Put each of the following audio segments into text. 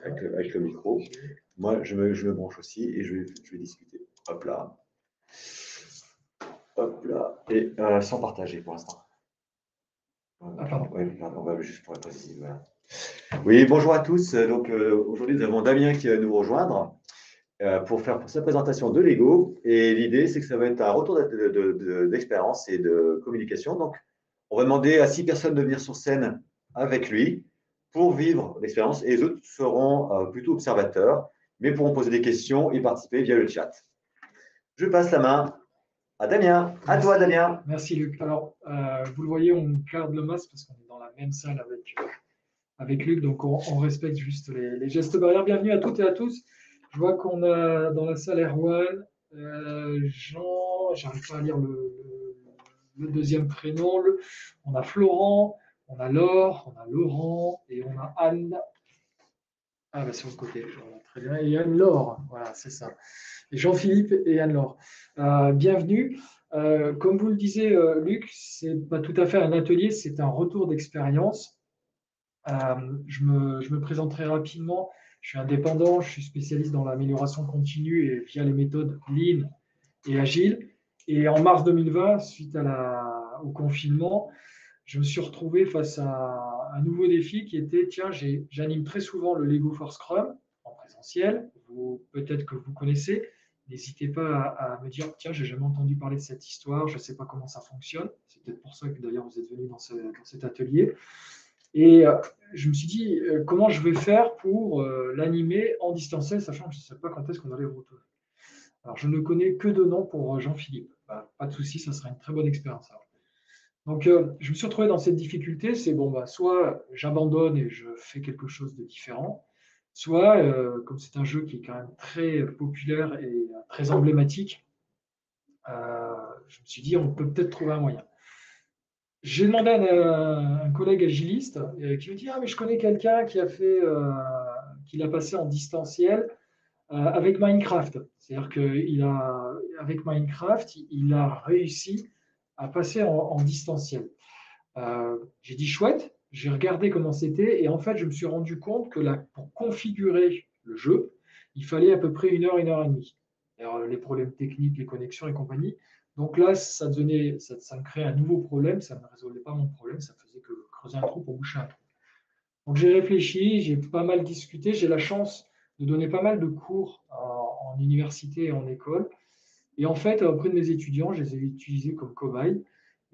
avec le micro. Moi, je me branche aussi et je vais discuter. Hop là. Hop là. Et sans partager pour l'instant. Ah, pardon. Oui, pardon, on va juste pour la préciser. Voilà. Oui, bonjour à tous. Donc, aujourd'hui, nous avons Damien qui va nous rejoindre pour faire sa présentation de Lego. Et l'idée, c'est que ça va être un retour d'expérience et de communication. Donc, on va demander à 6 personnes de venir sur scène avec lui pour vivre l'expérience. Et les autres seront plutôt observateurs, mais pourront poser des questions et participer via le chat. Je passe la main à Damien. À toi, Damien. Merci, Luc. Alors, vous le voyez, on garde le masque parce qu'on est dans la même salle avec Luc, donc on respecte juste les gestes barrières. Bienvenue à toutes et à tous. Je vois qu'on a dans la salle Erwan, Jean, j'arrive pas à lire le deuxième prénom, on a Florent, on a Laure, on a Laurent et on a Anne. Ah, bah sur le côté, voilà, très bien. Et Anne-Laure, voilà, c'est ça. Et Jean-Philippe et Anne-Laure. Bienvenue. Comme vous le disiez, Luc, c'est pas tout à fait un atelier, c'est un retour d'expérience. Je me présenterai rapidement. Je suis indépendant, je suis spécialiste dans l'amélioration continue et via les méthodes Lean et Agile. Et en mars 2020, suite au confinement, je me suis retrouvé face à un nouveau défi qui était, tiens, j'anime très souvent le Lego for Scrum en présentiel. Peut-être que vous connaissez. N'hésitez pas à me dire, tiens, j'ai jamais entendu parler de cette histoire, je ne sais pas comment ça fonctionne. C'est peut-être pour ça que d'ailleurs vous êtes venu dans cet atelier. Et je me suis dit, comment je vais faire pour l'animer en distanciel, sachant que je ne sais pas quand est-ce qu'on allait le retourner. Alors, je ne connais que de nom pour Jean-Philippe. Bah, pas de souci, ça sera une très bonne expérience. Donc, je me suis retrouvé dans cette difficulté, c'est bon, bah, soit j'abandonne et je fais quelque chose de différent, soit, comme c'est un jeu qui est quand même très populaire et très emblématique, je me suis dit, on peut peut-être trouver un moyen. J'ai demandé à un collègue agiliste qui me dit, ah, mais je connais quelqu'un qui l'a passé en distanciel avec Minecraft. C'est-à-dire qu'avec Minecraft, il a réussi à passer en distanciel. J'ai dit chouette, j'ai regardé comment c'était et en fait, je me suis rendu compte que pour configurer le jeu, il fallait à peu près 1 heure, 1 heure et demie. Alors, les problèmes techniques, les connexions et compagnie. Donc là, ça me créait un nouveau problème, ça ne résolvait pas mon problème, ça faisait que creuser un trou pour boucher un trou. Donc j'ai réfléchi, j'ai pas mal discuté, j'ai la chance de donner pas mal de cours en université et en école. Et en fait, auprès de mes étudiants, je les ai utilisés comme cobayes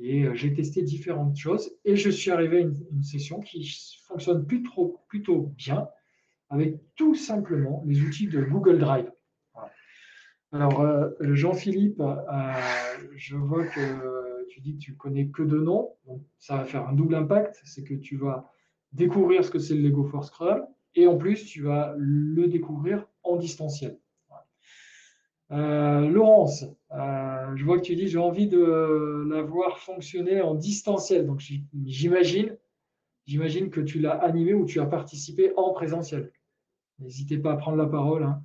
et j'ai testé différentes choses et je suis arrivé à une session qui fonctionne plutôt bien avec tout simplement les outils de Google Drive. Voilà. Alors, Jean-Philippe, je vois que tu dis que tu connais que de nom, donc ça va faire un double impact, c'est que tu vas découvrir ce que c'est le Lego for Scrum et en plus, tu vas le découvrir en distanciel. Laurence, je vois que tu dis j'ai envie de la voir fonctionner en distanciel. Donc j'imagine que tu l'as animé ou tu as participé en présentiel. N'hésitez pas à prendre la parole. Hein.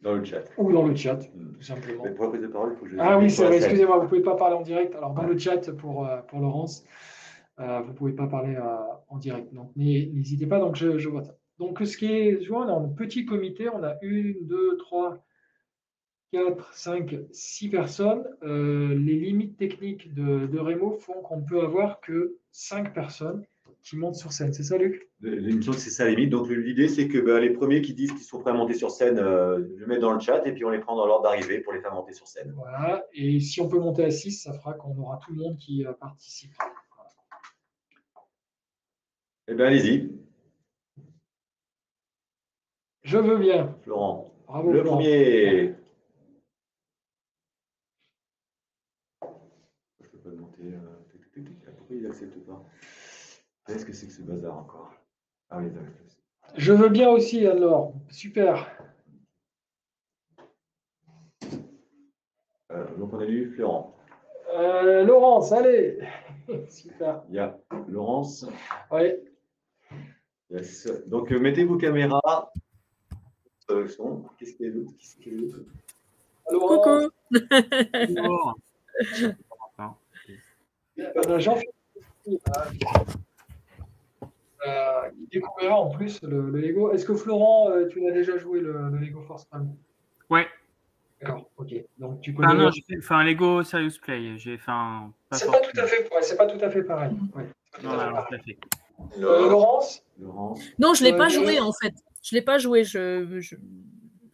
Dans le chat. Ou dans le chat, tout simplement. Mais pour la prise de parole, il faut que je... Ah oui, c'est vrai, excusez-moi, vous ne pouvez pas parler en direct. Alors dans le chat pour Laurence, vous ne pouvez pas parler en direct. Donc n'hésitez pas, donc je vois ça. Donc ce qui est, je vois, on a un petit comité, on a 1, 2, 3, 4, 5, 6 personnes. Les limites techniques de Remo font qu'on ne peut avoir que 5 personnes qui montent sur scène. C'est ça, Luc? Il me semble que c'est ça la limite. Donc l'idée, c'est que les premiers qui disent qu'ils sont prêts à monter sur scène, je le mets dans le chat et puis on les prend dans l'ordre d'arrivée pour les faire monter sur scène. Voilà. Et si on peut monter à 6, ça fera qu'on aura tout le monde qui participe. Voilà. Eh bien, allez-y. Je veux bien. Florent. Bravo, le Florent. Premier. Je ne peux pas le monter. Pourquoi il n'accepte pas? Qu'est-ce que c'est que ce bazar encore? Ah oui, d'accord. Je veux bien aussi, alors. Super. Donc on a eu Florent. Laurence, allez. Super. Il y a Laurence. Oui. Yes. Donc mettez vos caméras. Qu'est-ce qu'il y a d'autre? Coucou. Bonjour. Jean-Philippe. découvert en plus le Lego. Est-ce que Florent, tu l'as déjà joué le Lego Force Run? Ouais. D'accord, ok. Donc tu Ah connais. non, j'ai fait un Lego Serious Play. J'ai fait un. C'est pas tout à fait, ouais, c'est pas tout à fait pareil. Ouais, c'est pas tout Non, à fait non, pareil. tout à fait. Laurence? Non, je ne l'ai pas Guillaume joué en fait. Je ne l'ai pas joué. Je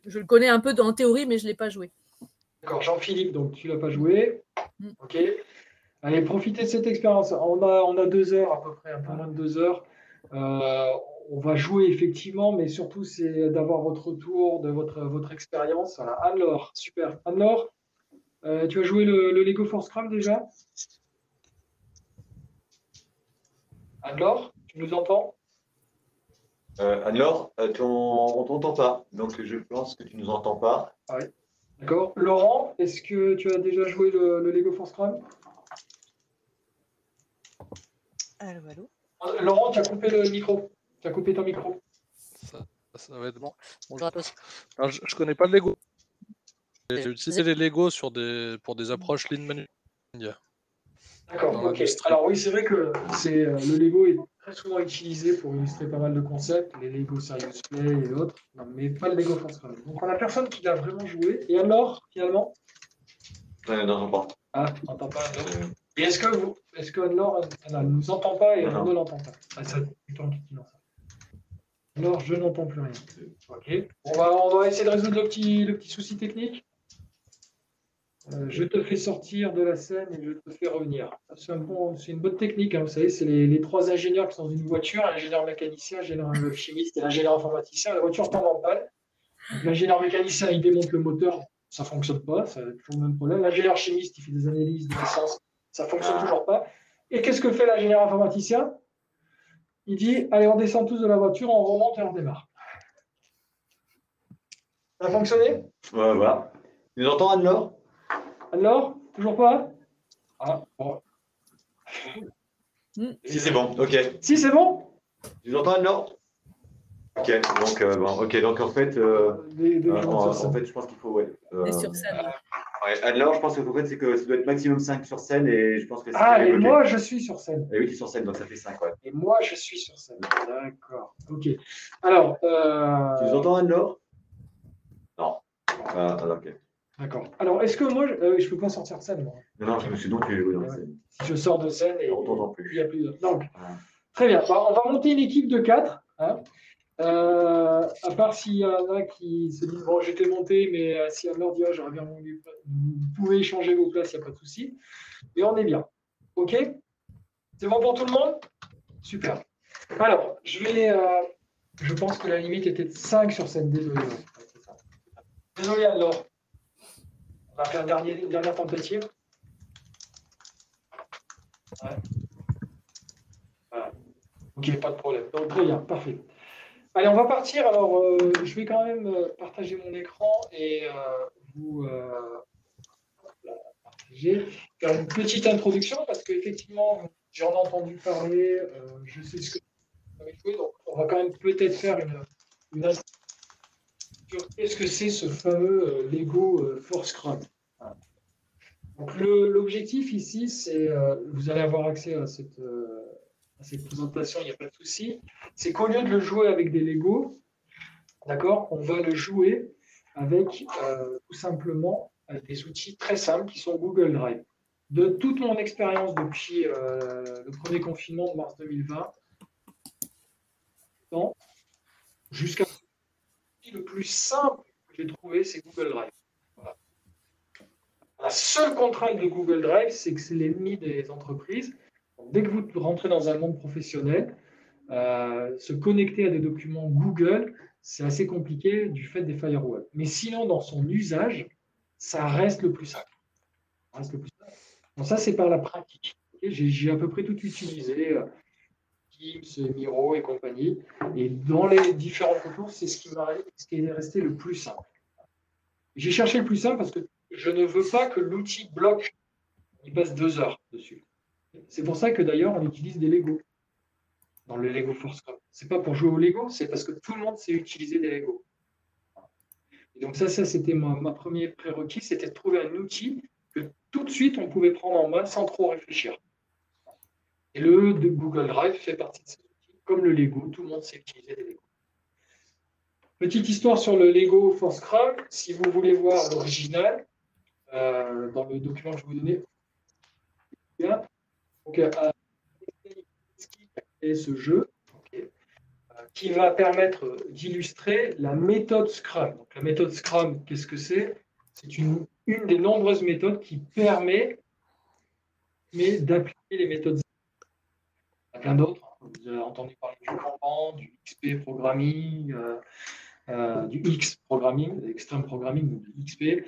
le connais un peu en théorie, mais je ne l'ai pas joué. D'accord, Jean-Philippe, donc tu l'as pas joué. Mm. Ok. Allez, profitez de cette expérience. On a 2 heures à peu près, un peu moins de 2 heures. On va jouer effectivement, mais surtout c'est d'avoir votre retour, de votre expérience. Voilà. Anne-Laure, super. Anne-Laure, tu as joué le Lego Force Craft déjà? Anne-Laure, tu nous entends? Anne-Laure, on ne t'entend pas, donc je pense que tu ne nous entends pas. Oui. D'accord. Laurent, est-ce que tu as déjà joué le Lego Force Craft? Allô, allô. Laurent, tu as coupé le micro. Tu as coupé ton micro. Ça va être bon. Bonjour à tous. Alors, je connais pas le Lego. J'ai utilisé les Lego pour des approches lean manufacturing. D'accord, Dans ok. l'industrie. Alors oui, c'est vrai que le Lego est très souvent utilisé pour illustrer pas mal de concepts, les Lego Serious Play et autres, non, mais pas le Lego Force Craft. Donc on a personne qui l'a vraiment joué. Et alors, finalement? Non, pas. Ah, on n'entend pas Anne-Laure. Et est-ce que Anne-Laure, elle ne nous entend pas et on ne l'entend pas? Ah, ça, c'est toi qui dis non. Alors, je n'entends plus rien. Ok. On va essayer de résoudre le petit souci technique. Je te fais sortir de la scène et je te fais revenir. C'est une bonne technique, hein, vous savez, c'est les 3 ingénieurs qui sont dans une voiture, l'ingénieur mécanicien, l'ingénieur chimiste et l'ingénieur informaticien. La voiture tombe en panne. L'ingénieur mécanicien, il démonte le moteur, ça ne fonctionne pas, c'est toujours le même problème. L'ingénieur chimiste, il fait des analyses de l'essence, ça ne fonctionne toujours pas. Et qu'est-ce que fait l'ingénieur informaticien? Il dit, allez, on descend tous de la voiture, on remonte et on démarre. Ça a fonctionné? Ouais, voilà. Tu nous entends, Anne-Laure? Alors, toujours pas? Ah, bon. Si, c'est bon, ok. Si, c'est bon? Tu nous entends, Anne-Laure? Ok, donc en fait, je pense qu'il faut, ouais. Et sur scène. Ouais, Anne-Laure, je pense que c'est que ça doit être maximum 5 sur scène et je pense que Ah, et moi, je suis sur scène. Et oui, tu es sur scène, donc ça fait 5, ouais. Et moi, je suis sur scène. D'accord, ok. Alors, Tu nous entends, Anne-Laure? Non. Ah, ok. D'accord. Alors, est-ce que moi, je ne peux pas sortir de scène, moi? Non, sinon tu es dans la Ouais. scène. Si je sors de scène et On t'entend il plus. n'y a plus de... Donc, Voilà. très bien. Bah, on va monter une équipe de 4. Hein. À part s'il y en a qui se disent, bon, j'étais monté, mais si Anne-Laure dit, oh, j'aurais bien voulu, vous pouvez échanger vos places, il n'y a pas de souci. Et on est bien. OK? C'est bon pour tout le monde? Super. Alors, je pense que la limite était de 5 sur scène. Désolé. Désolé, Anne-Laure. On va faire une dernière tentative. Ouais. Voilà. Ok, pas de problème. Donc, très bien, parfait. Allez, on va partir. Alors, je vais quand même partager mon écran et vous partager. Faire une petite introduction parce qu'effectivement, j'en ai entendu parler. Je sais ce que vous avez joué. Donc, on va quand même peut-être faire une introduction sur qu'est-ce que c'est ce fameux Lego Force Craft. Voilà. Donc, l'objectif ici, c'est, vous allez avoir accès à cette présentation, il n'y a pas de souci, c'est qu'au lieu de le jouer avec des Lego, d'accord, on va le jouer avec tout simplement des outils très simples qui sont Google Drive. De toute mon expérience depuis le premier confinement de mars 2020, jusqu'à le plus simple que j'ai trouvé, c'est Google Drive. Voilà. La seule contrainte de Google Drive, c'est que c'est l'ennemi des entreprises. Donc, dès que vous rentrez dans un monde professionnel, se connecter à des documents Google, c'est assez compliqué du fait des firewalls. Mais sinon, dans son usage, ça reste le plus simple. Donc ça, c'est par la pratique. Okay, j'ai à peu près tout utilisé, Teams, Miro et compagnie. Et dans les différents concours, c'est ce qui est resté le plus simple. J'ai cherché le plus simple parce que je ne veux pas que l'outil bloque. Il passe 2 heures dessus. C'est pour ça que d'ailleurs, on utilise des Lego dans le Lego Force Craft. C'est pas pour jouer au Lego, c'est parce que tout le monde sait utiliser des Lego. Et donc ça c'était ma première prérequis, c'était de trouver un outil que tout de suite on pouvait prendre en main sans trop réfléchir. Et de Google Drive fait partie de ces outils. comme le Lego, tout le monde sait utiliser des Lego. Petite histoire sur le Lego for Scrum. Si vous voulez voir l'original, dans le document que je vous donnais, donc, qui a créé ce jeu, qui va permettre d'illustrer la méthode Scrum. Donc, la méthode Scrum, qu'est-ce que c'est? C'est une des nombreuses méthodes qui permet d'appliquer les méthodes. Il y a plein d'autres. Vous avez entendu parler du Kanban, du XP Programming, du X Programming, Extreme Programming, du XP,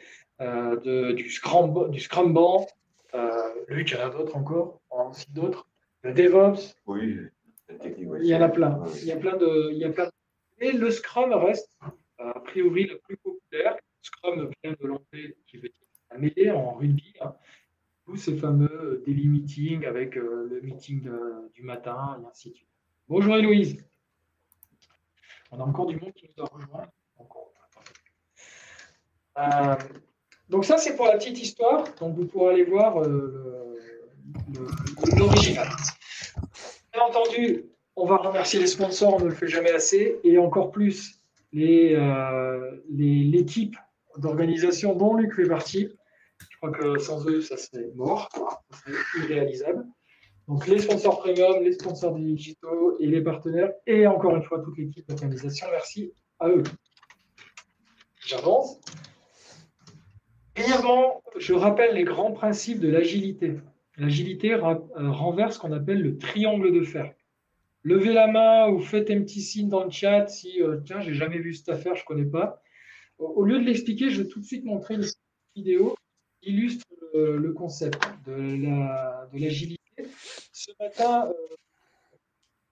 du Scrumban. Luc, il y en a d'autres encore, aussi d'autres. Le DevOps. Oui, la technique, ouais, Il y en a plein. ouais. Il y a plein de... Et le Scrum reste, a priori, le plus populaire. Scrum vient de l'anglais qui veut dire la mêlée en rugby. Hein. Tous ces fameux daily meetings avec le meeting du matin et ainsi de suite. Bonjour Héloïse. On a encore du monde qui nous a rejoint. Donc ça, c'est pour la petite histoire. Donc vous pourrez aller voir l'original. Bien entendu, on va remercier les sponsors, on ne le fait jamais assez, et encore plus l'équipe d'organisation dont Luc fait partie. Je crois que sans eux, ça serait mort, ça serait irréalisable. Donc les sponsors premium, les sponsors digitaux et les partenaires, et encore une fois toute l'équipe d'organisation, merci à eux. J'avance. Brièvement, je rappelle les grands principes de l'agilité. L'agilité renverse ce qu'on appelle le triangle de fer. Levez la main ou faites un petit signe dans le chat si, tiens, j'ai jamais vu cette affaire, je ne connais pas. Au lieu de l'expliquer, je vais tout de suite montrer une vidéo qui illustre le concept de l'agilité. Ce matin,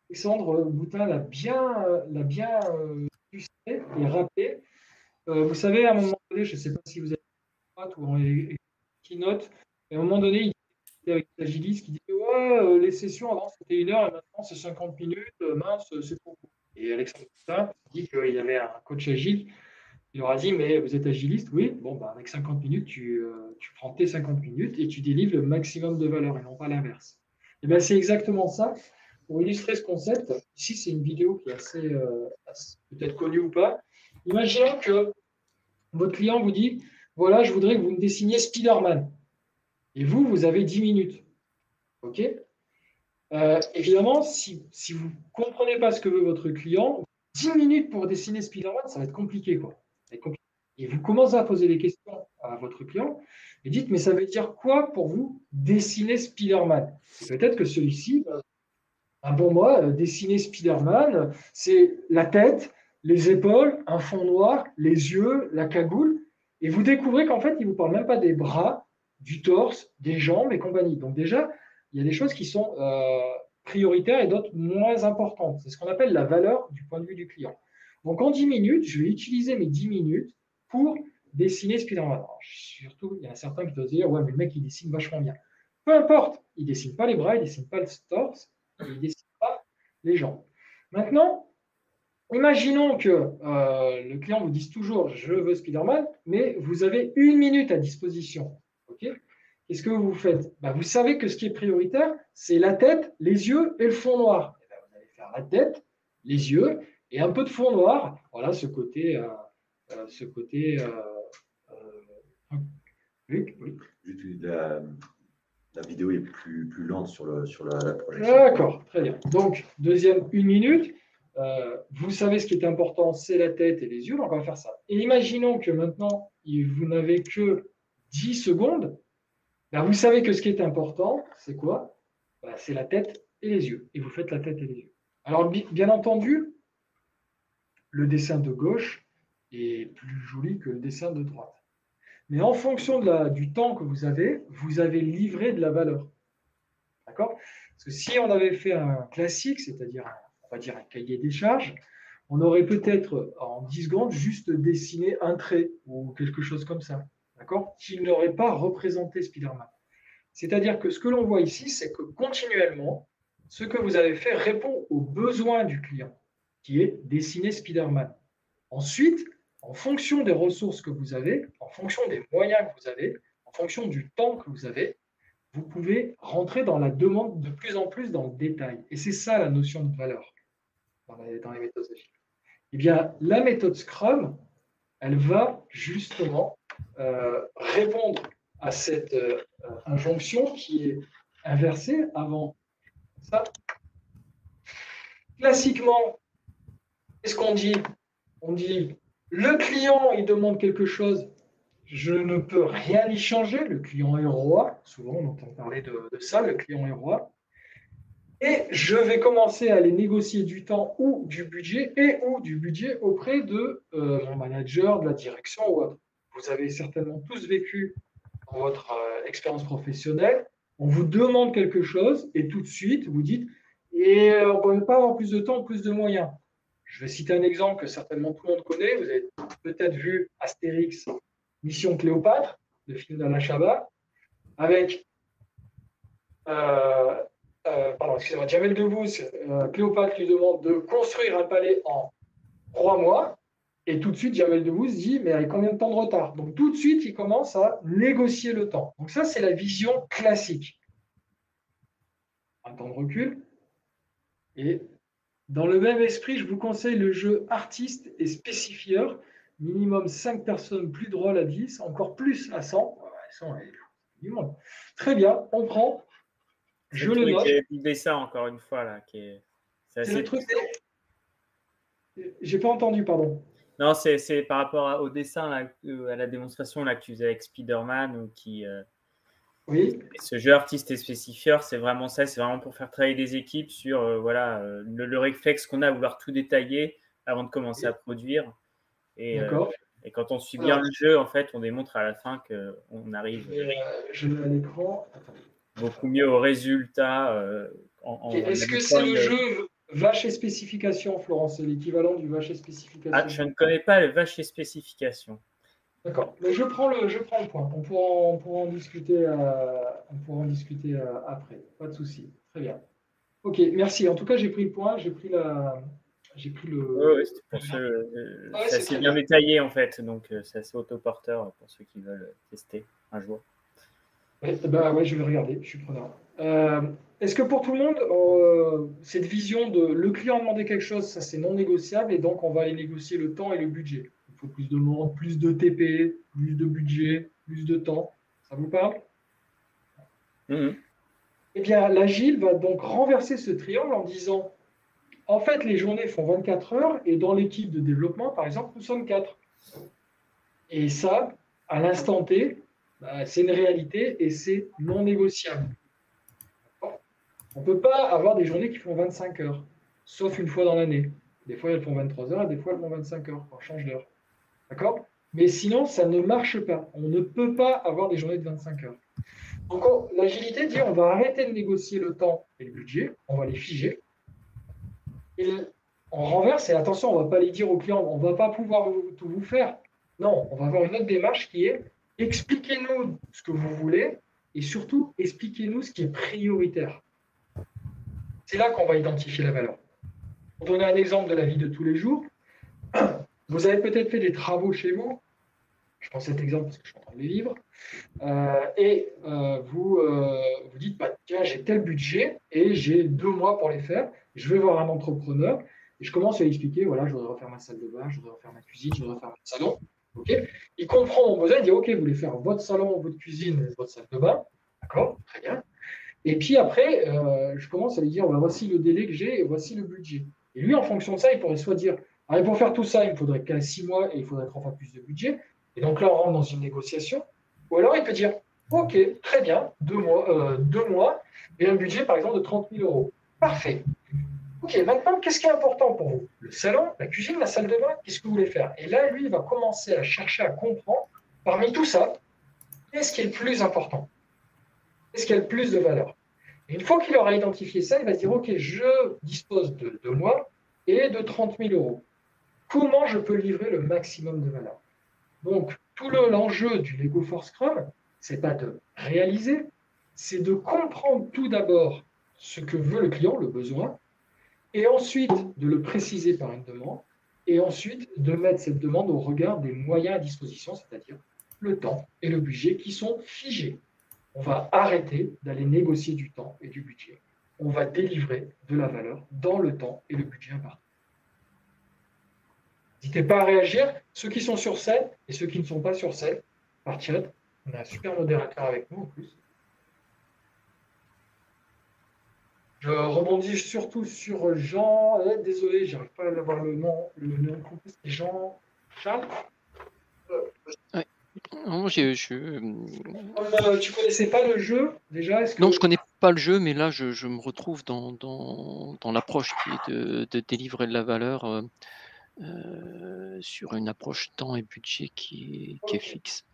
Alexandre Boutin l'a bien illustré et rappelé. Vous savez, à un moment donné, je ne sais pas si vous avez ou en keynote, et à un moment donné, il était avec l'agiliste qui disait ouais, les sessions avant c'était 1 heure et maintenant c'est 50 minutes, mince, c'est beaucoup. Et Alexandre Boutin dit qu'il y avait un coach agile, il leur a dit mais vous êtes agiliste? Oui, bon, bah, avec 50 minutes, tu prends tes 50 minutes et tu délivres le maximum de valeur et non pas l'inverse. Et bien c'est exactement ça. Pour illustrer ce concept, ici c'est une vidéo qui est assez peut-être connue ou pas. Imaginons que votre client vous dit voilà, je voudrais que vous me dessiniez Spider-Man. Et vous avez 10 minutes. OK? Évidemment, si vous ne comprenez pas ce que veut votre client, 10 minutes pour dessiner Spider-Man, ça va être compliqué, quoi. Ça va être compliqué. Et vous commencez à poser des questions à votre client et dites, mais ça veut dire quoi pour vous dessiner Spider-Man? Peut-être que celui-ci, pour moi, dessiner Spider-Man, c'est la tête, les épaules, un fond noir, les yeux, la cagoule. Et vous découvrez qu'en fait, il ne vous parle même pas des bras, du torse, des jambes et compagnie. Donc déjà, il y a des choses qui sont prioritaires et d'autres moins importantes. C'est ce qu'on appelle la valeur du point de vue du client. Donc en 10 minutes, je vais utiliser mes 10 minutes pour dessiner Spider-Man. Surtout, il y en a certains qui doivent se dire, ouais, mais le mec, il dessine vachement bien. Peu importe, il ne dessine pas les bras, il ne dessine pas le torse, il ne dessine pas les jambes. Maintenant, imaginons que le client vous dise toujours « je veux Spider-Man », mais vous avez 1 minute à disposition. Okay, qu'est-ce que vous faites? Vous savez que ce qui est prioritaire, c'est la tête, les yeux et le fond noir. Et vous allez faire la tête, les yeux et un peu de fond noir. Voilà ce côté. Luc, oui. La vidéo est plus lente sur la projection. D'accord, très bien. Donc, deuxième 1 minute. Vous savez ce qui est important, c'est la tête et les yeux, donc on va faire ça. Et imaginons que maintenant, vous n'avez que 10 secondes. Vous savez que ce qui est important, c'est quoi? C'est la tête et les yeux. Et vous faites la tête et les yeux. Alors, bien entendu, le dessin de gauche est plus joli que le dessin de droite. Mais en fonction du temps que vous avez livré de la valeur. D'accord? Parce que si on avait fait un classique, c'est-à-dire on va dire un cahier des charges, on aurait peut-être en 10 secondes juste dessiné un trait ou quelque chose comme ça, d'accord, qui n'aurait pas représenté Spider-Man. C'est-à-dire que ce que l'on voit ici, c'est que continuellement, ce que vous avez fait répond aux besoins du client, qui est dessiner Spider-Man. Ensuite, en fonction des ressources que vous avez, en fonction des moyens que vous avez, en fonction du temps que vous avez, vous pouvez rentrer dans la demande de plus en plus dans le détail. Et c'est ça la notion de valeur. dans les méthodes agiles. Eh bien, la méthode Scrum, elle va justement répondre à cette injonction qui est inversée avant ça. Classiquement, qu'est-ce qu'on dit? On dit, le client, il demande quelque chose, je ne peux rien y changer, le client est roi. Souvent, on entend parler de ça, le client est roi. Et je vais commencer à aller négocier du temps ou du budget auprès de mon manager, de la direction ou autre. Vous avez certainement tous vécu dans votre expérience professionnelle. On vous demande quelque chose et tout de suite, vous dites et on ne peut pas avoir plus de temps, plus de moyens. Je vais citer un exemple que certainement tout le monde connaît. Vous avez peut-être vu Astérix, Mission Cléopâtre, le film d'Alain Chabat, avec Jamel Debbouze, Cléopâtre lui demande de construire un palais en 3 mois. Et tout de suite, Jamel Debbouze dit, mais avec combien de temps de retard? Donc tout de suite, il commence à négocier le temps. Donc ça, c'est la vision classique. Un temps de recul. Et dans le même esprit, je vous conseille le jeu artiste et spécifieur. Minimum 5 personnes, plus drôle à 10, encore plus à 100. Du monde. Très bien, on prend. Je le note. J'ai idée ça encore une fois là, c'est le truc. J'ai pas entendu, pardon. Non, c'est par rapport au dessin là, à la démonstration là que tu faisais avec Spider-Man ou qui. Oui. Ce jeu artiste et spécifieur, c'est vraiment ça. C'est vraiment pour faire travailler des équipes sur le réflexe qu'on a à vouloir tout détailler avant de commencer à produire. Et quand on suit bien le jeu, en fait, on démontre à la fin qu'on arrive. Je mets à l'écran. Beaucoup mieux au résultat. Est-ce que c'est le jeu vache et spécification, Florence? C'est l'équivalent du vache et spécification. Ah, je ne connais pas le vache et spécification. D'accord. Mais je prends le point. On pourra en discuter, après. Pas de souci. Très bien. Ok, merci. En tout cas, j'ai pris le point. J'ai pris le. Oui, c'était pour ceux. C'est assez bien détaillé en fait, donc c'est assez autoporteur pour ceux qui veulent tester un jour. Ouais, je vais regarder, je suis preneur. Est-ce que pour tout le monde, cette vision de le client a demandé quelque chose, ça c'est non négociable et donc on va aller négocier le temps et le budget. Il faut plus de monde, plus de TP, plus de budget, plus de temps. Ça vous parle? Eh bien, l'agile va donc renverser ce triangle en disant en fait, les journées font 24 heures et dans l'équipe de développement, par exemple, nous sommes 4. Et ça, à l'instant T, c'est une réalité et c'est non négociable. On ne peut pas avoir des journées qui font 25 heures, sauf une fois dans l'année. Des fois, elles font 23 heures et des fois, elles font 25 heures. On change d'heure. D'accord? Mais sinon, ça ne marche pas. On ne peut pas avoir des journées de 25 heures. Donc, l'agilité dit on va arrêter de négocier le temps et le budget, on va les figer. Et on renverse, et attention, on ne va pas les dire aux clients, on ne va pas pouvoir tout vous faire. Non, on va avoir une autre démarche qui est expliquez-nous ce que vous voulez et surtout, expliquez-nous ce qui est prioritaire. C'est là qu'on va identifier la valeur. Pour donner un exemple de la vie de tous les jours, vous avez peut-être fait des travaux chez vous. Je prends cet exemple parce que je suis en train de les vivre. Vous dites, tiens, j'ai tel budget et j'ai 2 mois pour les faire. Je vais voir un entrepreneur et je commence à lui expliquer, voilà, je voudrais refaire ma salle de bain, je voudrais refaire ma cuisine, je voudrais refaire mon salon. Okay, il comprend mon besoin, il dit, OK, vous voulez faire votre salon, votre cuisine, votre salle de bain. D'accord, très bien. Et puis après, je commence à lui dire, voici le délai que j'ai et voici le budget. Et lui, en fonction de ça, il pourrait soit dire, pour faire tout ça, il me faudrait 6 mois et il faudrait 3 fois plus de budget. Et donc là, on rentre dans une négociation. Ou alors, il peut dire, OK, très bien, 2 mois et un budget, par exemple, de 30 000 euros. Parfait. OK, maintenant, qu'est-ce qui est important pour vous? Le salon, la cuisine, la salle de bain, qu'est-ce que vous voulez faire? Et là, lui, il va commencer à chercher à comprendre, parmi tout ça, qu'est-ce qui est le plus important? Qu'est-ce qui a le plus de valeur? Et une fois qu'il aura identifié ça, il va se dire, OK, je dispose de 2 mois et de 30 000 euros. Comment je peux livrer le maximum de valeur? Donc, tout l'enjeu du Lego for Scrum, ce n'est pas de réaliser, c'est de comprendre tout d'abord ce que veut le client, le besoin, et ensuite de le préciser par une demande, et ensuite de mettre cette demande au regard des moyens à disposition, c'est-à-dire le temps et le budget qui sont figés. On va arrêter d'aller négocier du temps et du budget. On va délivrer de la valeur dans le temps et le budget imparti. N'hésitez pas à réagir, ceux qui sont sur scène et ceux qui ne sont pas sur scène, par chat. On a un super modérateur avec nous en plus. Je rebondis surtout sur Jean. Désolé, je n'arrive pas à avoir le nom complet. C'est Jean Charles. Non, tu connaissais pas le jeu déjà? Non, je connais pas le jeu, mais là, je me retrouve dans l'approche qui est de délivrer de la valeur sur une approche temps et budget qui est fixe.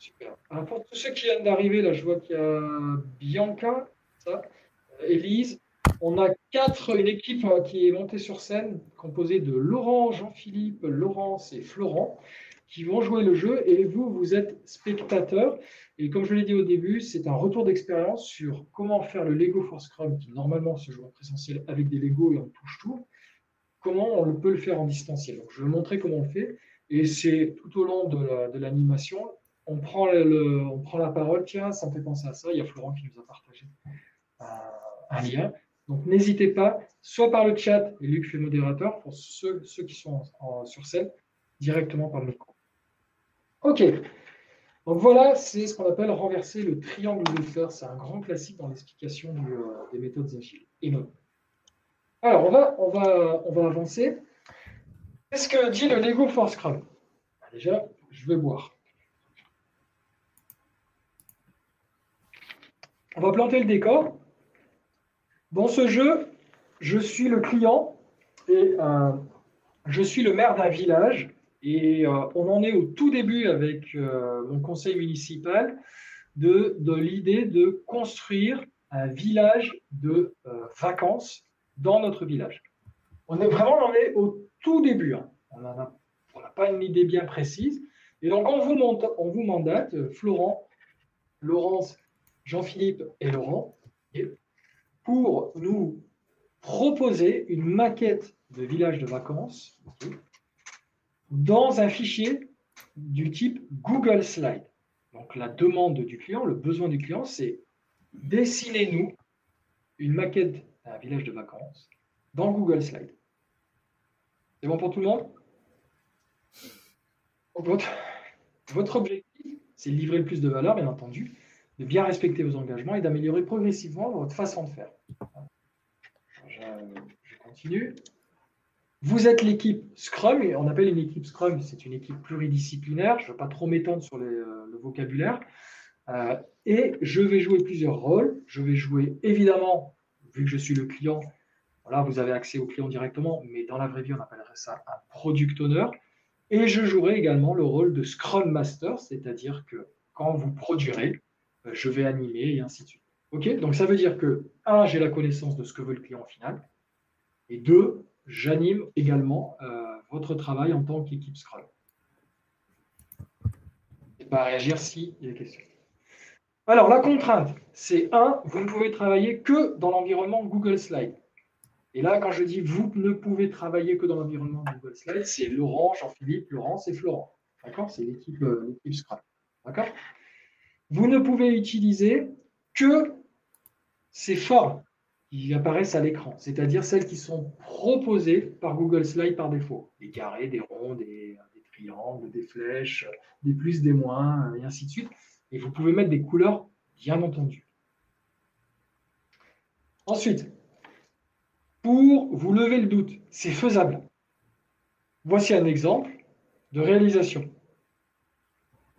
Super. Alors pour tous ceux qui viennent d'arriver, là, je vois qu'il y a Bianca, Élise. On a une équipe qui est montée sur scène, composée de Laurent, Jean-Philippe, Laurence et Florent, qui vont jouer le jeu, et vous êtes spectateurs. Et comme je l'ai dit au début, c'est un retour d'expérience sur comment faire le Lego for Scrum, qui normalement se joue en présentiel avec des Lego et on touche tout, comment on peut le faire en distanciel. Donc, je vais montrer comment on le fait, et c'est tout au long de l'animation, on prend la parole. Tiens, ça me fait penser à ça, il y a Florent qui nous a partagé un lien. Donc, n'hésitez pas, soit par le chat, et Luc fait modérateur, pour ceux qui sont sur scène, directement par le micro. OK. Donc voilà, c'est ce qu'on appelle renverser le triangle de fer. C'est un grand classique dans l'explication des méthodes agiles. Et non. Alors, on va avancer. Qu'est-ce que dit le Lego for Scrum? Déjà, je vais boire. On va planter le décor. Dans ce jeu, je suis le client et je suis le maire d'un village. Et on en est au tout début avec mon conseil municipal de l'idée de construire un village de vacances dans notre village. On est au tout début. Hein. On n'a pas une idée bien précise. Et donc, on vous mandate, Florent, Laurence, Jean-Philippe et Laurent, pour nous proposer une maquette de village de vacances dans un fichier du type Google Slide. Donc, la demande du client, le besoin du client, c'est dessinez-nous une maquette d'un village de vacances dans Google Slide. C'est bon pour tout le monde? Votre objectif, c'est de livrer le plus de valeur, bien entendu, de bien respecter vos engagements et d'améliorer progressivement votre façon de faire. Je continue. Vous êtes l'équipe Scrum, et on appelle une équipe Scrum, c'est une équipe pluridisciplinaire. Je ne vais pas trop m'étendre sur le vocabulaire. Et je vais jouer plusieurs rôles. Je vais jouer, évidemment, vu que je suis le client, voilà, vous avez accès au client directement, mais dans la vraie vie, on appellerait ça un Product Owner. Et je jouerai également le rôle de Scrum Master, c'est-à-dire que quand vous produirez, je vais animer et ainsi de suite. OK? Donc, ça veut dire que, 1, j'ai la connaissance de ce que veut le client final, et 2, j'anime également votre travail en tant qu'équipe Scrum. Et pas à réagir s'il y a des questions. Alors, la contrainte, c'est 1, vous ne pouvez travailler que dans l'environnement Google Slide. Et là, quand je dis vous ne pouvez travailler que dans l'environnement Google Slide, c'est Laurent, Jean-Philippe, Laurence et Florent. D'accord? C'est l'équipe Scrum. D'accord? Vous ne pouvez utiliser que ces formes qui apparaissent à l'écran, c'est-à-dire celles qui sont proposées par Google Slide par défaut. Des carrés, des ronds, des triangles, des flèches, des plus, des moins, et ainsi de suite. Et vous pouvez mettre des couleurs, bien entendu. Ensuite, pour vous lever le doute, c'est faisable. Voici un exemple de réalisation.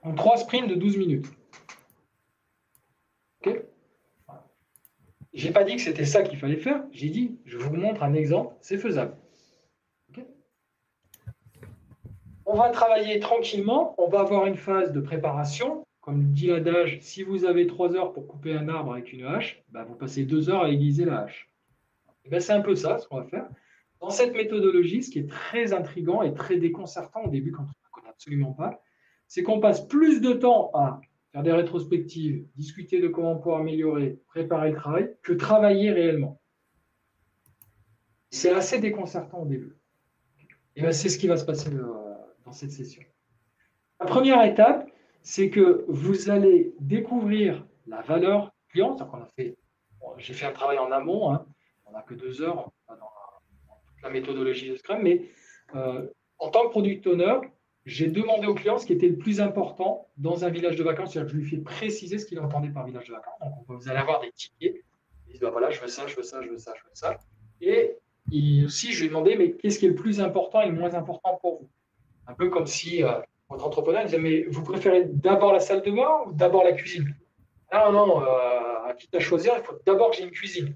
En 3 sprints de 12 minutes. OK ? Je n'ai pas dit que c'était ça qu'il fallait faire. J'ai dit, je vous montre un exemple, c'est faisable. Okay. On va travailler tranquillement. On va avoir une phase de préparation. Comme dit l'adage, si vous avez 3 heures pour couper un arbre avec une hache, ben vous passez 2 heures à aiguiser la hache. Ben c'est un peu ça, ce qu'on va faire. Dans cette méthodologie, ce qui est très intriguant et très déconcertant au début, quand on ne connaît absolument pas, c'est qu'on passe plus de temps à faire des rétrospectives, discuter de comment on peut améliorer, préparer le travail, que travailler réellement. C'est assez déconcertant au début. Et bien, c'est ce qui va se passer dans cette session. La première étape, c'est que vous allez découvrir la valeur client. J'ai fait un travail en amont, hein. On n'a que 2 heures dans toute la méthodologie de Scrum, mais En tant que product owner, j'ai demandé au client ce qui était le plus important dans un village de vacances. C'est-à-dire que je lui fais préciser ce qu'il entendait par village de vacances. Donc, vous allez avoir des tickets. Ils disent, bah, voilà, je veux ça, je veux ça, je veux ça, je veux ça. Et aussi, je lui ai demandé, mais qu'est-ce qui est le plus important et le moins important pour vous? Un peu comme si votre entrepreneur disait, mais vous préférez d'abord la salle de bain ou d'abord la cuisine? Non, non, quitte à choisir, il faut d'abord que j'ai une cuisine.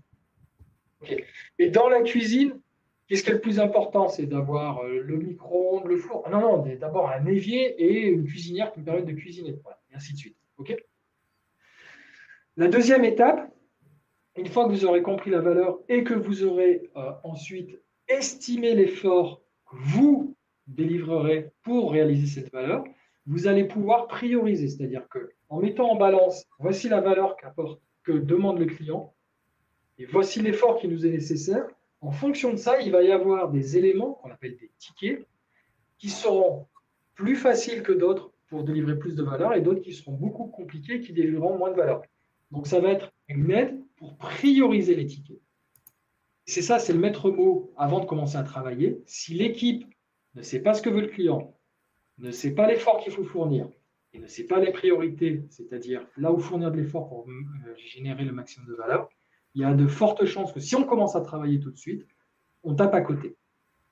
Okay. Et dans la cuisine, qu'est-ce qui est le plus important? C'est d'avoir le micro-ondes, le four. Non, non, d'abord un évier et une cuisinière qui me permettent de cuisiner. Voilà, et ainsi de suite. Okay. La deuxième étape, une fois que vous aurez compris la valeur et que vous aurez ensuite estimé l'effort que vous délivrerez pour réaliser cette valeur, vous allez pouvoir prioriser. C'est-à-dire qu'en mettant en balance, voici la valeur que demande le client et voici l'effort qui nous est nécessaire. En fonction de ça, il va y avoir des éléments qu'on appelle des tickets qui seront plus faciles que d'autres pour délivrer plus de valeur et d'autres qui seront beaucoup compliqués et qui délivreront moins de valeur. Donc, ça va être une aide pour prioriser les tickets. C'est ça, c'est le maître mot avant de commencer à travailler. Si l'équipe ne sait pas ce que veut le client, ne sait pas l'effort qu'il faut fournir et ne sait pas les priorités, c'est-à-dire là où fournir de l'effort pour générer le maximum de valeur, il y a de fortes chances que si on commence à travailler tout de suite, on tape à côté.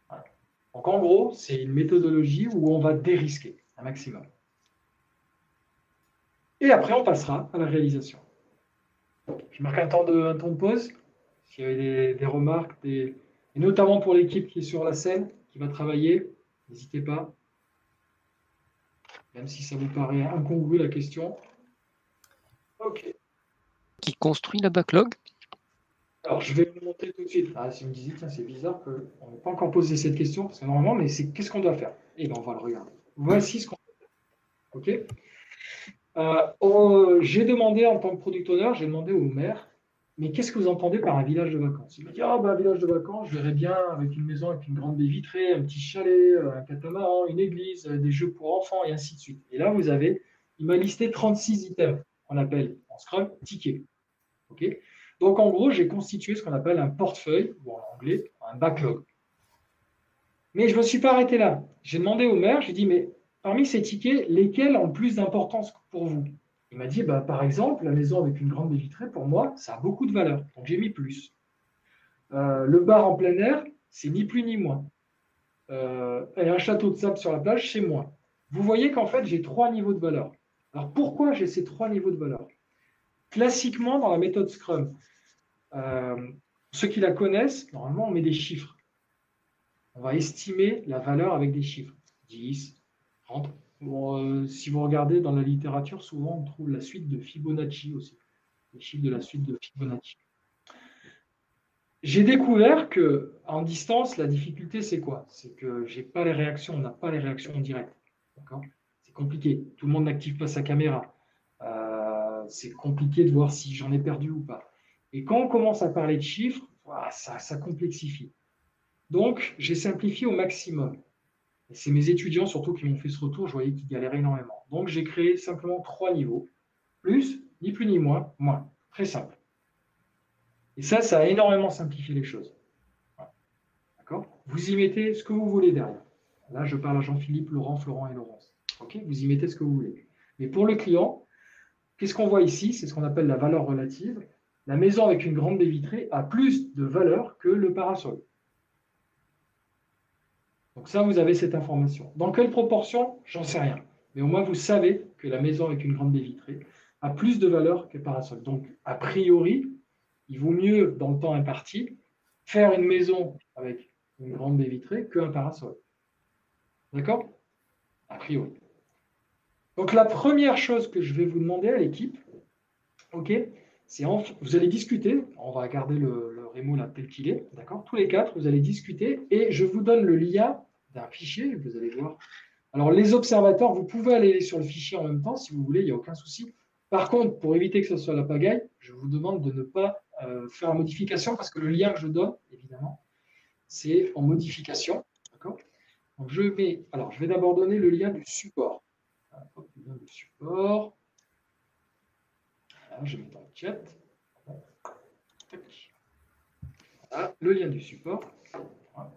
Voilà. Donc en gros, c'est une méthodologie où on va dérisquer un maximum. Et après, on passera à la réalisation. Je marque un temps de pause. S'il y avait des remarques, et notamment pour l'équipe qui est sur la scène, qui va travailler, n'hésitez pas. Même si ça vous paraît incongru la question. OK. Qui construit la backlog? Alors, je vais vous montrer tout de suite. Ah, si vous me disiez, tiens, c'est bizarre qu'on n'ait pas encore posé cette question, parce que normalement, mais c'est qu'est-ce qu'on doit faire? Eh bien, on va le regarder. Voici ce qu'on doit faire. OK. J'ai demandé en tant que product owner, j'ai demandé au maire, mais qu'est-ce que vous entendez par un village de vacances? Il m'a dit, un village de vacances, je verrais bien avec une maison avec une grande baie vitrée, un petit chalet, un catamaran, une église, des jeux pour enfants, et ainsi de suite. Et là, il m'a listé 36 items qu'on appelle en Scrum tickets. OK. Donc, en gros, j'ai constitué ce qu'on appelle un portefeuille, ou en anglais, un backlog. Mais je ne me suis pas arrêté là. J'ai demandé au maire, j'ai dit, mais parmi ces tickets, lesquels ont le plus d'importance pour vous? Il m'a dit, par exemple, la maison avec une grande baie vitrée, pour moi, ça a beaucoup de valeur. Donc, j'ai mis plus. Le bar en plein air, c'est ni plus ni moins. Et un château de sable sur la plage, c'est moins. Vous voyez qu'en fait, j'ai 3 niveaux de valeur. Alors, pourquoi j'ai ces 3 niveaux de valeur? Classiquement, dans la méthode Scrum, ceux qui la connaissent, normalement, on met des chiffres. On va estimer la valeur avec des chiffres. 10, 30. Bon, si vous regardez dans la littérature, souvent, on trouve la suite de Fibonacci aussi. Les chiffres de la suite de Fibonacci. J'ai découvert qu'en distance, la difficulté, c'est quoi? C'est que j'ai pas les réactions, on n'a pas les réactions en direct. D'accord? C'est compliqué. Tout le monde n'active pas sa caméra. C'est compliqué de voir si j'en ai perdu ou pas. Et quand on commence à parler de chiffres, ça complexifie. Donc, j'ai simplifié au maximum. Et c'est mes étudiants surtout qui m'ont fait ce retour, je voyais qu'ils galéraient énormément. Donc, j'ai créé simplement 3 niveaux. Plus, ni plus ni moins, moins. Très simple. Et ça a énormément simplifié les choses. Voilà. D'accord? Vous y mettez ce que vous voulez derrière. Là, je parle à Jean-Philippe, Laurent, Florent et Laurence. OK? Vous y mettez ce que vous voulez. Mais pour le client, qu'est-ce qu'on voit ici? C'est ce qu'on appelle la valeur relative. La maison avec une grande baie vitrée a plus de valeur que le parasol. Donc ça, vous avez cette information. Dans quelle proportion? J'en sais rien. Mais au moins, vous savez que la maison avec une grande baie vitrée a plus de valeur que le parasol. Donc, a priori, il vaut mieux, dans le temps imparti, faire une maison avec une grande baie vitrée qu'un parasol. D'accord? A priori. Donc, la première chose que je vais vous demander à l'équipe, OK, c'est vous allez discuter, on va garder le Rémo là tel qu'il est, d'accord? Tous les 4, vous allez discuter et je vous donne le lien d'un fichier, vous allez voir. Alors, les observateurs, vous pouvez aller sur le fichier en même temps si vous voulez, il n'y a aucun souci. Par contre, pour éviter que ce soit la pagaille, je vous demande de ne pas faire la modification parce que le lien que je donne, évidemment, c'est en modification. D'accord? Donc, je vais d'abord donner le lien du support. Hop, le lien du support. Voilà, je mets dans le chat. Voilà, le lien du support. Voilà.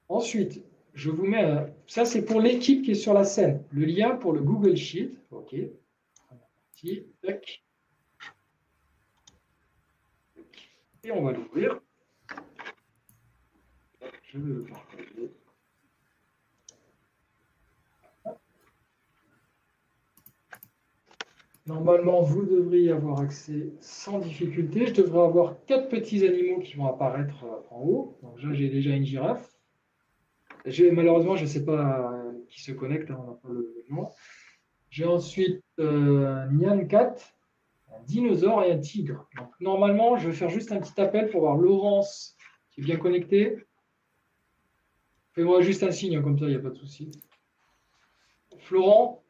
Ensuite, je vous mets, ça c'est pour l'équipe qui est sur la scène, le lien pour le Google Sheet. OK. Tac. Et on va l'ouvrir. Je vais le partager. Normalement, vous devriez avoir accès sans difficulté. Je devrais avoir 4 petits animaux qui vont apparaître en haut. Donc là, j'ai déjà une girafe. Malheureusement, je ne sais pas qui se connecte, hein, on n'a pas le nom. J'ai ensuite Nyan Cat, un dinosaure et un tigre. Donc, normalement, je vais faire juste un petit appel pour voir Laurence qui est bien connectée. Fais-moi juste un signe, hein, comme ça, il n'y a pas de souci. Florent?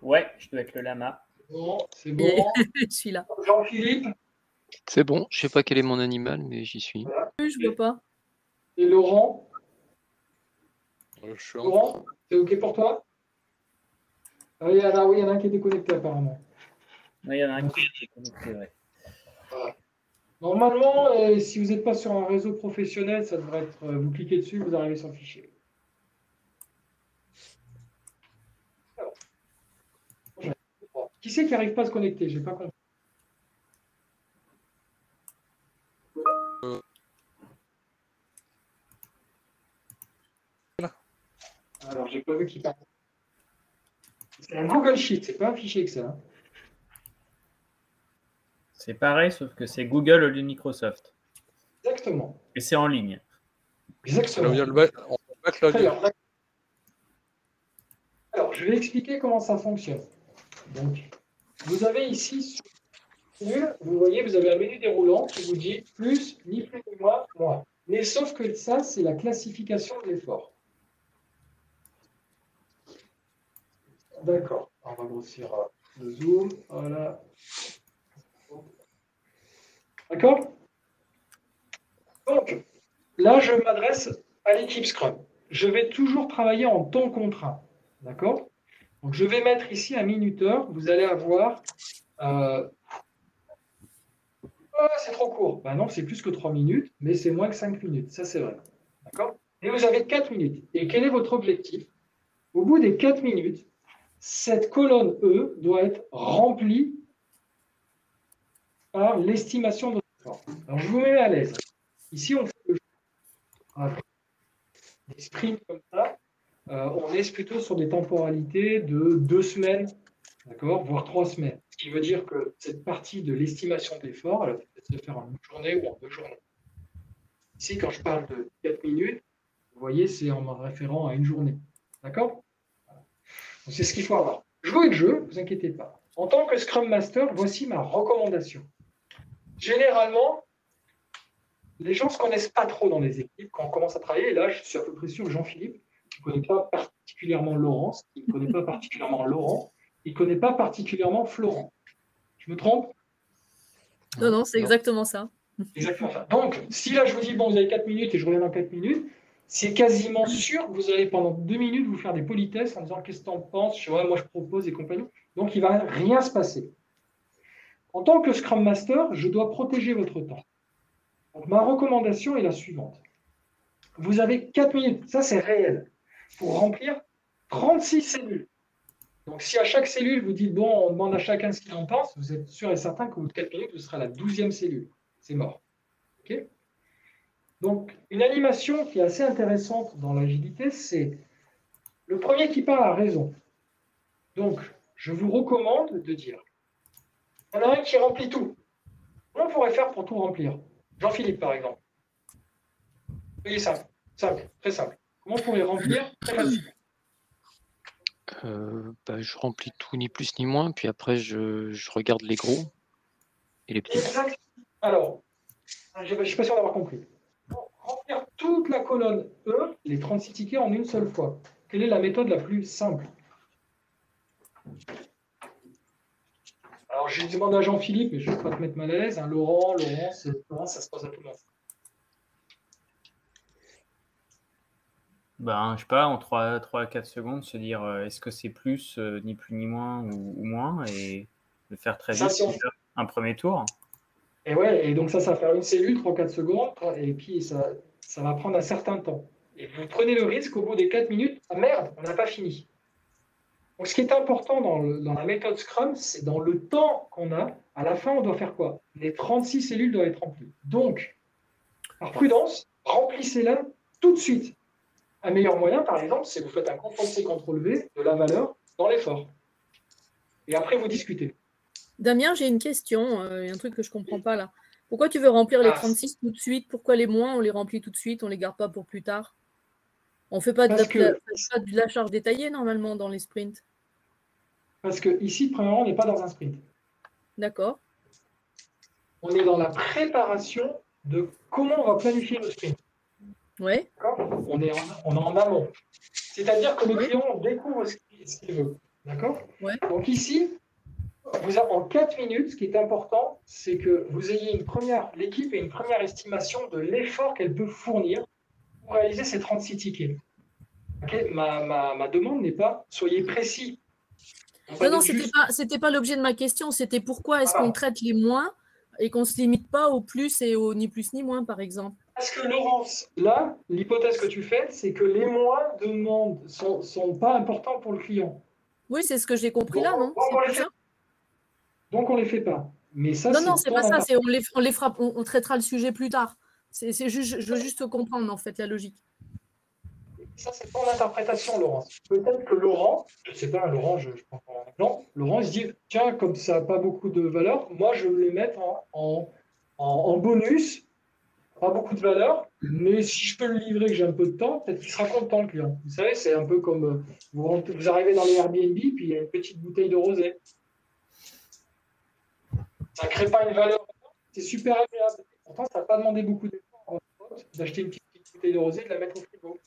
Ouais, je dois être le lama. Bon, c'est bon. Je suis là. Jean-Philippe? C'est bon, je sais pas quel est mon animal, mais j'y suis. Voilà. Je ne vois pas. Et Laurent? Je suis en Laurent, c'est OK pour toi? Ah, oui, il y en a un qui est déconnecté apparemment. Oui, il y en a un qui est connecté, ouais. Voilà. Normalement, si vous n'êtes pas sur un réseau professionnel, ça devrait être. Vous cliquez dessus, vous arrivez sur le fichier. Alors, qui c'est qui n'arrive pas à se connecter? Je n'ai pas compris. Alors, j'ai pas vu qui parle. C'est un Google Sheet, c'est pas un fichier Excel. Hein. C'est pareil, sauf que c'est Google au lieu de Microsoft. Exactement. Et c'est en ligne. Exactement. Là où il y a le backlog. Très bien. Alors, je vais expliquer comment ça fonctionne. Donc, vous avez ici, vous voyez, vous avez un menu déroulant qui vous dit plus, ni plus ni moins, moins. Mais sauf que ça, c'est la classification de l'effort. D'accord. On va grossir le zoom. Voilà. D'accord? Donc, là, je m'adresse à l'équipe Scrum. Je vais toujours travailler en temps contraint. D'accord? Donc, je vais mettre ici un minuteur. Vous allez avoir... Oh, c'est trop court. Ben non, c'est plus que 3 minutes, mais c'est moins que 5 minutes. Ça, c'est vrai. D'accord? Et vous avez 4 minutes. Et quel est votre objectif? Au bout des 4 minutes, cette colonne E doit être remplie par l'estimation de votre effort. Alors, je vous mets à l'aise. Ici, on fait des sprints comme ça. On est plutôt sur des temporalités de 2 semaines, d'accord, voire 3 semaines. Ce qui veut dire que cette partie de l'estimation de l'effort, elle va peut-être se faire en une journée ou en 2 journées. Ici, quand je parle de 4 minutes, vous voyez, c'est en me référant à une journée. D'accord? C'est ce qu'il faut avoir. Jouez le jeu, ne vous inquiétez pas. En tant que Scrum Master, voici ma recommandation. Généralement, les gens ne se connaissent pas trop dans les équipes quand on commence à travailler. Et là, je suis à peu près sûr que Jean-Philippe, qui ne connaît pas particulièrement Laurence, qui ne connaît pas particulièrement Laurent, il ne connaît pas particulièrement Florent. Je me trompe? Non, non, c'est exactement ça. Exactement ça. Donc, si là, je vous dis, bon, vous avez 4 minutes et je reviens dans 4 minutes, c'est quasiment sûr que vous allez pendant 2 minutes vous faire des politesses en disant qu'est-ce que tu en penses, moi je propose et compagnie. Donc, il ne va rien se passer. En tant que Scrum Master, je dois protéger votre temps. Donc, ma recommandation est la suivante. Vous avez 4 minutes, ça c'est réel, pour remplir 36 cellules. Donc, si à chaque cellule, vous dites, bon, on demande à chacun ce qu'il en pense, vous êtes sûr et certain qu'au bout de 4 minutes, vous serez à la 12e cellule. C'est mort. OK ? Donc, une animation qui est assez intéressante dans l'agilité, c'est le premier qui parle a raison. Donc, je vous recommande de dire, il y en a un qui remplit tout. Comment on pourrait faire pour tout remplir? Jean-Philippe, par exemple. Soyez simple, très simple. Comment on pourrait remplir? Très facile. Je remplis tout, ni plus ni moins, puis après, je regarde les gros et les petits. Exact. Alors, je ne suis pas sûr d'avoir compris. Pour remplir toute la colonne E, les 36 tickets en une seule fois. Quelle est la méthode la plus simple? Alors, je demande à Jean-Philippe, mais je ne vais pas te mettre mal à l'aise. Hein, Laurent, ça se pose à tout le monde. Je sais pas, en 3 à 4 secondes, se dire est-ce que c'est plus, ni plus ni moins ou moins, et le faire très vite, un premier tour. Et ouais, et donc ça va faire une cellule, 3-4 secondes, et puis ça va prendre un certain temps. Et vous prenez le risque, au bout des 4 minutes, ah merde, on n'a pas fini. Donc, ce qui est important dans la méthode Scrum, c'est dans le temps qu'on a, à la fin, on doit faire quoi? Les 36 cellules doivent être remplies. Donc, par prudence, remplissez-la tout de suite. Un meilleur moyen, par exemple, c'est que vous faites un CTRL-C, CTRL-V de la valeur dans l'effort. Et après, vous discutez. Damien, j'ai une question. Il y a un truc que je ne comprends pas là. Pourquoi tu veux remplir les 36 tout de suite? Pourquoi les moins, on les remplit tout de suite? On ne les garde pas pour plus tard? On ne fait pas de la charge détaillée normalement dans les sprints. Parce que ici, premièrement, on n'est pas dans un sprint. D'accord. On est dans la préparation de comment on va planifier le sprint. Oui. On est en amont. C'est-à-dire que le client découvre ce qu'il veut. D'accord? Ouais. Donc ici, en 4 minutes, ce qui est important, c'est que vous ayez l'équipe ait une première estimation de l'effort qu'elle peut fournir pour réaliser ces 36 tickets. Okay, ma demande n'est pas soyez précis. Non, c'était pas l'objet de ma question. C'était pourquoi est-ce qu'on traite les moins et qu'on ne se limite pas au plus et au ni plus ni moins, par exemple? Parce que Laurence, là, l'hypothèse que tu fais, c'est que les moins demandes sont pas importants pour le client. Oui, c'est ce que j'ai compris là, non? Donc on les fait pas. Mais ça, non, c'est pas ça. On les fera. On traitera le sujet plus tard. Je veux juste comprendre en fait la logique. Ça, c'est ton interprétation, Laurence. Peut-être que Laurent, je ne sais pas, Laurent, je prends un exemple, Laurent, il se dit, tiens, comme ça n'a pas beaucoup de valeur, moi, je vais les mettre en bonus, pas beaucoup de valeur, mais si je peux le livrer, que j'ai un peu de temps, peut-être qu'il sera content, le client. Vous savez, c'est un peu comme vous arrivez dans les Airbnb, puis il y a une petite bouteille de rosé. Ça ne crée pas une valeur, c'est super agréable. Pourtant, ça n'a pas demandé beaucoup d'efforts d'acheter une petite bouteille de rosé et de la mettre au frigo.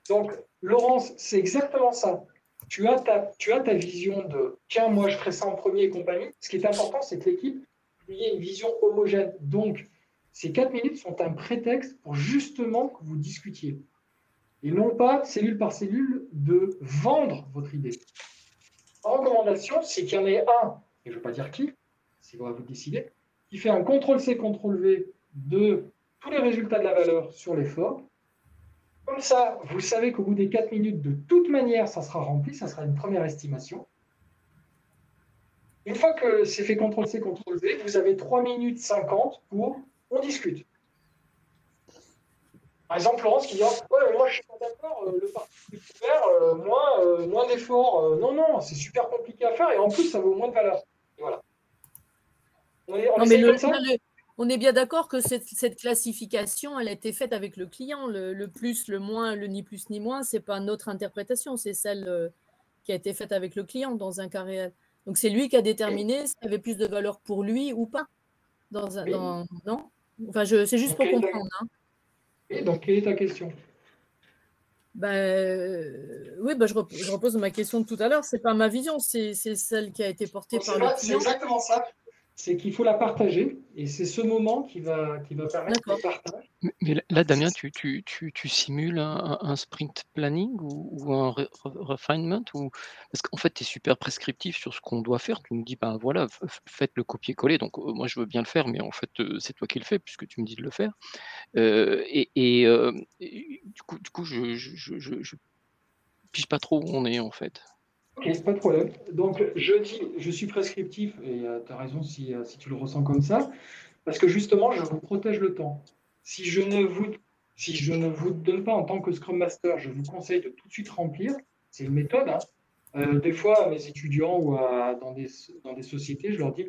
Donc, Laurence, c'est exactement ça. Tu as ta vision de « tiens, moi, je ferai ça en premier et compagnie ». Ce qui est important, c'est que l'équipe ait une vision homogène. Donc, ces 4 minutes sont un prétexte pour justement que vous discutiez. Et non pas, cellule par cellule, de vendre votre idée. En recommandation, c'est qu'il y en ait un, et je ne veux pas dire qui, c'est qu'on va vous décider, qui fait un CTRL-C, CTRL-V de tous les résultats de la valeur sur l'effort. Comme ça, vous savez qu'au bout des 4 minutes, de toute manière, ça sera rempli, ça sera une première estimation. Une fois que c'est fait CTRL-C, CTRL-V, vous avez 3 minutes 50 pour on discute. Par exemple, Laurence qui dit ouais, moi je suis pas d'accord, le parti ouvert, moins d'efforts. Non, c'est super compliqué à faire et en plus ça vaut moins de valeur. Et voilà. On est bien d'accord que cette classification, elle a été faite avec le client. Le plus, le moins, le ni plus ni moins, ce n'est pas notre interprétation, c'est celle qui a été faite avec le client dans un cas réel. Donc, c'est lui qui a déterminé s'il y avait plus de valeur pour lui ou pas. Non enfin, c'est juste pour comprendre. Hein. Et donc, quelle est ta question? Oui, je repose ma question de tout à l'heure. Ce n'est pas ma vision, c'est celle qui a été portée par le client. C'est exactement ça. C'est qu'il faut la partager et c'est ce moment qui va permettre le partage. Mais là, Damien, tu simules un sprint planning ou un refinement Parce qu'en fait, tu es super prescriptif sur ce qu'on doit faire. Tu nous dis, ben voilà, faites le copier-coller. Donc, moi, je veux bien le faire, mais en fait, c'est toi qui le fais puisque tu me dis de le faire. Du coup, je pige pas trop où on est, en fait. Ok, pas de problème. Donc, je suis prescriptif, et tu as raison si tu le ressens comme ça, parce que justement, je vous protège le temps. Si je ne vous donne pas en tant que Scrum Master, je vous conseille de tout de suite remplir. C'est une méthode. Hein. Des fois, à mes étudiants ou dans des sociétés, je leur dis,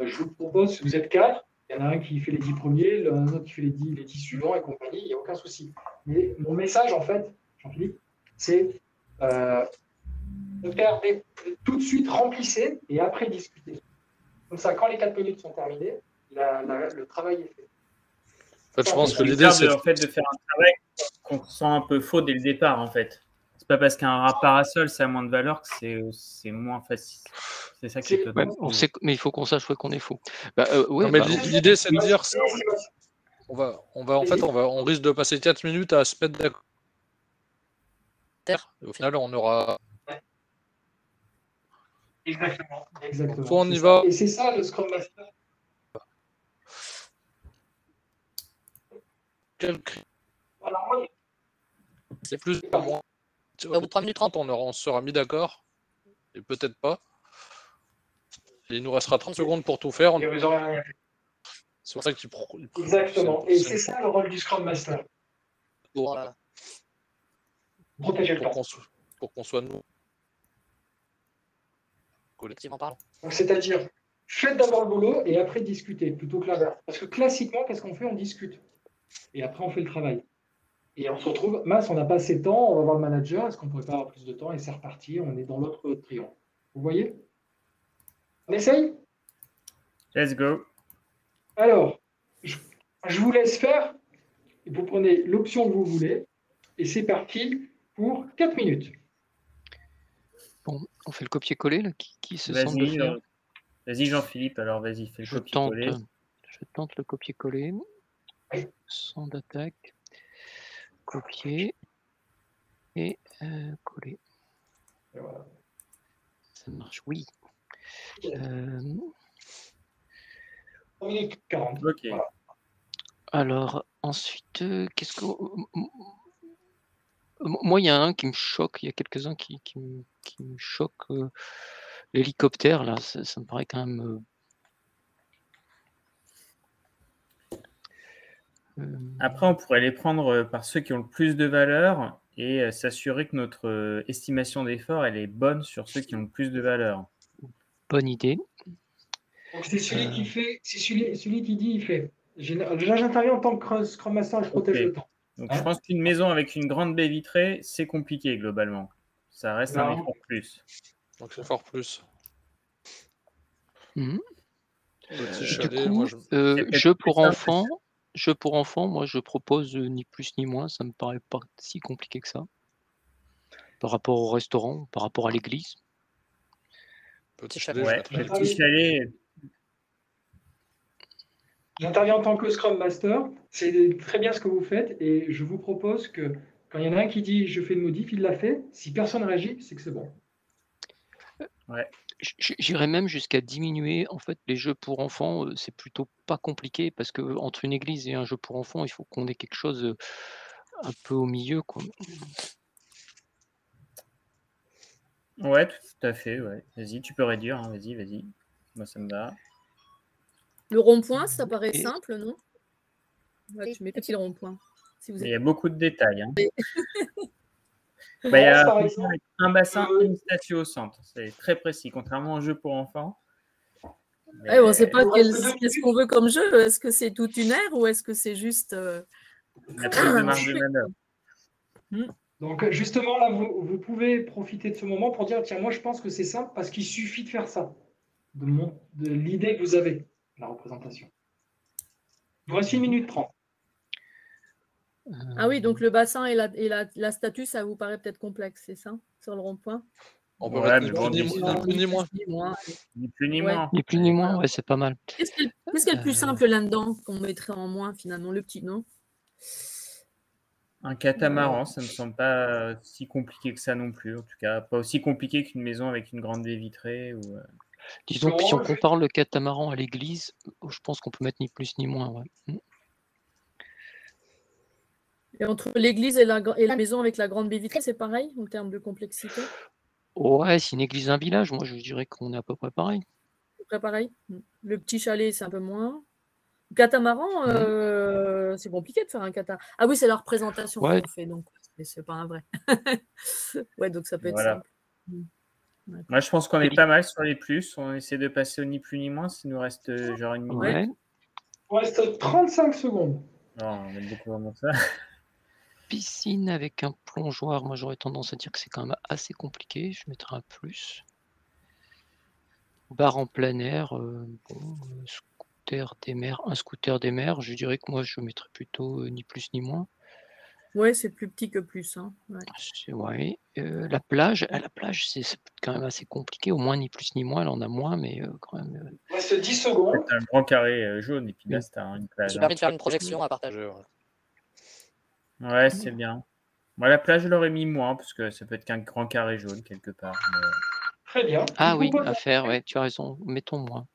je vous propose, vous êtes 4, il y en a un qui fait les 10 premiers, un autre qui fait les 10 suivants et compagnie, il n'y a aucun souci. Mais mon message, en fait, Jean-Philippe, c'est... tout de suite, remplissez et après discutez. Comme ça, quand les 4 minutes sont terminées, le travail est fait. En fait, je pense que l'idée, c'est en fait, de faire un travail qu'on sent un peu faux dès le départ, en fait. C'est pas parce qu'un parasol, ça a moins de valeur que c'est moins facile. C'est ça qui est ouais, mais il faut qu'on sache qu'on est faux. L'idée, c'est de dire on risque de passer 4 minutes à se mettre d'accord. Au final, on aura... Exactement. Soit on y va. Et c'est ça le Scrum Master. Alors, C'est plus ou moins. Au bout de 3 minutes 30. On sera mis d'accord. Et peut-être pas. Et il nous restera 30 secondes pour tout faire. Et vous aurez rien fait. C'est pour ça qu'il Exactement. Et c'est ça le rôle du Scrum Master. Voilà. Protéger le temps. pour qu'on soit nous. Collectivement parlant. Donc, c'est-à-dire, faites d'abord le boulot et après discuter, plutôt que l'inverse. Parce que classiquement, qu'est-ce qu'on fait? On discute. Et après, on fait le travail. Et on se retrouve, mince, on n'a pas assez de temps, on va voir le manager, est-ce qu'on pourrait pas avoir plus de temps? Et c'est reparti, on est dans l'autre triangle. Vous voyez? On essaye? Let's go. Alors, je vous laisse faire. Vous prenez l'option que vous voulez. Et c'est parti pour 4 minutes. Bon, on fait le copier-coller, là. Qui se sent de Vas-y, faire? vas-y Jean-Philippe, alors vas-y, fais le copier-coller. Je tente le copier-coller. Son d'attaque. Copier. Et coller. Et voilà. Ça marche, oui. 3 minutes 40. Ok. Voilà. Alors, ensuite, qu'est-ce que... Moi, il y a un qui me choque, il y a quelques-uns qui me choquent. L'hélicoptère, là, ça me paraît quand même... Après, on pourrait les prendre par ceux qui ont le plus de valeur et s'assurer que notre estimation d'effort, elle est bonne sur ceux qui ont le plus de valeur. Bonne idée. Donc, c'est celui qui fait, c'est celui qui dit, il fait. Déjà, j'interviens en tant que Scrum Master et je protège le temps. Donc, je pense qu'une maison avec une grande baie vitrée, c'est compliqué globalement. Ça reste un effort plus. Donc, c'est fort plus. Mmh. Petit Du chalet, coup, moi, jeu pour enfants, moi je propose ni plus ni moins, ça me paraît pas si compliqué que ça. Par rapport au restaurant, par rapport à l'église. Petit chalet, Ouais, le petit chalet. J'interviens en tant que Scrum Master. C'est très bien ce que vous faites et je vous propose que quand il y en a un qui dit je fais une modif, il l'a fait. Si personne ne réagit, c'est que c'est bon. Ouais. J'irais même jusqu'à diminuer en fait les jeux pour enfants, c'est plutôt pas compliqué parce que entre une église et un jeu pour enfants, il faut qu'on ait quelque chose un peu au milieu, quoi. Ouais, tout à fait. Ouais. Vas-y, tu peux réduire. Hein. Vas-y. Moi, ça me va. Le rond-point, ça paraît simple, non? Ouais, tu mets petit le rond-point. Si vous êtes... Il y a beaucoup de détails. Hein. Il y par a exemple, un bassin et une statue au centre. C'est très précis, contrairement au jeu pour enfants. Mais... on ne sait pas qu'est-ce qu'on veut comme jeu. Est-ce que c'est toute une ère ou est-ce que c'est juste... La plus de marge de manœuvre. Donc, justement, là, vous pouvez profiter de ce moment pour dire, tiens, moi, je pense que c'est simple parce qu'il suffit de faire ça, de l'idée que vous avez, la représentation. Voici 1 minute 30. Ah oui, donc le bassin et la statue, ça vous paraît peut-être complexe, c'est ça, sur le rond-point? On peut mettre ni plus ni moins. Ni plus ni moins, ouais, c'est pas mal. Qu'est-ce qui est le plus simple là-dedans qu'on mettrait en moins, finalement? Le petit, non? Un catamaran, ça ne me semble pas si compliqué que ça non plus. En tout cas, pas aussi compliqué qu'une maison avec une grande baie vitrée. Disons que si on compare le catamaran à l'église, je pense qu'on peut mettre ni plus ni moins. Ouais. Et entre l'église et la maison avec la grande baie vitrée, c'est pareil en termes de complexité? Ouais, c'est une église d'un village. Moi, je dirais qu'on est à peu près pareil. À peu près pareil. Le petit chalet, c'est un peu moins. Le catamaran, c'est compliqué de faire un catamaran. Ah oui, c'est la représentation qu'on fait, donc c'est pas un vrai. Ouais, donc ça peut être simple. Moi, je pense qu'on est pas mal sur les plus. On essaie de passer au ni plus ni moins. S'il nous reste genre une minute. Ouais. Il reste 35 secondes. Non, on aime beaucoup vraiment ça. Piscine avec un plongeoir, moi j'aurais tendance à dire que c'est quand même assez compliqué. Je mettrai un plus. Bar en plein air, scooter des mers, un scooter des mers, je dirais que moi je mettrais plutôt ni plus ni moins. Ouais, c'est plus petit que plus. Hein. Ouais. La plage, c'est quand même assez compliqué. Au moins ni plus ni moins, elle en a moins, mais quand même. Il reste 10 secondes. C'est un grand carré jaune et puis là c'est une plage. Ça permet de faire une projection à partager. Ouais, c'est bien. Moi, la plage, je l'aurais mis moins parce que ça peut être qu'un grand carré jaune quelque part. Mais... Très bien. Ah oui, à faire, ouais, tu as raison. Mettons moins.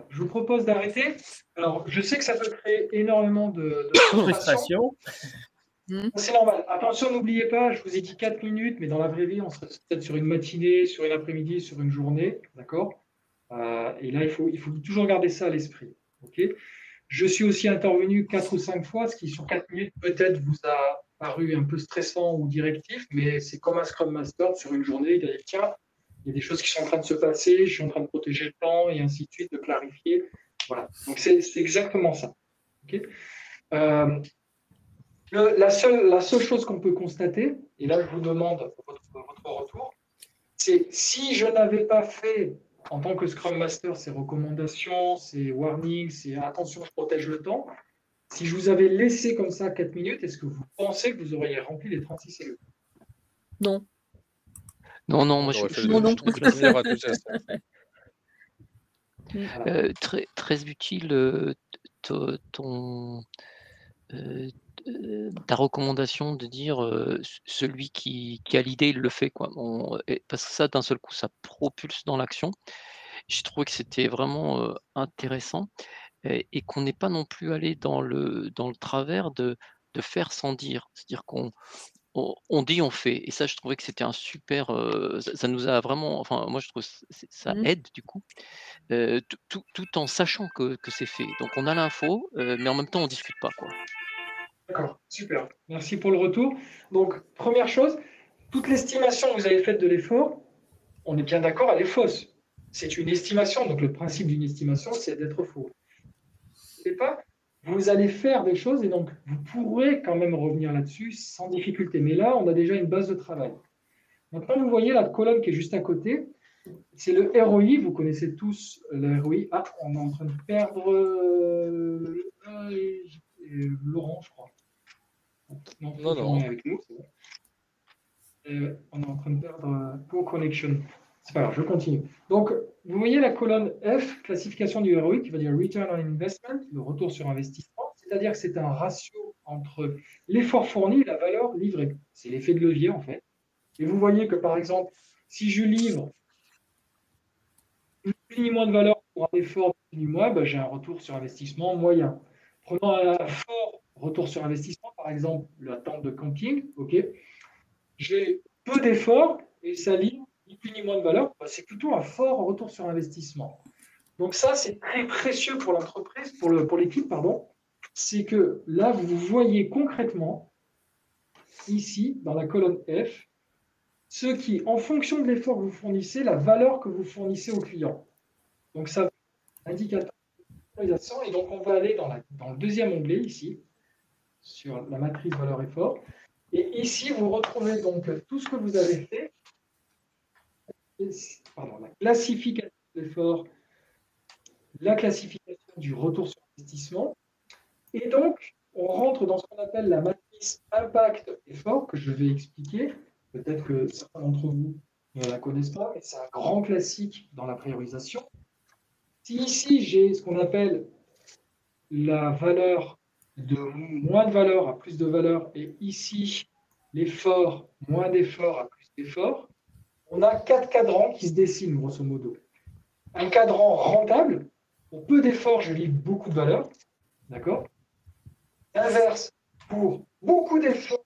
Je vous propose d'arrêter. Alors, je sais que ça peut créer énormément de frustration. C'est normal. Attention, n'oubliez pas, je vous ai dit 4 minutes, mais dans la vraie vie, on serait peut-être sur une matinée, sur une après-midi, sur une journée. D'accord? Et là, il faut toujours garder ça à l'esprit. OK? Je suis aussi intervenu 4 ou 5 fois, ce qui, sur 4 minutes, peut-être vous a paru un peu stressant ou directif, mais c'est comme un Scrum Master sur une journée. Il a dit, tiens, il y a des choses qui sont en train de se passer, je suis en train de protéger le temps, et ainsi de suite, de clarifier. Voilà. Donc, c'est exactement ça. OK? La seule chose qu'on peut constater, et là, je vous demande votre retour, c'est si je n'avais pas fait en tant que Scrum Master, ces recommandations, ces warnings, ces attention, je protège le temps. Si je vous avais laissé comme ça 4 minutes, est-ce que vous pensez que vous auriez rempli les 36 cellules? Non. Non, moi je trouve que très, très utile ta recommandation de dire celui qui a l'idée, il le fait, quoi. Parce que ça, d'un seul coup, ça propulse dans l'action. J'ai trouvé que c'était vraiment intéressant et qu'on n'est pas non plus allé dans le travers de faire sans dire. C'est-à-dire qu'on dit, on fait. Et ça, je trouvais que c'était un super. Ça nous a vraiment. Enfin, moi, je trouve ça aide du coup, tout en sachant que c'est fait. Donc, on a l'info, mais en même temps, on discute pas, quoi. D'accord, super. Merci pour le retour. Donc, première chose, toute l'estimation que vous avez faite de l'effort, on est bien d'accord, elle est fausse. C'est une estimation. Donc, le principe d'une estimation, c'est d'être faux. C'est pas, vous allez faire des choses et donc vous pourrez quand même revenir là-dessus sans difficulté. Mais là, on a déjà une base de travail. Maintenant, vous voyez la colonne qui est juste à côté. C'est le ROI. Vous connaissez tous le ROI. Ah, on est en train de perdre Laurent, je crois. Non. Avec nous, c'est bon. On est en train de perdre Poor Connection. C'est pas grave, je continue. Donc, vous voyez la colonne F, classification du ROI, qui va dire Return on Investment, le retour sur investissement, c'est-à-dire que c'est un ratio entre l'effort fourni et la valeur livrée. C'est l'effet de levier, en fait. Et vous voyez que, par exemple, si je livre plus ni moins de valeur pour un effort plus ni moins, ben, j'ai un retour sur investissement moyen. Prenons un fort retour sur investissement, par exemple, la tente de camping, ok. J'ai peu d'efforts et ça livre ni plus ni moins de valeur, c'est plutôt un fort retour sur investissement. Donc ça, c'est très précieux pour l'entreprise, pour l'équipe, pardon. C'est que là, vous voyez concrètement, ici, dans la colonne F, ce qui, en fonction de l'effort que vous fournissez, la valeur que vous fournissez au client. Donc ça, indicateur de valorisation. Et donc, on va aller dans le deuxième onglet, ici, sur la matrice valeur-effort. Et ici, vous retrouvez donc tout ce que vous avez fait. La classification de l'effort, la classification du retour sur investissement. Et donc, on rentre dans ce qu'on appelle la matrice impact-effort, que je vais expliquer. Peut-être que certains d'entre vous ne la connaissent pas, mais c'est un grand classique dans la priorisation. Si ici, j'ai ce qu'on appelle la valeur de moins de valeur à plus de valeur, et ici, l'effort, moins d'effort à plus d'effort, on a 4 cadrans qui se dessinent, grosso modo. Un cadran rentable, pour peu d'efforts, je livre beaucoup de valeur. D'accord? L'inverse, pour beaucoup d'efforts,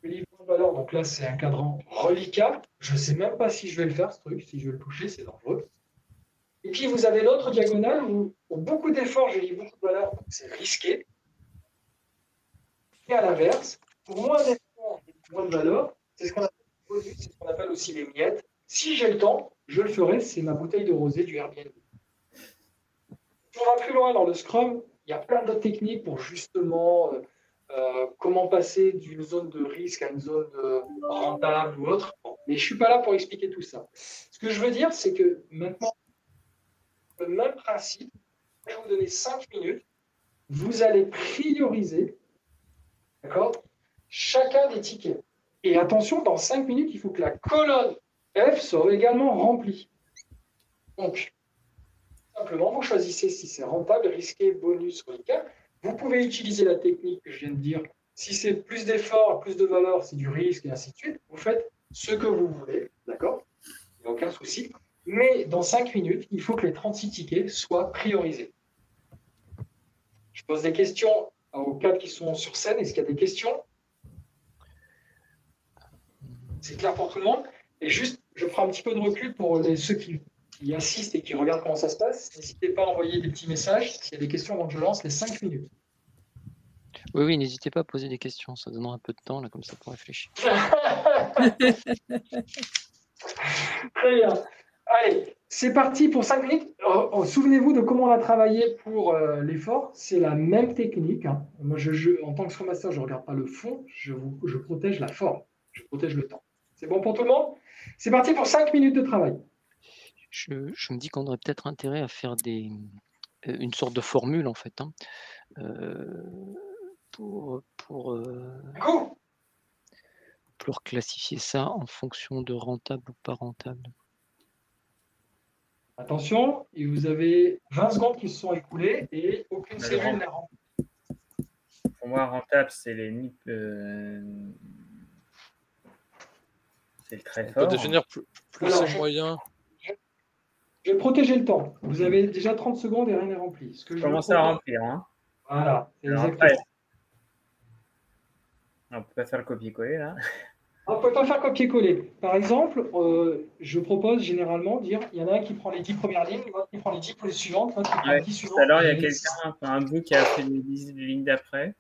je livre beaucoup de valeur. Donc là, c'est un cadran reliquat. Je ne sais même pas si je vais le faire, ce truc. Si je vais le toucher, c'est dangereux. Et puis, vous avez l'autre diagonale où, pour beaucoup d'efforts, je livre beaucoup de valeur. Donc c'est risqué. Et à l'inverse, pour moins d'efforts et moins de valeur, c'est ce qu'on appelle bonus, c'est ce qu'on appelle aussi les miettes. Si j'ai le temps, je le ferai, c'est ma bouteille de rosé du Airbnb. Si on va plus loin dans le Scrum, il y a plein d'autres techniques pour justement comment passer d'une zone de risque à une zone rentable ou autre. Bon, mais je ne suis pas là pour expliquer tout ça. Ce que je veux dire, c'est que maintenant, le même principe, je vais vous donner 5 minutes, vous allez prioriser, d'accord, chacun des tickets. Et attention, dans 5 minutes, il faut que la colonne F soit également remplie. Donc, simplement, vous choisissez si c'est rentable, risqué, bonus, reliquat. Vous pouvez utiliser la technique que je viens de dire. Si c'est plus d'efforts, plus de valeur, c'est du risque, et ainsi de suite. Vous faites ce que vous voulez, d'accord? Il n'y a aucun souci. Mais dans 5 minutes, il faut que les 36 tickets soient priorisés. Je pose des questions aux 4 qui sont sur scène. Est-ce qu'il y a des questions? C'est clair pour tout le monde. Et juste, je prends un petit peu de recul pour ceux qui assistent et qui regardent comment ça se passe. N'hésitez pas à envoyer des petits messages s'il y a des questions avant que je lance les 5 minutes. Oui, oui, n'hésitez pas à poser des questions, ça donnera un peu de temps là, comme ça pour réfléchir. Très bien. Allez, c'est parti pour 5 minutes. Souvenez-vous de comment on a travaillé pour l'effort. C'est la même technique. Hein. Moi, en tant que Scrum Master, je ne regarde pas le fond, je protège la forme, je protège le temps. C'est bon pour tout le monde? C'est parti pour 5 minutes de travail. Je me dis qu'on aurait peut-être intérêt à faire une sorte de formule, en fait, hein, pour classifier ça en fonction de rentable ou pas rentable. Attention, et vous avez 20 secondes qui se sont écoulées et aucune cellule n'est remplie. Pour moi, rentable, c'est c'est le très fort. On peut définir plus c'est moyen. Je vais protéger le temps. Vous avez déjà 30 secondes et rien n'est rempli. Je commence à remplir. Hein. Voilà, c'est exactement. Après, on ne peut pas faire le copier-coller là. On ne peut pas faire copier-coller. Par exemple, je propose généralement de dire il y en a un qui prend les 10 premières lignes, l'autre qui prend les 10 pour les suivantes, l'autre qui prend les 10 suivantes. Alors, il y a quelqu'un, un bout qui a fait les lignes d'après.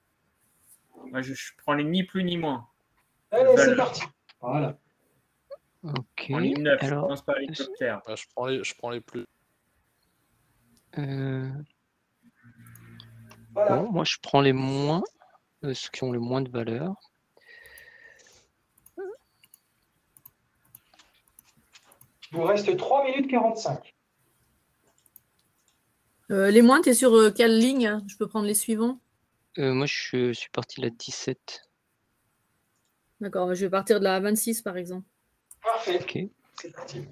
Moi, je prends les ni plus ni moins. Allez, c'est parti. Voilà. Ok. En ligne 9, alors, je commence par l'hélicoptère. Je prends les plus. Voilà. Bon, moi, je prends les moins, ceux qui ont le moins de valeur. Il vous reste 3 minutes 45. Les moins, tu es sur quelle ligne? Je peux prendre les suivants? Moi, je suis parti de la 17. D'accord, je vais partir de la 26 par exemple. Parfait. Ok. C'est parti.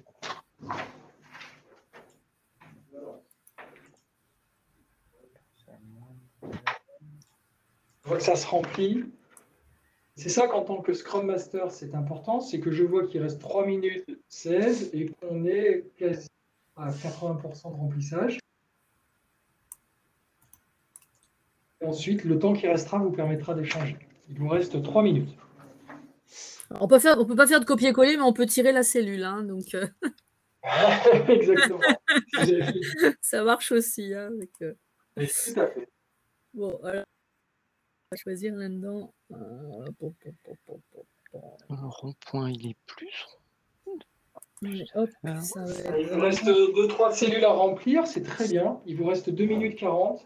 Je vois que ça se remplit. C'est ça qu'en tant que Scrum Master, c'est important, c'est que je vois qu'il reste 3 minutes 16 et qu'on est quasi à 80% de remplissage. Et ensuite, le temps qui restera vous permettra d'échanger. Il vous reste 3 minutes. On peut pas faire de copier-coller, mais on peut tirer la cellule. Hein, donc, Exactement. ça marche aussi. Hein, avec, tout à fait. Bon, alors, on va choisir là-dedans. Le rond-point, il est plus. Hop, ça va Il vous reste 2-3 cellules à remplir, c'est très bien. Il vous reste 2 minutes 40.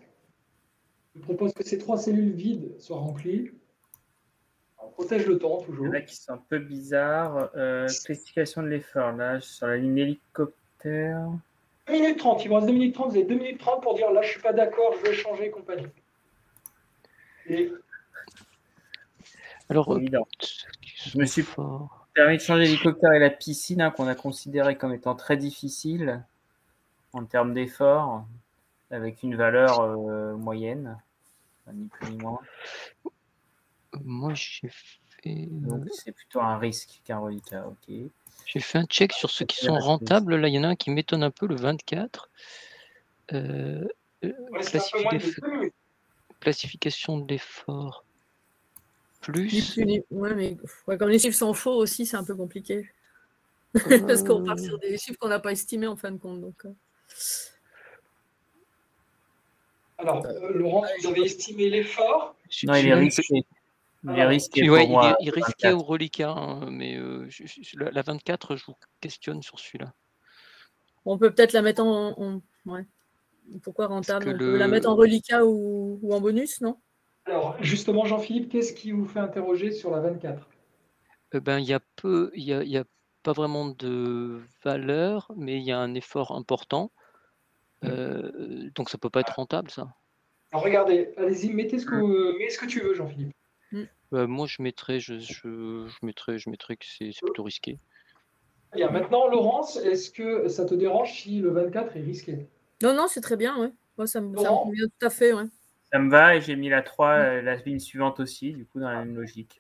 Je propose que ces 3 cellules vides soient remplies. On protège le temps, toujours. Il y en a qui sont un peu bizarres. Spécification de l'effort, là, sur la ligne hélicoptère. 2 minutes 30, il vous reste 2 minutes 30. Vous avez 2 minutes 30 pour dire là, je ne suis pas d'accord, je veux changer et compagnie. Et... Alors, je me suis permis de changer l'hélicoptère et la piscine, hein, qu'on a considéré comme étant très difficile en termes d'effort, avec une valeur moyenne, ni plus ni moins. Moi, j'ai fait. Donc, c'est plutôt un risque qu'un reliquat, ok. J'ai fait un check sur ceux qui sont rentables. Là, il y en a un qui m'étonne un peu, le 24. Classification de l'effort. Plus. Ouais, mais quand les chiffres sont faux aussi, c'est un peu compliqué. Parce qu'on part sur des chiffres qu'on n'a pas estimés en fin de compte. Donc, Alors, Laurent, vous avez estimé l'effort? Non, il est risqué. Il est risqué pour ouais, moi. il est risqué au reliquat, hein, mais la 24, je vous questionne sur celui-là. On peut peut-être la mettre en ouais. Pourquoi rentable? On peut la mettre en reliquat ou en bonus, non? Alors, justement, Jean-Philippe, qu'est-ce qui vous fait interroger sur la 24? Il y a pas vraiment de valeur, mais il y a un effort important. Donc, ça ne peut pas être rentable, ça. Alors, regardez, allez-y, mettez ce que tu veux, Jean-Philippe. Moi, je mettrais que c'est plutôt risqué. Bien. Maintenant, Laurence, est-ce que ça te dérange si le 24 est risqué? Non, c'est très bien, ouais. Moi, ça me convient tout à fait, ouais. Ça me va et j'ai mis la 3, la ligne suivante aussi, du coup, dans la même logique.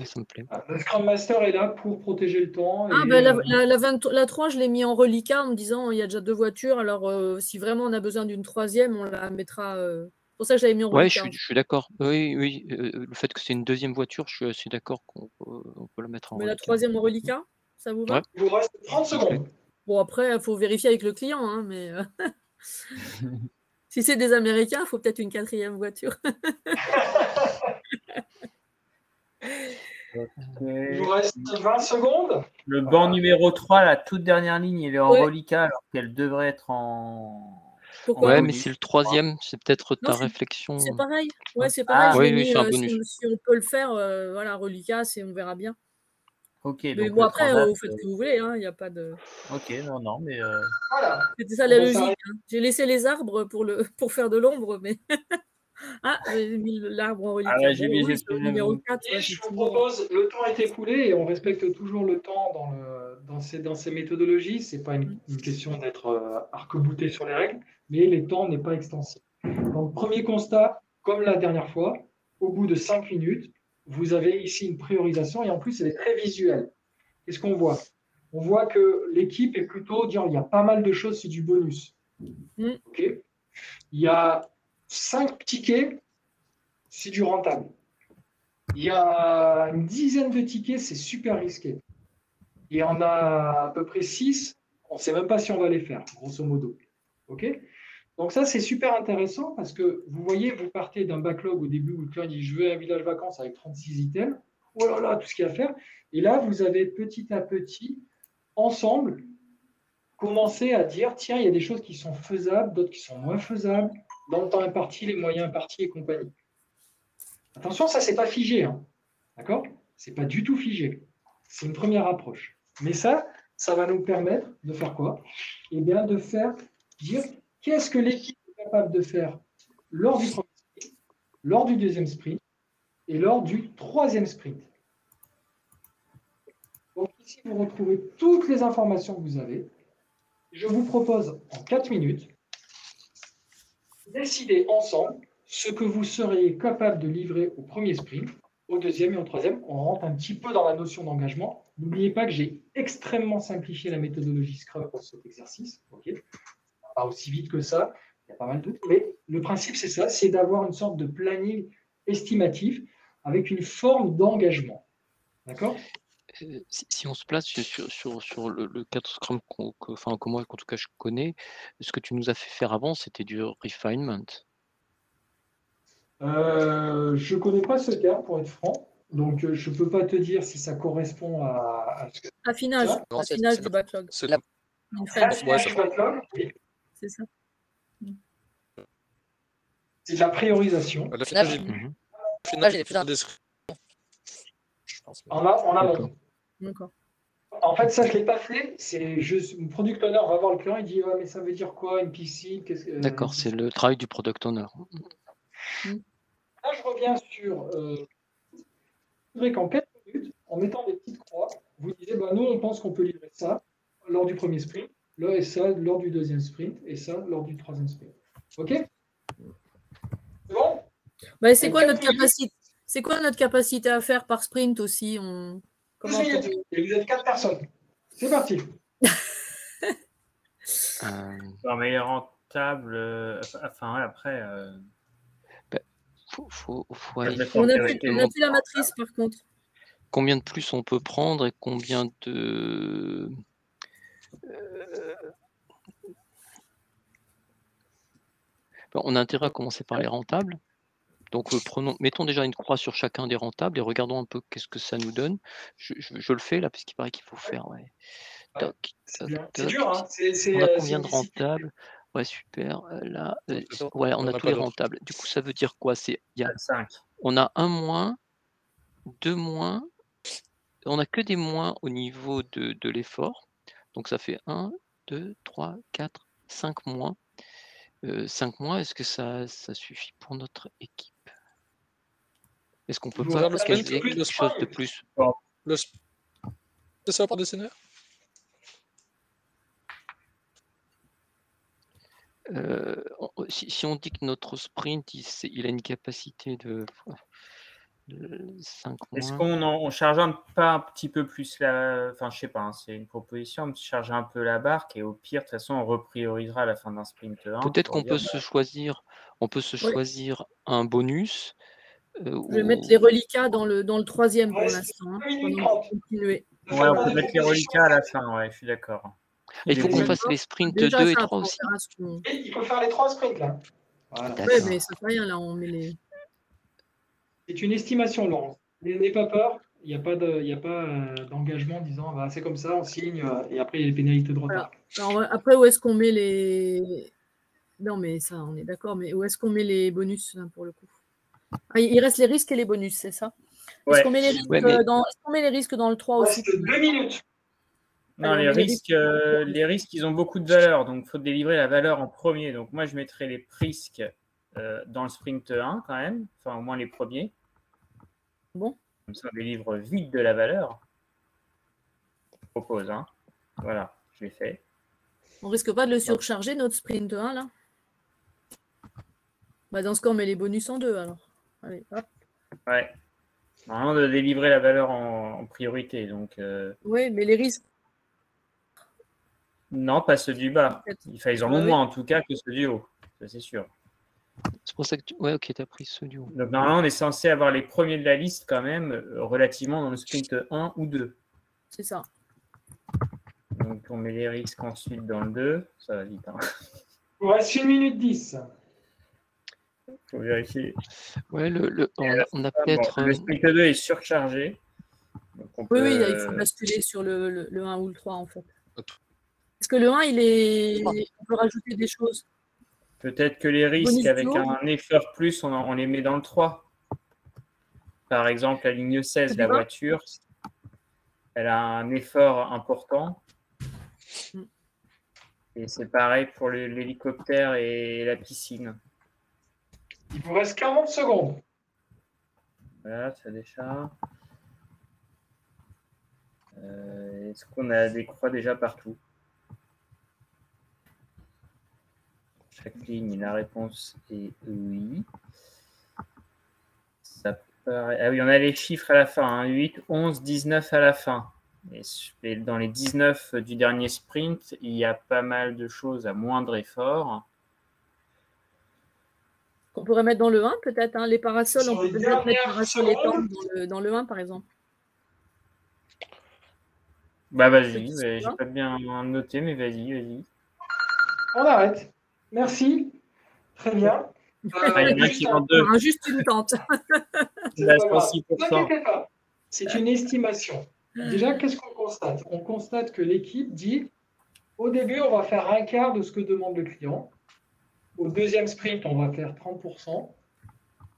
Ça me plaît. Le Scrum Master est là pour protéger le temps. La 3, je l'ai mis en reliquat en me disant il y a déjà 2 voitures, alors si vraiment on a besoin d'une 3e, on la mettra. C'est pour ça que je l'avais mis en reliquat. Ouais, je suis d'accord. Oui, le fait que c'est une 2e voiture, je suis assez d'accord qu'on on peut la mettre en Mais la reliquat. troisième en reliquat, ça vous va? Ouais. Il vous reste 30 secondes. Bon, après, il faut vérifier avec le client, hein, mais si c'est des Américains, il faut peut-être une quatrième voiture. Il vous reste 20 secondes. Le banc numéro 3, la toute dernière ligne, il est en Ouais. reliquat alors qu'elle devrait être en. Pourquoi? Ouais, en mais bonus, c'est le je crois. troisième, c'est peut-être ta Non, réflexion. c'est pareil. Ouais, c'est Ah, pareil. Je oui, l'ai oui, mis, c'est un bonus. si on peut le faire, voilà, reliquat, on verra bien. Ok, Mais donc bon, le après, transat. vous faites ce que vous voulez, hein, il n'y a pas de. Ok, non, mais. Voilà. C'était ça On la va logique. s'arrêter. Hein. J'ai laissé les arbres pour faire de l'ombre, mais. Ah, j'ai mis l'arbre en reliquat. Ah ouais, j'ai Bon, mis, oui, j'ai c'est le fait numéro le- 4. Et je vous propose, le temps est écoulé et on respecte toujours le temps dans ces méthodologies. Ce n'est pas une question d'être arc-bouté sur les règles, mais les temps n'est pas extensif. Donc, premier constat, comme la dernière fois, au bout de 5 minutes, vous avez ici une priorisation et en plus, elle est très visuelle. Qu'est-ce qu'on voit? On voit que l'équipe est plutôt dire il y a pas mal de choses, c'est du bonus. Mm. Ok. Il y a 5 tickets, c'est du rentable. Il y a une dizaine de tickets, c'est super risqué. Il y en a à peu près 6, on ne sait même pas si on va les faire, grosso modo. Ok. Donc ça, c'est super intéressant parce que vous voyez, vous partez d'un backlog au début où le client dit je veux un village vacances avec 36 items. Oh là là, tout ce qu'il y a à faire. Et là, vous avez petit à petit, ensemble, commencé à dire tiens, il y a des choses qui sont faisables, d'autres qui sont moins faisables, dans le temps imparti, les moyens impartis et compagnie. Attention, ça, c'est pas figé. Hein. D'accord? C'est pas du tout figé. C'est une première approche. Mais ça va nous permettre de faire quoi? Eh bien, de faire dire qu'est-ce que l'équipe est capable de faire lors du premier sprint, lors du deuxième sprint et lors du troisième sprint. Donc ici, vous retrouvez toutes les informations que vous avez. Je vous propose en 4 minutes décider ensemble ce que vous seriez capable de livrer au premier sprint, au deuxième et au troisième. On rentre un petit peu dans la notion d'engagement. N'oubliez pas que j'ai extrêmement simplifié la méthodologie Scrum pour cet exercice. Okay, pas aussi vite que ça, il y a pas mal de trucs. Mais le principe, c'est ça, c'est d'avoir une sorte de planning estimatif avec une forme d'engagement. D'accord? Si on se place sur le cadre Scrum que moi, en tout cas, je connais, ce que tu nous as fait faire avant, c'était du refinement. Je ne connais pas ce terme, pour être franc. Donc, je ne peux pas te dire si ça correspond à ce que Affinage, ça. Non, affinage du backlog. C'est La- Une French. Affinage du backlog, oui. C'est ça. C'est de la priorisation. le final, il Mhm. J'ai plus d'un- descrit. je pense. En amont. D'accord. D'accord. En fait, ça, je ne l'ai pas fait. C'est juste, le product owner va voir le client, il dit ouais, mais ça veut dire quoi, NPC D'accord, c'est le travail du product owner. Là, je reviens sur. Je voudrais qu'en 4 minutes, en mettant des petites croix, vous disiez bah, nous, on pense qu'on peut livrer ça lors du premier sprint, là et ça lors du deuxième sprint, et ça lors du troisième sprint. OK? C'est bon? Bah, c'est quoi En notre 4 minutes, capacité? C'est quoi notre capacité à faire par sprint aussi? Comment essayez tout. Et vous êtes 4 personnes. C'est parti. Non, mais il est rentable. Enfin, ouais, après. Faut je aller vais faire On a directement. plus la matrice par contre. combien de plus on peut prendre et combien de... On a intérêt à commencer par les rentables. Donc mettons déjà une croix sur chacun des rentables et regardons un peu qu'est-ce que ça nous donne. Je le fais là parce qu'il paraît qu'il faut faire. Ouais. Toc, toc, C'est toc. dur, hein? On a combien de rentables? Ouais, super. Là, ouais, on a tous les rentables. Du coup, ça veut dire quoi? On a un moins, deux moins. On n'a que des moins au niveau de l'effort. Donc ça fait 1, 2, 3, 4, 5 moins. 5 mois, est-ce que ça suffit pour notre équipe? Est-ce qu'on peut Vous pas faire le caser sprint quelque chose de plus? C'est ça pour dessiner? Si on dit que notre sprint, il a une capacité de 5 mois. Est-ce qu'on charge pas un petit peu plus enfin, je sais pas, hein, c'est une proposition, on charge un peu la barque et au pire, de toute façon, on repriorisera à la fin d'un sprint 1. Peut-être qu'on peut se choisir, choisir un bonus Je vais mettre les reliquats dans le troisième pour Ouais, l'instant. Hein, 2 minutes pendant 30. qu'on continue. Ouais, on peut mettre les reliquats à la fin, ouais, je suis d'accord. Et il faut Les qu'on deux. fasse les sprints Déjà 2 et ça, 3 après, on aussi. verra ce qu'on- Et il faut faire les 3 sprints là. Voilà. Ouais, D'accord. mais ça fait rien là, on met les. C'est une estimation, Laurent. N'ayez pas peur. Il n'y a pas d'engagement disant bah, c'est comme ça, on signe et après il y a les pénalités de retard. Alors, après, où est-ce qu'on met les. Non, mais ça, on est d'accord, mais où est-ce qu'on met les bonus là, pour le coup? Ah, il reste les risques et les bonus, c'est ça? Est-ce Ouais. qu'on met les risques Ouais, mais- est-ce qu'on met les risques dans le 3 aussi? Reste 2 minutes. Non, Alors, les mais les risques, ils ont beaucoup de valeur, donc il faut délivrer la valeur en premier. Donc moi, je mettrais les risques dans le sprint 1 quand même, enfin au moins les premiers. Bon. Comme ça, on délivre vite de la valeur. Je propose, hein. Voilà, je l'ai fait. On risque pas de le surcharger, notre sprint 1, là? Bah, dans ce cas, on met les bonus en 2, alors. Allez, hop. Ouais. Normalement, de délivrer la valeur en priorité. Donc, Oui, mais les risques. non, pas ceux du bas. Enfin, ils en ont Ouais, moins en tout cas que ceux du haut. Ça, c'est sûr. C'est pour ça que ouais, ok, tu as pris ceux du haut. Donc, normalement, on est censé avoir les premiers de la liste quand même relativement dans le sprint 1 ou 2. c'est ça. Donc, on met les risques ensuite dans le 2. Ça va vite. Hein. Il reste 1 minute 10. Faut vérifier. Ouais, on a Bon, peut-être. le sprint 2 est surchargé. Donc on Oui, peut, il faut basculer sur le 1 ou le 3, en fait. Parce que le 1, on peut rajouter des choses. peut-être que les risques Bonus avec duo. un effort plus, on les met dans le 3. Par exemple, la ligne 16, C'est la du bas. voiture, elle a un effort important. Mm. Et c'est pareil pour l'hélicoptère et la piscine. Il vous reste 40 secondes. Voilà, ça décharge. Est-ce qu'on a des croix déjà partout? Chaque ligne, la réponse est oui. Ça paraît... Ah oui, on a les chiffres à la fin. Hein. 8, 11, 19 à la fin. Et dans les 19 du dernier sprint, il y a pas mal de choses à moindre effort. Qu'on pourrait mettre dans le 1, peut-être. Hein. Les parasols, Sur on les peut peut-être mettre dernières parasols et secondes. tentes dans le 1, par exemple. Bah vas-y, C'est j'ai pas bien noté, mais vas-y. On arrête. Merci. Très bien. Il y en a qui vont deux. Juste une tente. C'est Là, pas grave. 106%. Ne vous inquiétez pas. C'est une estimation. Déjà, qu'est-ce qu'on constate? On constate que l'équipe dit au début, on va faire un quart de ce que demande le client. Au deuxième sprint, on va faire 30%.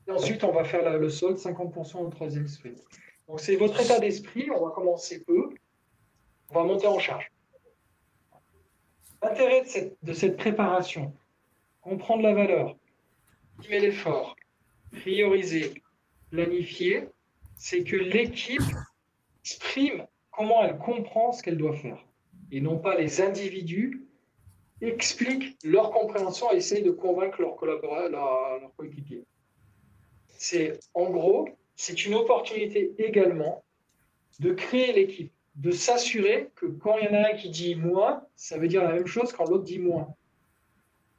Et ensuite, on va faire le solde 50% au troisième sprint. Donc, c'est votre état d'esprit. On va commencer peu. On va monter en charge. L'intérêt de cette préparation, comprendre la valeur, estimer l'effort, prioriser, planifier, c'est que l'équipe exprime comment elle comprend ce qu'elle doit faire. Et non pas les individus expliquent leur compréhension et essayent de convaincre leurs collaborateurs, leurs coéquipiers. En gros, c'est une opportunité également de créer l'équipe, de s'assurer que quand il y en a un qui dit moins, ça veut dire la même chose quand l'autre dit moins. En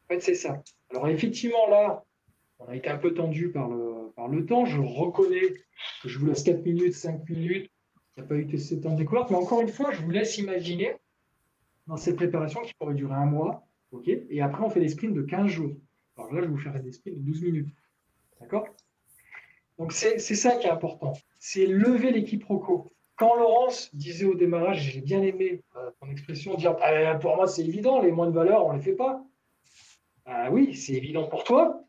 fait, c'est ça. Alors effectivement, là, on a été un peu tendu par le temps. Je reconnais que je vous laisse 4 minutes, 5 minutes. Il n'y a pas eu ces temps de découverte. Mais encore une fois, je vous laisse imaginer dans cette préparation qui pourrait durer 1 mois. Okay, et après, on fait des sprints de 15 jours. Alors là, je vais vous faire des sprints de 12 minutes. D'accord? Donc, c'est ça qui est important. C'est lever les quiproquos. Quand Laurence disait au démarrage, j'ai bien aimé ton expression, dire pour moi, c'est évident, les moins de valeur, on ne les fait pas. Oui, c'est évident pour toi.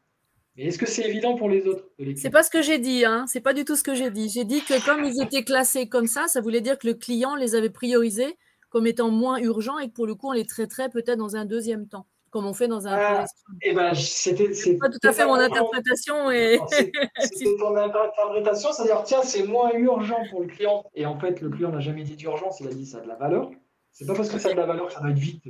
Mais est-ce que c'est évident pour les autres de l'équipe? C'est pas ce que j'ai dit, hein. C'est pas du tout ce que j'ai dit. J'ai dit que comme ils étaient classés comme ça voulait dire que le client les avait priorisés comme étant moins urgents et que pour le coup, on les traiterait peut-être dans un deuxième temps, comme on fait dans un Eh ben, c'est pas tout à fait mon interprétation. C'était ton interprétation, c'est-à-dire, tiens, c'est moins urgent pour le client. Et en fait, le client n'a jamais dit d'urgence, il a dit ça a de la valeur. C'est pas parce que ça a de la valeur que ça doit être vite,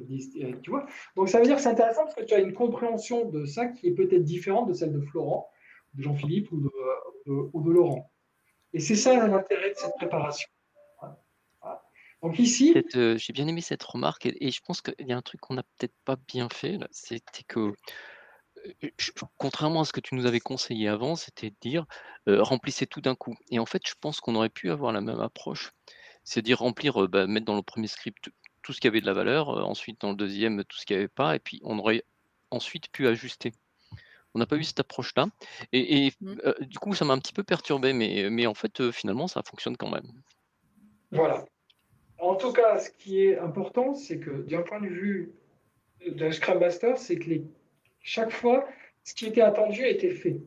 tu vois. Donc ça veut dire que c'est intéressant parce que tu as une compréhension de ça qui est peut-être différente de celle de Florent, de Jean-Philippe ou de Laurent. Et c'est ça l'intérêt de cette préparation. Voilà. Donc ici, j'ai bien aimé cette remarque et je pense qu'il y a un truc qu'on n'a peut-être pas bien fait là, c'était que contrairement à ce que tu nous avais conseillé avant, c'était de dire remplissez tout d'un coup. Et en fait, je pense qu'on aurait pu avoir la même approche. C'est-à-dire remplir, mettre dans le premier script tout ce qui avait de la valeur, ensuite dans le deuxième tout ce qui avait pas, et puis on aurait ensuite pu ajuster. On n'a pas eu cette approche-là. Et du coup, ça m'a un petit peu perturbé, mais en fait, finalement, ça fonctionne quand même. Voilà. En tout cas, ce qui est important, c'est que d'un point de vue d'un Scrum Master, c'est que chaque fois, ce qui était attendu a été fait.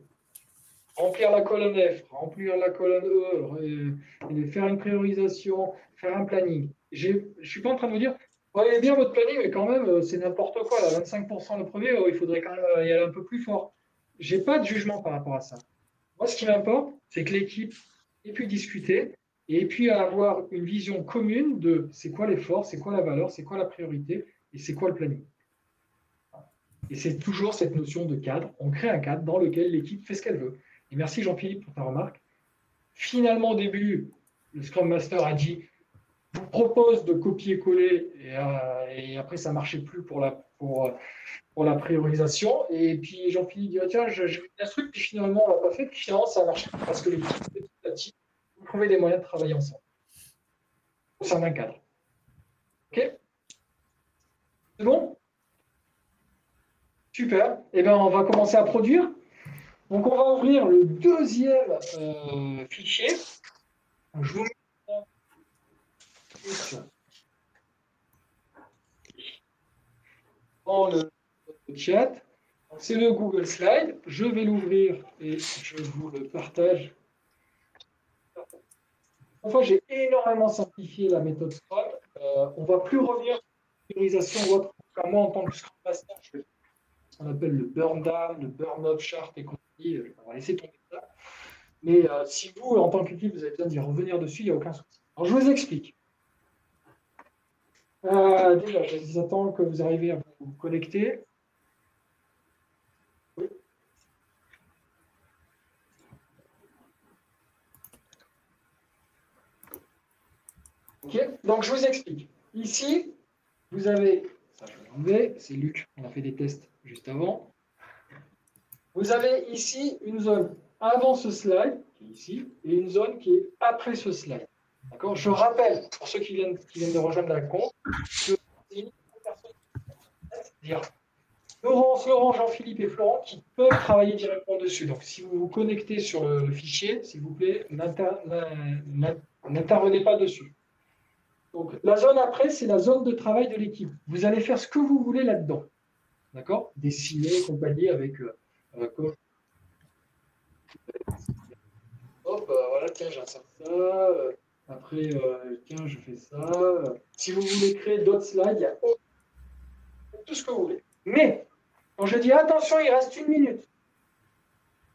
Remplir la colonne F, remplir la colonne E, faire une priorisation, faire un planning. Je ne suis pas en train de vous dire, voyez bien votre planning, mais quand même, c'est n'importe quoi. Là, 25% le premier, il faudrait quand même y aller un peu plus fort. Je n'ai pas de jugement par rapport à ça. Moi, ce qui m'importe, c'est que l'équipe ait pu discuter et puis avoir une vision commune de c'est quoi l'effort, c'est quoi la valeur, c'est quoi la priorité et c'est quoi le planning. Et c'est toujours cette notion de cadre. On crée un cadre dans lequel l'équipe fait ce qu'elle veut. Et merci Jean-Philippe pour ta remarque. Finalement, au début, le Scrum Master a dit vous propose de copier-coller et après ça ne marchait plus pour la priorisation. Et puis Jean-Philippe dit tiens, je vais un truc, puis finalement on ne l'a pas fait, puis finalement ça a marché parce que l'équipe petit à petit vous trouvez des moyens de travailler ensemble. Au sein d'un cadre. Ok? C'est bon? Super. Eh bien, on va commencer à produire. Donc, on va ouvrir le deuxième fichier. Donc, je vous mets dans le chat. C'est le Google Slide. Je vais l'ouvrir et je vous le partage. Enfin, j'ai énormément simplifié la méthode Scrum. On ne va plus revenir sur la priorisation ou autre. Moi, en tant que Scrum Master, je fais ce qu'on appelle le burn down, le burn up chart et compagnie. On va laisser tomber ça. Mais si vous, en tant qu'équipe, vous avez besoin d'y revenir dessus, il n'y a aucun souci. Alors, je vous explique. Déjà, j'attends que vous arriviez à vous connecter. Oui. Ok, donc je vous explique. Ici, vous avez, ça je vais l'enlever, c'est Luc, on a fait des tests juste avant. Vous avez ici une zone avant ce slide, qui est ici, et une zone qui est après ce slide. D'accord. Je rappelle, pour ceux qui viennent de rejoindre la compte, que c'est une personne, c'est-à-dire Laurent, Jean-Philippe et Florent, qui peuvent travailler directement dessus. Donc, si vous vous connectez sur le fichier, s'il vous plaît, n'intervenez pas dessus. Donc, la zone après, c'est la zone de travail de l'équipe. Vous allez faire ce que vous voulez là-dedans. D'accord. Dessiner, compagnie avec... hop, voilà, tiens, j'insère ça. Après, tiens, je fais ça. Si vous voulez créer d'autres slides, il y a tout ce que vous voulez. Mais, quand je dis attention, il reste 1 minute,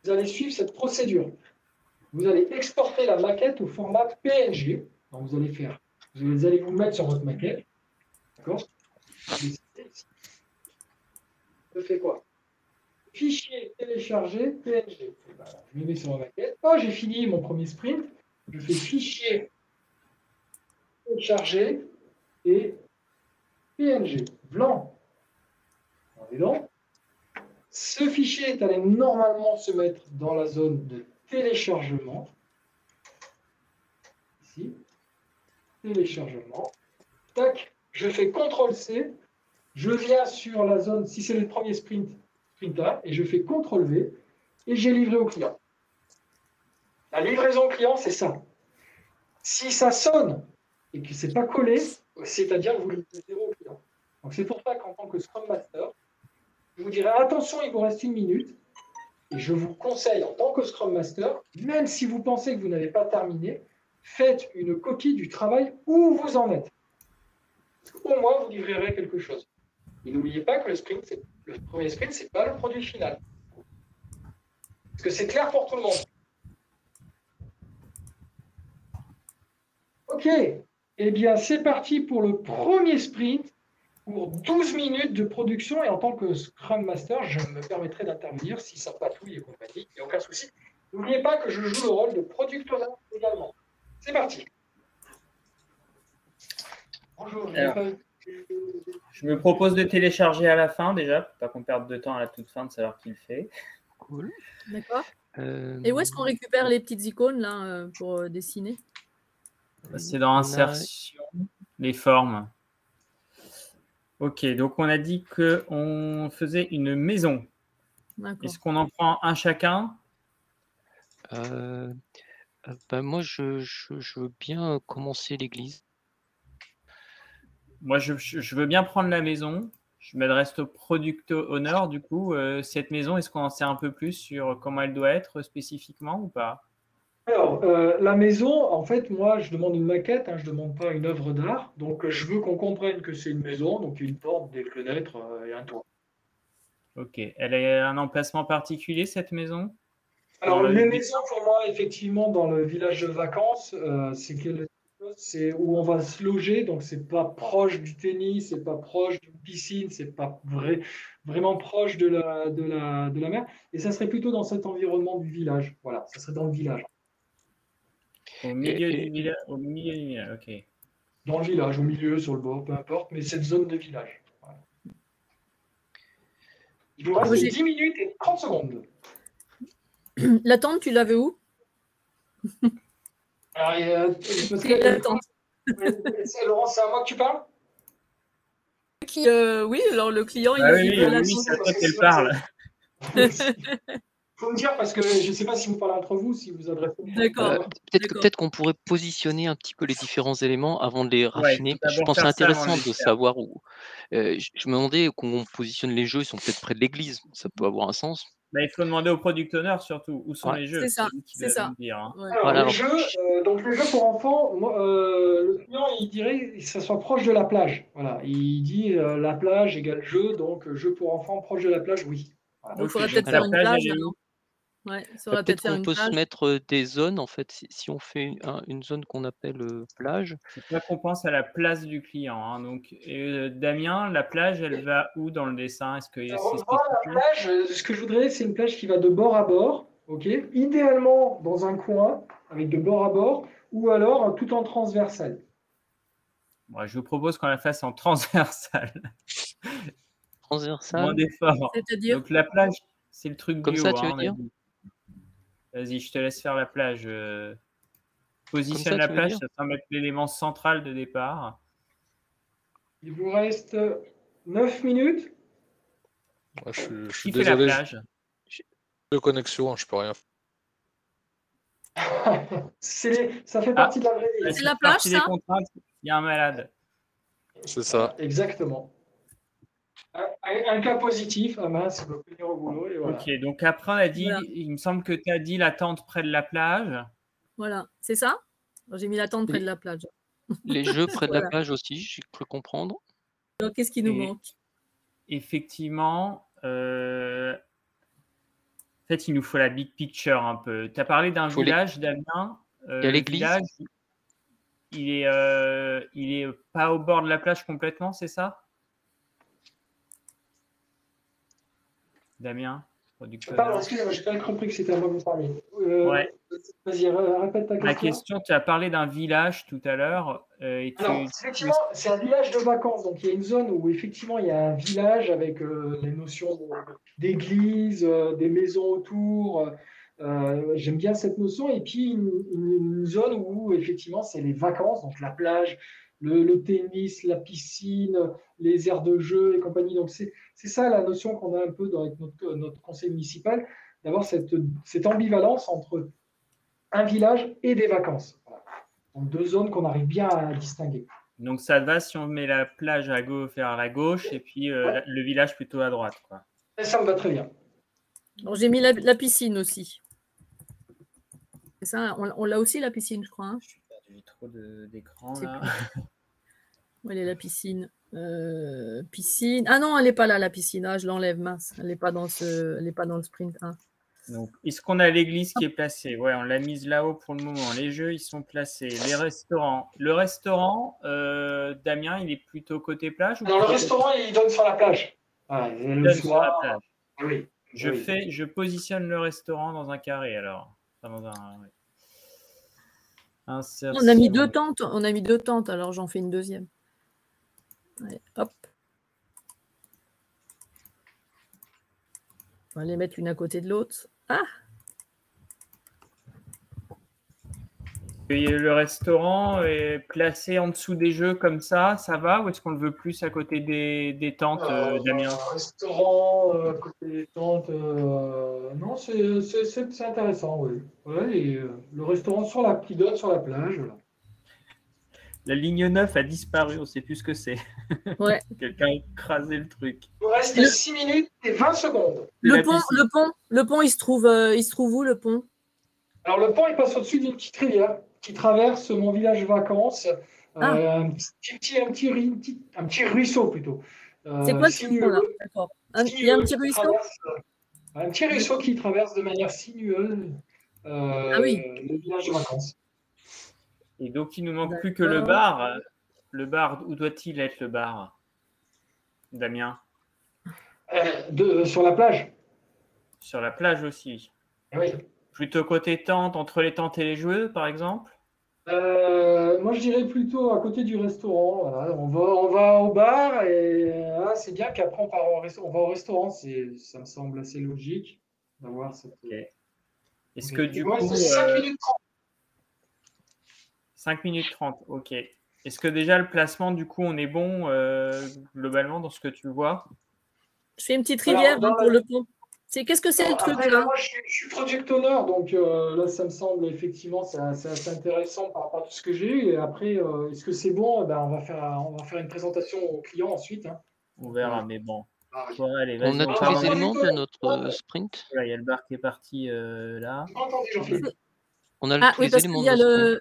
vous allez suivre cette procédure. Vous allez exporter la maquette au format PNG. Donc, vous allez vous mettre sur votre maquette. D'accord. Je fais quoi? Fichier téléchargé PNG. Voilà, je me mets sur ma maquette. Oh, j'ai fini mon premier sprint. Je fais fichier téléchargé et PNG. Blanc. Ce fichier est allé normalement se mettre dans la zone de téléchargement. Ici. Téléchargement. Tac. Je fais CTRL-C. Je viens sur la zone, si c'est le premier sprint là, et je fais CTRL-V et j'ai livré au client. La livraison au client, c'est ça. Si ça sonne et que ce n'est pas collé, c'est-à-dire que vous livrez 0 au client. Donc c'est pour ça qu'en tant que Scrum Master, je vous dirais attention, il vous reste 1 minute. Et je vous conseille, en tant que Scrum Master, même si vous pensez que vous n'avez pas terminé, faites une copie du travail où vous en êtes. Au moins, vous livrerez quelque chose. Et n'oubliez pas que le premier sprint, ce n'est pas le produit final. Parce que c'est clair pour tout le monde. OK. Eh bien, c'est parti pour le premier sprint pour 12 minutes de production. Et en tant que Scrum Master, je me permettrai d'intervenir si ça patouille et compagnie. Il n'y a aucun souci. N'oubliez pas que je joue le rôle de Product Owner également. C'est parti. Bonjour, je n'ai pas Je me propose de télécharger à la fin déjà, pour pas qu'on perde de temps à la toute fin de savoir qui le fait. Cool. D'accord. Et où est-ce qu'on récupère les petites icônes là pour dessiner? C'est dans insertion, les formes. Ok, donc on a dit qu'on faisait une maison. Est-ce qu'on en prend un chacun? Moi, je veux bien commencer l'église. Moi, je veux bien prendre la maison. Je m'adresse au product owner, du coup. Cette maison, est-ce qu'on en sait un peu plus sur comment elle doit être spécifiquement ou pas? Alors, la maison, en fait, moi, je demande une maquette, hein, je ne demande pas une œuvre d'art. Donc, je veux qu'on comprenne que c'est une maison, donc une porte, des fenêtres et un toit. Ok. Elle a un emplacement particulier, cette maison? Alors, les maisons, pour moi, effectivement, dans le village de vacances, c'est où on va se loger. Donc, c'est pas proche du tennis, c'est pas proche d'une piscine, c'est pas vraiment proche de la mer. Et ça serait plutôt dans cet environnement du village. Voilà, ça serait dans le village. Au milieu du village, ok. Dans le village, au milieu, sur le bord, peu importe, mais cette zone de village. Voilà. Il vous reste 10 minutes et 30 secondes. La tente, tu l'avais où? Alors, la tente. Laurent, c'est à moi que tu parles? Oui, alors le client, il oui, c'est à toi qu'elle parle. Faut me dire parce que je ne sais pas si vous parlez entre vous, si vous adressez. D'accord. Peut-être qu'on pourrait positionner un petit peu les différents éléments avant de les raffiner. Je pense que c'est intéressant de savoir où. Je me demandais qu'on positionne les jeux, ils sont peut-être près de l'église, ça peut avoir un sens. Il faut demander au product owner surtout où sont les jeux. C'est ça, c'est ça. Dire, hein. Alors, les jeux, donc les jeux pour enfants, le client il dirait que ça soit proche de la plage. Voilà, il dit la plage égale jeu, donc jeu pour enfants proche de la plage, oui. Voilà. Donc il faudrait peut-être faire une plage. Ouais, peut-être qu'on peut se mettre des zones, en fait, si on fait une zone qu'on appelle plage. C'est pas qu'on pense à la place du client. Hein. Donc, Damien, la plage, elle va où dans le dessin? Est-ce que la plage, ce que je voudrais, c'est une plage qui va de bord à bord, ok. Idéalement dans un coin, avec de bord à bord, ou alors tout en transversal. Bon, je vous propose qu'on la fasse en transversal. Transversal. Moins d'efforts. Donc la plage, c'est le truc comme bio. ça, tu veux dire? Vas-y, je te laisse faire la plage. Positionne la plage, ça semble être l'élément central de départ. Il vous reste 9 minutes. Ouais, je suis Qui fait désolé. La plage de connexion, je peux rien faire. Ça fait partie de la vraie vie. C'est la plage, ça? Il y a un malade. C'est ça. Exactement. Un cas positif, mince, il doit venir au boulot. Et voilà. Ok, donc après, on a dit, il me semble que tu as dit la tente près de la plage. Voilà, c'est ça? J'ai mis la tente près de la plage. Les jeux près de la plage aussi, j'ai cru comprendre. Alors, qu'est-ce qui nous manque? Effectivement, en fait, il nous faut la big picture un peu. Tu as parlé d'un village, Damien. Il y a l'église. Il est pas au bord de la plage complètement, c'est ça? Damien, producteur. Pardon, excusez-moi, j'ai pas compris que c'était à moi que vous parliez. Ouais. Vas-y, répète ta question. La question, tu as parlé d'un village tout à l'heure. Alors, effectivement, c'est un village de vacances. Donc, il y a une zone où, effectivement, il y a un village avec les notions d'église, des maisons autour. J'aime bien cette notion. Et puis, une zone où, effectivement, c'est les vacances, donc la plage, le tennis, la piscine, les aires de jeu et compagnie. Donc, c'est ça la notion qu'on a un peu dans notre conseil municipal, d'avoir cette ambivalence entre un village et des vacances. Voilà. Donc, deux zones qu'on arrive bien à distinguer. Donc, ça va si on met la plage à la gauche et puis le village plutôt à droite, quoi. Et ça me va très bien. J'ai mis la piscine aussi. C'est ça, on l'a aussi la piscine, je crois. Hein. Je suis perdu trop d'écran là. Où elle est la piscine? Piscine. Ah non, elle n'est pas là, la piscine. Ah, je l'enlève, mince. Elle n'est pas dans le sprint 1. Donc, est-ce qu'on a l'église qui est placée? Ouais, on l'a mise là-haut pour le moment. Les jeux, ils sont placés. Les restaurants. Le restaurant, Damien, il est plutôt côté plage ou le restaurant, il donne sur la plage. Le soir. Sur la plage. Oui. Je positionne le restaurant dans un carré alors. Enfin, dans un. Ouais. On a mis deux tentes. Alors j'en fais une deuxième. Allez, hop. On va les mettre l'une à côté de l'autre. Ah, Et le restaurant est placé en dessous des jeux comme ça va? Ou est-ce qu'on le veut plus à côté des tentes, Damien? Restaurant, côté des tentes, non, c'est intéressant, oui. Ouais, et, le restaurant qui donne sur la plage. Voilà. La ligne 9 a disparu, on ne sait plus ce que c'est. ouais. Quelqu'un a écrasé le truc. Il nous reste 6 minutes et 20 secondes. Le pont, il se trouve où, le pont? Alors, le pont, il passe au-dessus d'une petite rivière qui traverse mon village vacances. Un petit ruisseau, plutôt. C'est quoi ce pont, là? D'accord. Il y a un petit ruisseau? Un petit ruisseau qui traverse de manière sinueuse le village de vacances. Et donc, il ne nous manque plus que le bar. Le bar, où doit-il être le bar, Damien? Sur la plage. Sur la plage aussi. Oui. Plutôt côté tente, entre les tentes et les jeux, par exemple? Moi, je dirais plutôt à côté du restaurant. Voilà. On va au bar et c'est bien qu'après on part au restaurant. On va au restaurant, ça me semble assez logique d'avoir cette. Okay. Est-ce que du coup. 5 minutes 30. 5 minutes 30, ok. Est-ce que déjà le placement, du coup, on est bon globalement dans ce que tu vois? Je fais une petite rivière pour le pont. Qu'est-ce que c'est le truc là? Moi, je suis project owner, donc là, ça me semble effectivement c'est assez intéressant par rapport à tout ce que j'ai eu. Et après, est-ce que c'est bon? On va faire une présentation aux clients ensuite. Hein. On verra, mais bon. Allez, on a tous les éléments de notre sprint. Voilà, il y a le bar qui est parti là. On a tous les éléments de sprint.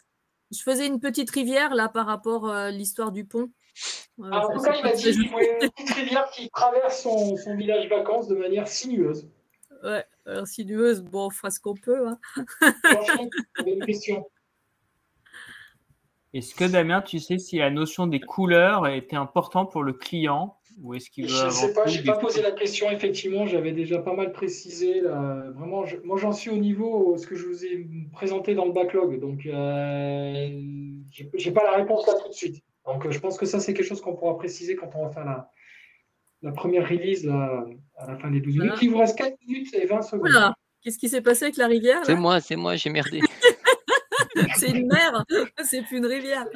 Je faisais une petite rivière là par rapport à l'histoire du pont. En tout cas, il m'a dit qu'il voulait une petite rivière qui traverse son village vacances de manière sinueuse. Ouais, alors sinueuse, bon, on fera ce qu'on peut. Hein. Une question. Est-ce que Damien, tu sais si la notion des couleurs était importante pour le client ou est-ce qu'il veut Je ne sais pas, je n'ai pas posé la question. Effectivement, j'avais déjà pas mal précisé. Là. Vraiment, moi, j'en suis au niveau ce que je vous ai présenté dans le backlog. Donc, je n'ai pas la réponse là tout de suite. Donc, je pense que ça, c'est quelque chose qu'on pourra préciser quand on va faire la première release là, à la fin des 12 minutes. Il vous reste 4 minutes et 20 secondes. Voilà. Qu'est-ce qui s'est passé avec la rivière? C'est moi, j'ai merdé. C'est une mer, c'est plus une rivière.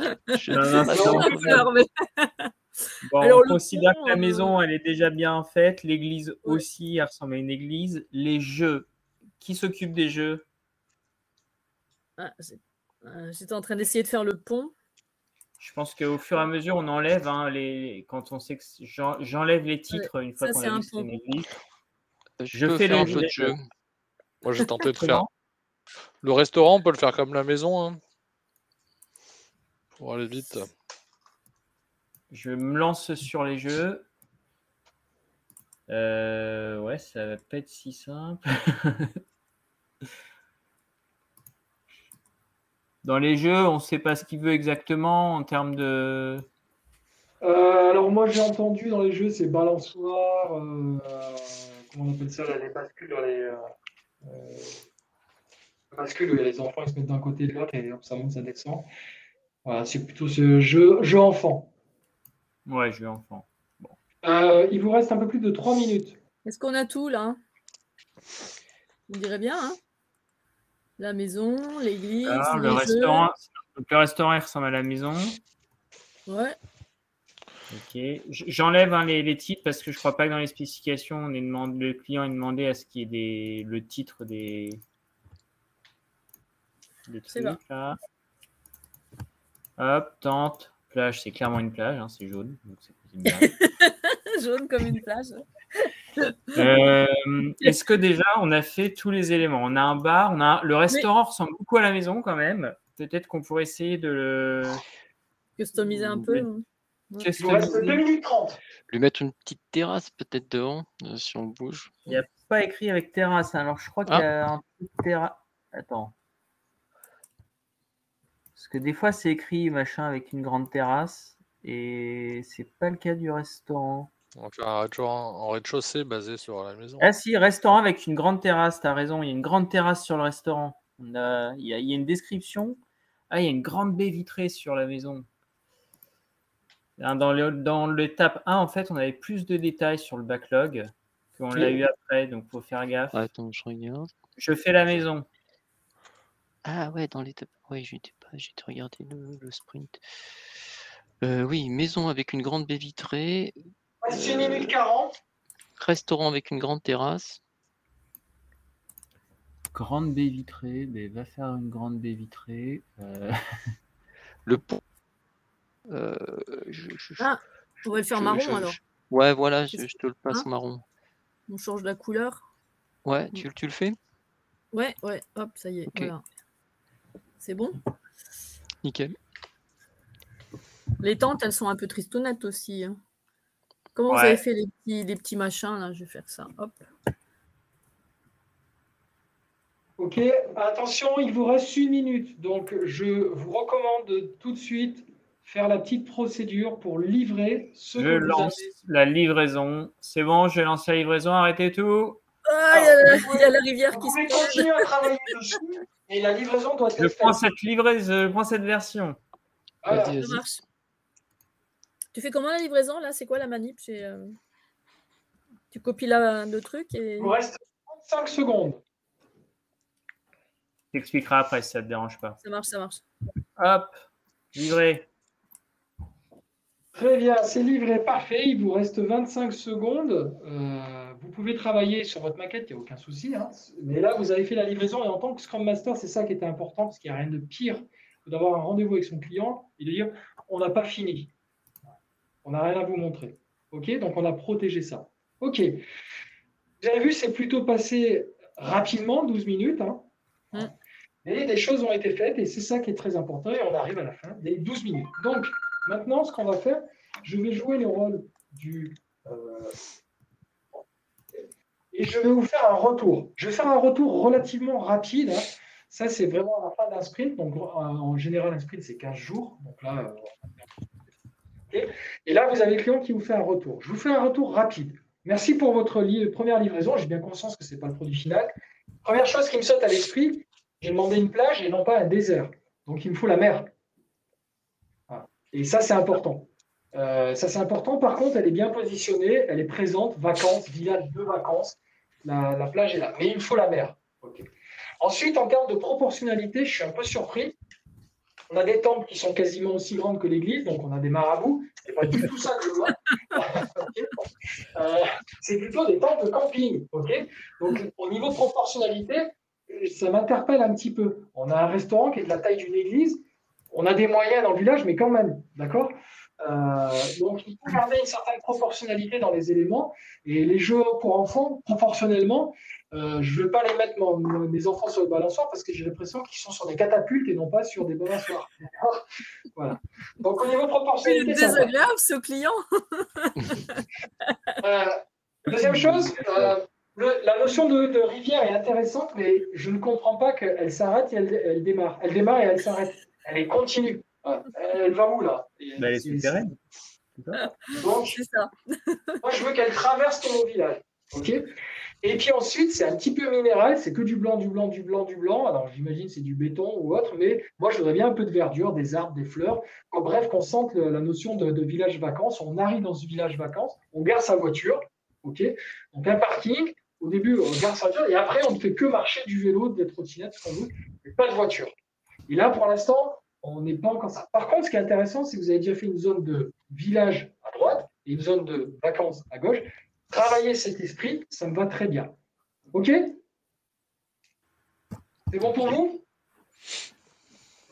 Bon, alors, on considère que la maison, elle est déjà bien faite. L'église aussi, elle ressemble à une église. Les jeux, qui s'occupe des jeux? J'étais en train d'essayer de faire le pont. Je pense qu'au fur et à mesure, on enlève quand on sait que j'enlève les titres une fois qu'on a vu que c'est une église. Je fais un jeu de jeu. Moi, j'ai tenté de faire. Le restaurant, on peut le faire comme la maison. Hein. Pour aller vite. Je me lance sur les jeux. Ouais, ça va pas être si simple. Dans les jeux, on ne sait pas ce qu'il veut exactement en termes de. Alors moi, j'ai entendu dans les jeux, c'est balançoire, comment on appelle ça, là, les bascules dans les bascules où les enfants ils se mettent d'un côté et de l'autre et hop, ça monte, ça descend. Voilà, c'est plutôt ce jeu enfant. Ouais, jeu enfant. Bon. Il vous reste un peu plus de 3 minutes. Est-ce qu'on a tout là? On dirait bien, hein? La maison, l'église, le restaurant. Donc, le restaurant, il ressemble à la maison. Ouais. Ok. J'enlève les titres parce que je ne crois pas que dans les spécifications, le client est demandé à ce qu'il y ait le titre des trucs. Là. Hop, tente, plage, c'est clairement une plage, hein, c'est jaune. Donc c'est jaune comme une plage. Est-ce que déjà on a fait tous les éléments? On a un bar, le restaurant ressemble beaucoup à la maison quand même. Peut-être qu'on pourrait essayer de le customiser un peu. Il vous reste 2 minutes 30. Lui mettre une petite terrasse peut-être devant, si on bouge. Il n'y a pas écrit avec terrasse. Alors je crois qu'il y a un peu de terrasse. Attends. Parce que des fois c'est écrit machin avec une grande terrasse et c'est pas le cas du restaurant. On va faire un restaurant en rez-de-chaussée basé sur la maison. Ah si, restaurant avec une grande terrasse, tu as raison. Il y a une grande terrasse sur le restaurant. Il y a une description. Ah, il y a une grande baie vitrée sur la maison. Dans l'étape 1, en fait, on avait plus de détails sur le backlog qu'on l'a eu après, donc il faut faire gaffe. Attends, je regarde. Je fais la maison. Ah ouais, dans l'étape. Oui, j'ai regardé le sprint. Oui, maison avec une grande baie vitrée. 1 minute 40. Restaurant avec une grande terrasse. Grande baie vitrée, mais va faire une grande baie vitrée. Le pont. On va le faire marron alors. Ouais, voilà, je te le passe marron. On change la couleur. Ouais, tu le fais? Ouais, hop, ça y est. Okay. Voilà. C'est bon? Nickel. Les tentes, elles sont un peu tristounettes aussi. Hein. Comment vous avez fait les petits machins là? Je vais faire ça. Hop. Ok, attention, il vous reste 1 minute. Donc, je vous recommande de tout de suite faire la petite procédure pour livrer ce que vous lance avez. La livraison. C'est bon, je lance la livraison. Arrêtez tout. Ah, il y a la rivière qui se Vous pouvez continuer à travailler dessus et la livraison doit être faite. Je prends cette version. Voilà. Vas-y. Ça marche. Tu fais comment la livraison là? C'est quoi la manip? Tu copies le truc et. Il vous reste 35 secondes. Tu t'expliqueras après si ça ne te dérange pas. Ça marche. Hop, livré. Très bien, c'est livré, parfait. Il vous reste 25 secondes. Vous pouvez travailler sur votre maquette, il n'y a aucun souci. Hein. Mais là, vous avez fait la livraison et en tant que Scrum Master, c'est ça qui était important parce qu'il n'y a rien de pire que d'avoir un rendez-vous avec son client et de dire on n'a pas fini. On n'a rien à vous montrer. OK, donc on a protégé ça. OK. Vous avez vu, c'est plutôt passé rapidement, 12 minutes. Hein. Et des choses ont été faites et c'est ça qui est très important. Et on arrive à la fin des 12 minutes. Donc, maintenant, ce qu'on va faire, je vais jouer le rôle du... et je vais vous faire un retour. Je vais faire un retour relativement rapide. Hein. Ça, c'est vraiment à la fin d'un sprint. Donc, en général, un sprint, c'est 15 jours. Donc là, okay. Et là, vous avez le client qui vous fait un retour. Je vous fais un retour rapide. Merci pour votre première livraison. J'ai bien conscience que ce n'est pas le produit final. Première chose qui me saute à l'esprit, j'ai demandé une plage et non pas un désert. Donc, il me faut la mer. Voilà. Et ça, c'est important. Par contre, elle est bien positionnée, elle est présente, vacances, village de vacances. La plage est là. Mais il me faut la mer. Okay. Ensuite, en termes de proportionnalité, je suis un peu surpris. On a des temples qui sont quasiment aussi grandes que l'église, donc on a des marabouts. C'est pas du tout ça que je vois. Okay. C'est plutôt des temples de camping. Okay. Donc, au niveau de proportionnalité, ça m'interpelle un petit peu. On a un restaurant qui est de la taille d'une église. On a des moyens dans le village, mais quand même. D'accord ? Donc, il faut garder une certaine proportionnalité dans les éléments. Et les jeux pour enfants, proportionnellement, je ne vais pas les mettre mes enfants sur le balançoire parce que j'ai l'impression qu'ils sont sur des catapultes et non pas sur des balançoires. Voilà. Donc, au niveau proportionnalité. C'est désagréable, ce client. Deuxième chose, la notion de rivière est intéressante, mais je ne comprends pas qu'elle s'arrête et elle démarre. Elle démarre et elle s'arrête. Elle est continue. Elle va où là? Elle est souterraine. Donc, c'est ça. Moi, je veux qu'elle traverse tout mon village. Okay, et puis ensuite, c'est un petit peu minéral, c'est que du blanc. Alors, j'imagine c'est du béton ou autre, mais moi, je voudrais bien un peu de verdure, des arbres, des fleurs. Bref, qu'on sente la notion de village vacances. On arrive dans ce village vacances, on gare sa voiture. Okay, donc, un parking. Au début, on gare sa voiture et après, on ne fait que marcher du vélo, des trottinettes, mais pas de voiture. Et là, pour l'instant, on n'est pas encore ça. Par contre, ce qui est intéressant, c'est que vous avez déjà fait une zone de village à droite et une zone de vacances à gauche. Travailler cet esprit, ça me va très bien. OK? C'est bon pour vous?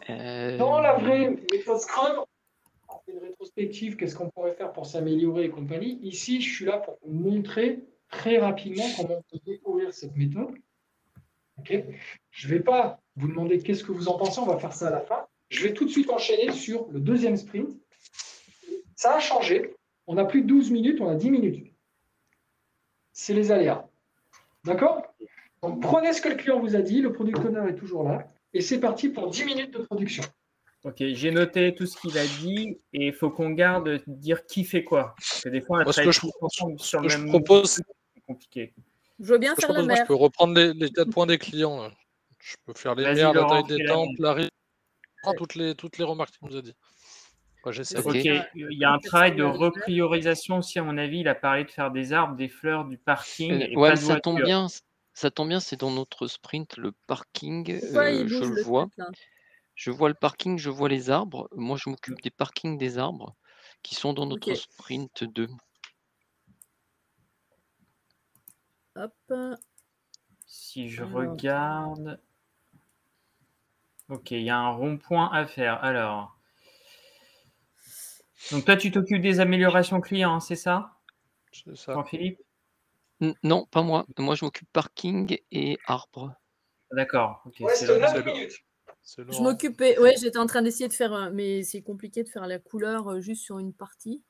Dans la vraie méthode Scrum, on fait une rétrospective, qu'est-ce qu'on pourrait faire pour s'améliorer et compagnie. Ici, je suis là pour vous montrer très rapidement comment on peut découvrir cette méthode. OK? Je ne vais pas vous demander qu'est-ce que vous en pensez, on va faire ça à la fin. Je vais tout de suite enchaîner sur le deuxième sprint. Ça a changé. On n'a plus 12 minutes, on a 10 minutes. C'est les aléas. D'accord? Donc, prenez ce que le client vous a dit, le product owner est toujours là, et c'est parti pour 10 minutes de production. Ok, j'ai noté tout ce qu'il a dit, et il faut qu'on garde dire qui fait quoi. Parce que des fois, on a ce que je propose, c'est compliqué. Je veux bien faire la mer. Je peux reprendre les 4 points des clients. Là. Je peux faire les mers, la taille des temples, la rive, toutes les remarques qu'il nous a dit. Moi, j'essaie. Ok. Ok, il y a un travail de repriorisation aussi, à mon avis. Il a parlé de faire des arbres, des fleurs, du parking et Ouais, pas mais de ça tombe voiture. bien. Ça tombe bien, c'est dans notre sprint, le parking. Pourquoi il Je bouge le le vois. truc là? Je vois le parking, je vois les arbres. Moi, je m'occupe des parkings des arbres qui sont dans notre Ok. sprint 2. Hop. Si je Alors. regarde. Ok, il y a un rond-point à faire. Alors. Donc toi, tu t'occupes des améliorations clients, c'est ça, C'est ça. Jean-Philippe? Non, pas moi. Moi, je m'occupe parking et arbres. D'accord. Ok, Reste c'est 9 C'est le- minutes. c'est Je Laurent. m'occupais, ouais, j'étais en train d'essayer de faire, mais c'est compliqué de faire la couleur juste sur une partie.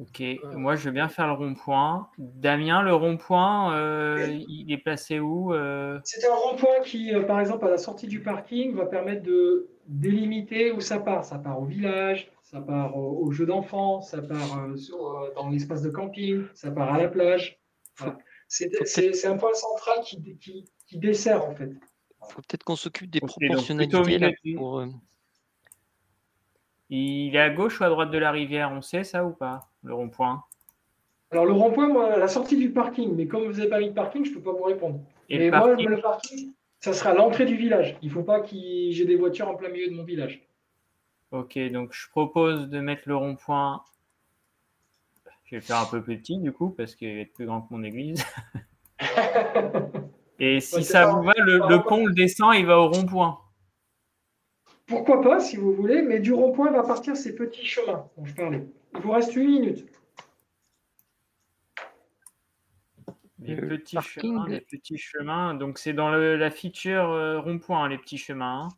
Ok, moi je veux bien faire le rond-point. Damien, le rond-point, il est placé où C'est un rond-point qui, par exemple, à la sortie du parking, va permettre de délimiter où ça part. Ça part au village, ça part au jeu d'enfants, ça part dans l'espace de camping, ça part à la plage. Voilà. C'est un point central qui dessert, en fait. Faut peut-être qu'on s'occupe des Ok, donc plutôt au proportionnalités là milieu du- pour. Il est à gauche ou à droite de la rivière, on sait ça ou pas, le rond-point? Alors, le rond-point, moi, à la sortie du parking, mais comme vous n'avez pas mis de parking, je ne peux pas vous répondre. Et Mais le moi, parking? le parking, ça sera à l'entrée du village. Il ne faut pas que j'ai des voitures en plein milieu de mon village. Ok, donc je propose de mettre le rond-point. Je vais le faire un peu petit du coup, parce qu'il va être plus grand que mon église. Et si Ouais, ça vous va, le pont, le descend, il va au rond-point. Pourquoi pas, si vous voulez, mais du rond-point va partir ces petits chemins dont je parlais. Il vous reste 8 minutes. Les Le petits parking. chemins, les petits chemins. Donc c'est dans la feature rond-point, hein, les petits chemins.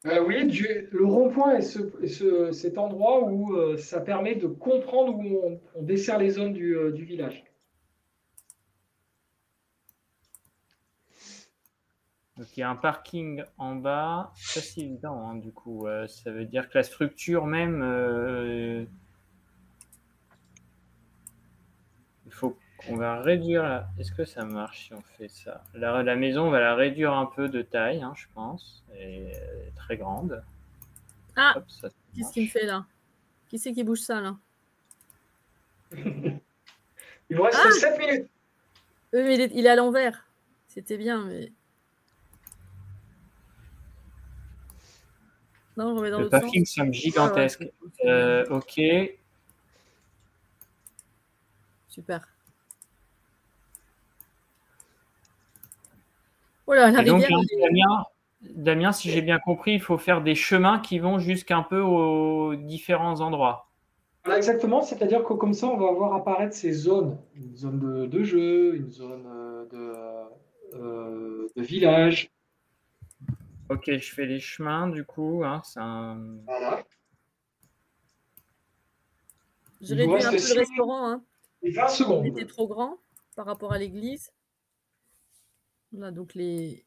Oui, le rond-point est cet endroit où ça permet de comprendre où on dessert les zones du village. Donc il y a un parking en bas. Ça c'est évident, hein, du coup. Ça veut dire que la structure même, il faut qu'on va réduire la... Est-ce que ça marche si on fait ça? La maison, on va la réduire un peu de taille, hein, je pense. Elle est très grande. Ah, Hop, ça qu'est-ce qu'il me marche. fait là? Qui c'est qui bouge ça là? Il vous reste 7 minutes. Oui, mais il est à l'envers. C'était bien, mais. Non, on remet dans Le l'autre sens. parking semble gigantesque. Ok. Super. Oh là, la Et donc, rivière. Damien, si j'ai bien compris, il faut faire des chemins qui vont jusqu'un peu aux différents endroits. Voilà, exactement, c'est-à-dire que comme ça, on va voir apparaître ces zones. Une zone de jeu, une zone de village. Ok, je fais les chemins du coup. Hein, Voilà. Je Il vous réduis un reste peu 6 le restaurant. Hein. et 20 Il secondes. était trop grand par rapport à l'église. Voilà, donc les.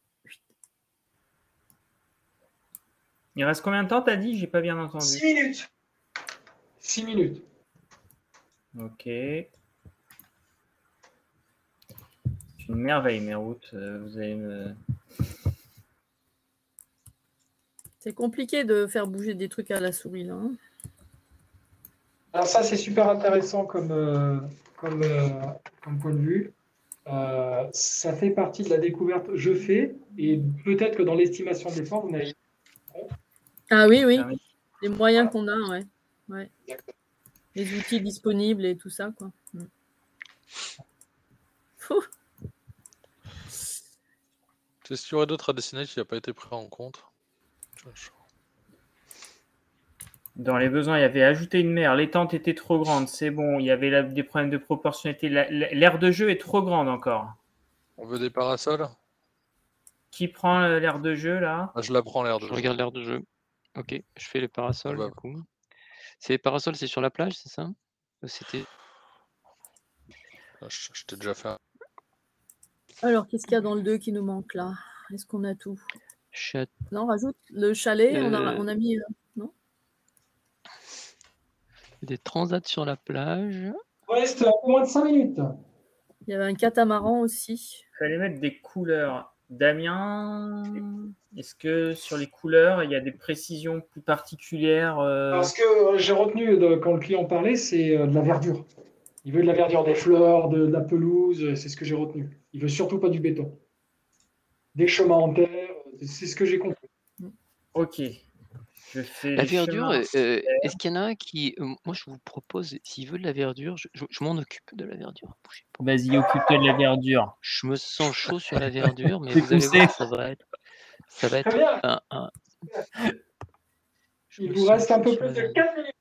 Il reste combien de temps, t'as dit? J'ai pas bien entendu. 6 minutes. 6 minutes. Ok. C'est une merveille, mes routes. Vous allez me... C'est compliqué de faire bouger des trucs à la souris là. Hein. Alors ça, c'est super intéressant comme point de vue. Ça fait partie de la découverte je fais, et peut-être que dans l'estimation de l'effort, vous n'avez pas compte. Ah oui, oui. Les moyens qu'on a, ouais. Les outils disponibles et tout ça, quoi. C'est sûr, il y aurait d'autres à dessiner qui n'a pas été pris en compte. Dans les besoins, il y avait ajouté une mer. Les tentes étaient trop grandes, c'est bon. Il y avait des problèmes de proportionnalité. L'aire de jeu est trop grande encore. On veut des parasols? Qui prend l'aire de jeu là? Je la prends l'aire de jeu. Je regarde l'aire de jeu. Ok, je fais les parasols bah. du coup. C'est les parasols, c'est sur la plage, c'est ça? C'était. Je t'ai déjà fait. Alors, qu'est-ce qu'il y a dans le 2 qui nous manque là? Est-ce qu'on a tout? Non, rajoute le chalet, on a mis. Non? Des transats sur la plage. Il reste moins de 5 minutes. Il y avait un catamaran aussi. Il fallait mettre des couleurs. Damien, est-ce que sur les couleurs, il y a des précisions plus particulières Ce que j'ai retenu quand le client parlait, c'est de la verdure. Il veut de la verdure, des fleurs, de la pelouse, c'est ce que j'ai retenu. Il veut surtout pas du béton. Des chemins en terre, c'est ce que j'ai compris. Ok. Je fais La les verdure, chemins. est-ce qu'il y en a un qui. Moi, je vous propose, s'il veut de la verdure, je m'en occupe de la verdure. Bougez pas. Vas-y, occupe-toi de la verdure. Je me sens chaud sur la verdure, mais C'est vous allez poussé. voir, ça va être Très bien. Il vous reste un peu plus de 4 minutes.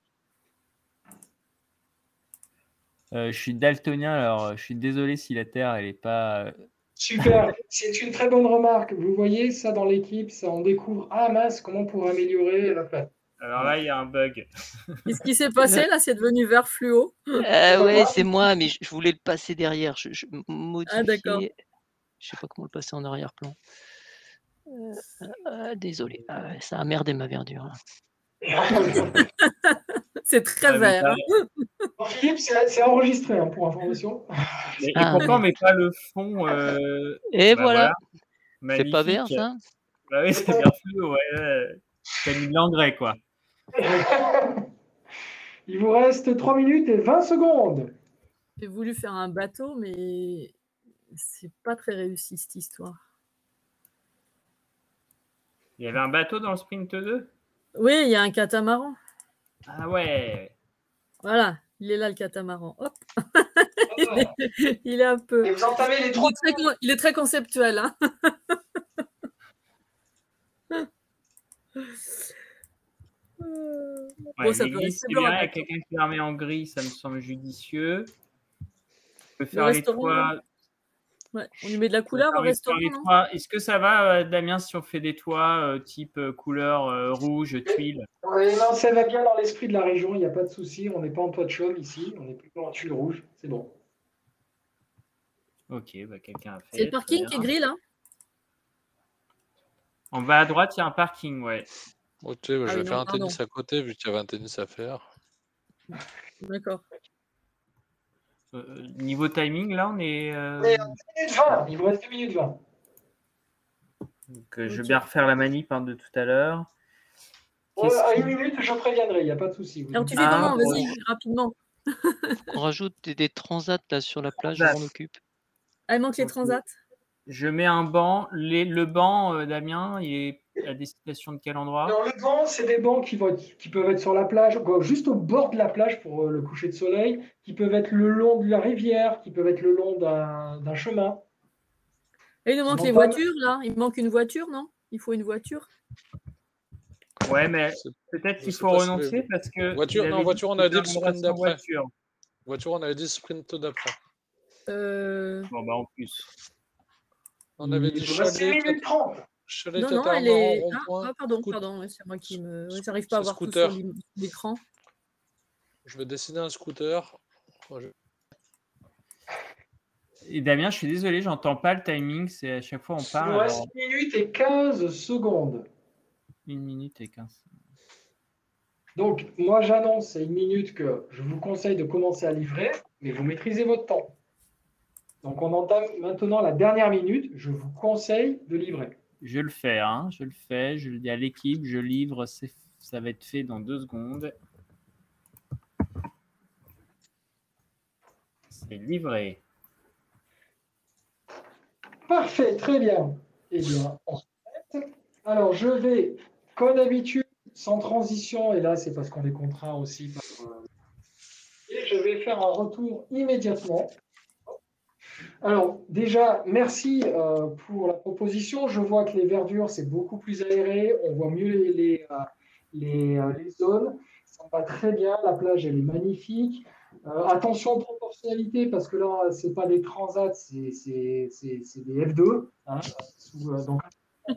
Je suis daltonien, alors je suis désolé si la Terre, elle n'est pas... Super, c'est une très bonne remarque. Vous voyez ça dans l'équipe, ça on découvre. Ah mince, comment on pourrait améliorer la fête. Alors là, il y a un bug. Qu'est-ce qui s'est passé là? C'est devenu vert fluo. Ouais, c'est moi, mais je voulais le passer derrière. Je Ah, d'accord. modifier. Je sais pas comment le passer en arrière-plan. Désolé, ça a merdé ma verdure. C'est très vert. Bon, Philippe, c'est enregistré pour information. Et pourquoi on ne met pas le fond Et voilà. C'est pas Magnifique. vert, ça? Bah oui, c'est vert fluo, ouais. T'as mis de l'engrais, quoi. Il vous reste 3 minutes et 20 secondes. J'ai voulu faire un bateau, mais c'est pas très réussi cette histoire. Il y avait un bateau dans le Sprint 2? Oui, il y a un catamaran. Ah ouais. Voilà, il est là le catamaran. Hop. Il est un peu. Et vous entamez les 3 minutes. Il est très conceptuel. Hein. Ouais, ça gris, c'est bien. Il y a quelqu'un qui la remet en gris, ça me semble judicieux. On peut faire les toits. Ouais, on lui met de la couleur au restaurant. Est-ce que ça va, Damien, si on fait des toits type couleur rouge, tuile? Oui, non, ça va bien dans l'esprit de la région, il n'y a pas de souci. On n'est pas en toit de chaume ici, on est plutôt en tuile rouge, c'est bon. Ok, bah, quelqu'un a fait. C'est le parking qui est gris là? En bas à droite, il y a un parking, ouais. Ok, je vais faire un tennis à côté vu qu'il y avait un tennis à faire. D'accord. Niveau timing, là, on est. Minute 20, il vous reste 2 minutes 20. Donc, je vais bien refaire la manip de tout à l'heure. À 1 minute, je préviendrai, il n'y a pas de souci. Alors, tu fais comment? Vas-y, rapidement. On rajoute des transats là sur la plage, on occupe. Ah, il manque les transats. Je mets un banc. Le banc, Damien, il est à destination de quel endroit? Alors, le banc, c'est des bancs qui peuvent être sur la plage, juste au bord de la plage pour le coucher de soleil, qui peuvent être le long de la rivière, qui peuvent être le long d'un chemin. Et il nous manque les voitures, là. Il manque une voiture, non? Il faut une voiture. Ouais, mais peut-être qu'il faut renoncer parce que. Voiture, on a dit le sprint d'après. Voiture, on avait dit sprint d'après. Bon, bah en plus. On avait dit chalet. Non, elle est. Ah, pardon, c'est moi qui me. J'arrive pas à voir tout sur l'écran. Je vais dessiner un scooter. Et Damien, je suis désolé, j'entends pas le timing. C'est à chaque fois on parle. Il nous reste 1 minute et 15 secondes. 1 minute et 15. Donc, moi, j'annonce à 1 minute que je vous conseille de commencer à livrer, mais vous maîtrisez votre temps. Donc, on entame maintenant la dernière minute. Je vous conseille de livrer. Je le fais, je le dis à l'équipe, je livre, ça va être fait dans 2 secondes. C'est livré. Parfait, très bien. Eh bien, on se met. Alors, je vais, comme d'habitude, sans transition, et là, c'est parce qu'on est contraint aussi. Et je vais faire un retour immédiatement. Alors, déjà, merci pour la proposition. Je vois que les verdures, c'est beaucoup plus aéré. On voit mieux les zones. Ça va très bien. La plage, elle est magnifique. Attention aux proportionnalités, parce que là, ce n'est pas des transats, c'est des F2. Donc,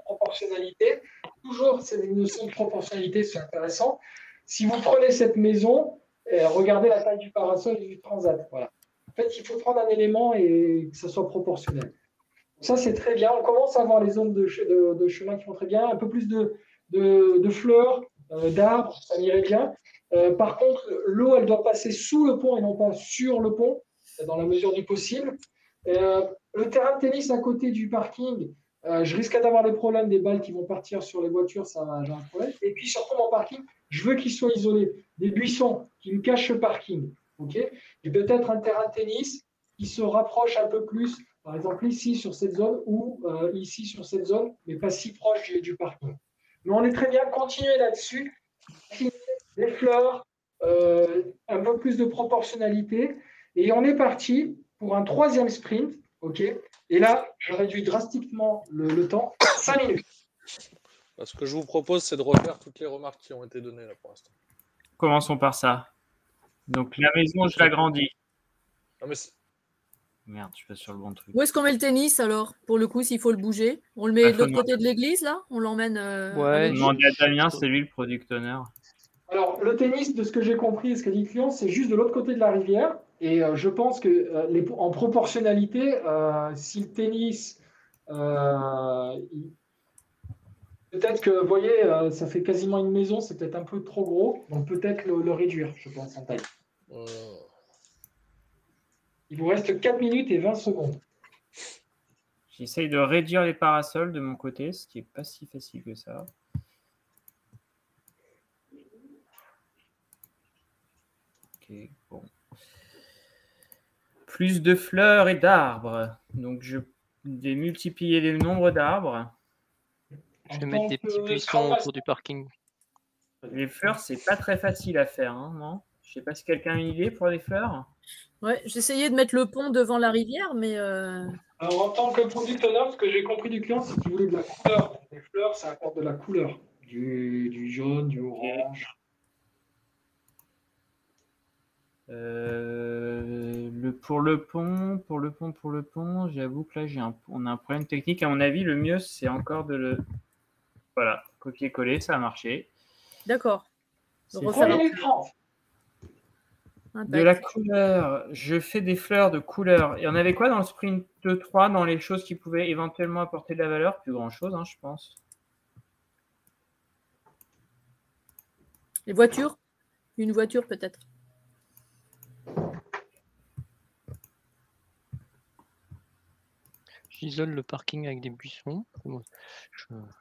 proportionnalité. Toujours, c'est une notion de proportionnalité, c'est intéressant. Si vous prenez cette maison, regardez la taille du parasol et du transat. Voilà. En fait, il faut prendre un élément et que ça soit proportionnel. Ça, c'est très bien. On commence à avoir les zones de chemin qui vont très bien. Un peu plus de fleurs, d'arbres, ça irait bien. Par contre, l'eau, elle doit passer sous le pont et non pas sur le pont, dans la mesure du possible. Le terrain de tennis à côté du parking, je risque d'avoir des problèmes, des balles qui vont partir sur les voitures, ça, j'ai un problème. Et puis surtout mon parking, je veux qu'il soit isolé. Des buissons qui me cachent le parking. Okay, et peut-être un terrain de tennis qui se rapproche un peu plus, par exemple ici sur cette zone ou ici sur cette zone, mais pas si proche du parking. Mais on est très bien, continuer là-dessus. Des fleurs, un peu plus de proportionnalité. Et on est parti pour un 3e sprint. OK. Et là, je réduis drastiquement le temps. 5 minutes. Ce que je vous propose, c'est de refaire toutes les remarques qui ont été données là pour l'instant. Commençons par ça. Donc la maison, je l'agrandis. Non, mais merde, je suis pas sur le bon truc. Où est-ce qu'on met le tennis alors? Pour le coup, s'il faut le bouger. On le met de l'autre côté de l'église là? On l'emmène ouais, demander à Damien, c'est lui le product owner. Alors, le tennis, de ce que j'ai compris et ce qu'a dit le client, c'est juste de l'autre côté de la rivière. Et je pense que en proportionnalité, si le tennis, peut-être que, vous voyez, ça fait quasiment une maison, c'est peut-être un peu trop gros. Donc, peut-être le réduire, je pense, en taille. Il vous reste 4 minutes et 20 secondes. J'essaye de réduire les parasols de mon côté, ce qui n'est pas si facile que ça. Ok, bon. Plus de fleurs et d'arbres. Donc, je vais multiplier le nombre d'arbres. Je vais mettre des petits buissons autour du parking. Les fleurs, c'est pas très facile à faire, hein, non? Je sais pas si quelqu'un a une idée pour les fleurs. Ouais, j'essayais de mettre le pont devant la rivière, mais... Alors, en tant que product owner, ce que j'ai compris du client, c'est qu'il voulait de la couleur. Les fleurs, ça apporte de la couleur. Du jaune, du orange. Pour le pont, j'avoue que là, on a un problème technique. À mon avis, le mieux, c'est encore de le... Voilà, copier-coller, ça a marché. D'accord. De la couleur, je fais des fleurs de couleur. Il y en avait quoi dans le sprint 3, dans les choses qui pouvaient éventuellement apporter de la valeur? Plus grand-chose, hein, je pense. Les voitures? Une voiture, peut-être. J'isole le parking avec des buissons. Je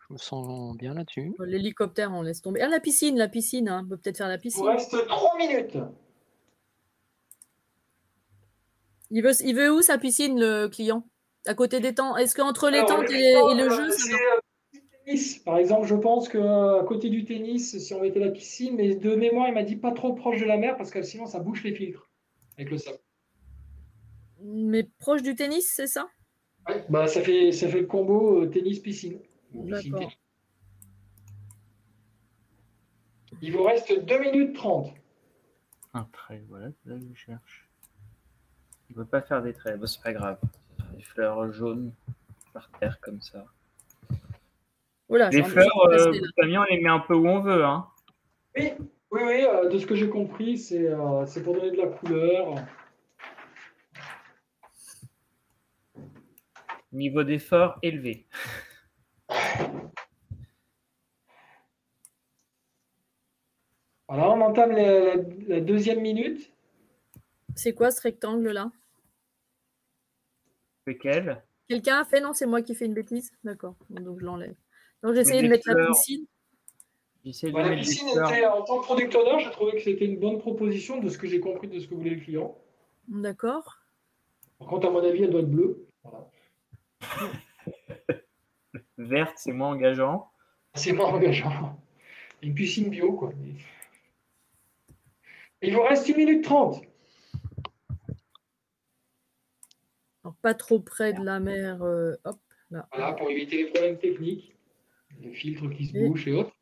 me sens bien là-dessus. L'hélicoptère, on laisse tomber. Ah, la piscine, hein. On peut peut-être faire la piscine. Il vous reste 3 minutes. Il veut où sa piscine, le client? À côté des tentes? Est-ce qu'entre les tentes et le jeu, ça tennis. Par exemple, je pense qu'à côté du tennis, si on mettait la piscine, mais de mémoire, il m'a dit pas trop proche de la mer parce que sinon, ça bouche les filtres avec le sable. Mais proche du tennis, c'est ça? Ouais, bah, ça fait le combo tennis-piscine. D'accord. Il vous reste 2 minutes 30. Après, voilà, là, je cherche. Il ne peut pas faire des traits, bon, c'est pas grave. Des fleurs jaunes par terre comme ça. Voilà, les fleurs, Damien, on les met un peu où on veut. Hein. Oui, de ce que j'ai compris, c'est pour donner de la couleur. Niveau d'effort élevé. Voilà, on entame la 2e minute. C'est quoi ce rectangle-là? Lequel? Quelqu'un a fait? Non, c'est moi qui fais une bêtise. D'accord, donc je l'enlève. Donc j'ai essayé de mettre la piscine. La piscine était, en tant que product owner, j'ai trouvé que c'était une bonne proposition de ce que j'ai compris de ce que voulait le client. D'accord. Par contre, à mon avis, elle doit être bleue. Voilà. Verte, c'est moins engageant. C'est moins engageant. Une piscine bio, quoi. Il vous reste 1 minute 30. Alors, pas trop près de la mer. Hop, là. Voilà, pour éviter les problèmes techniques. Les filtres qui se bouchent et autres.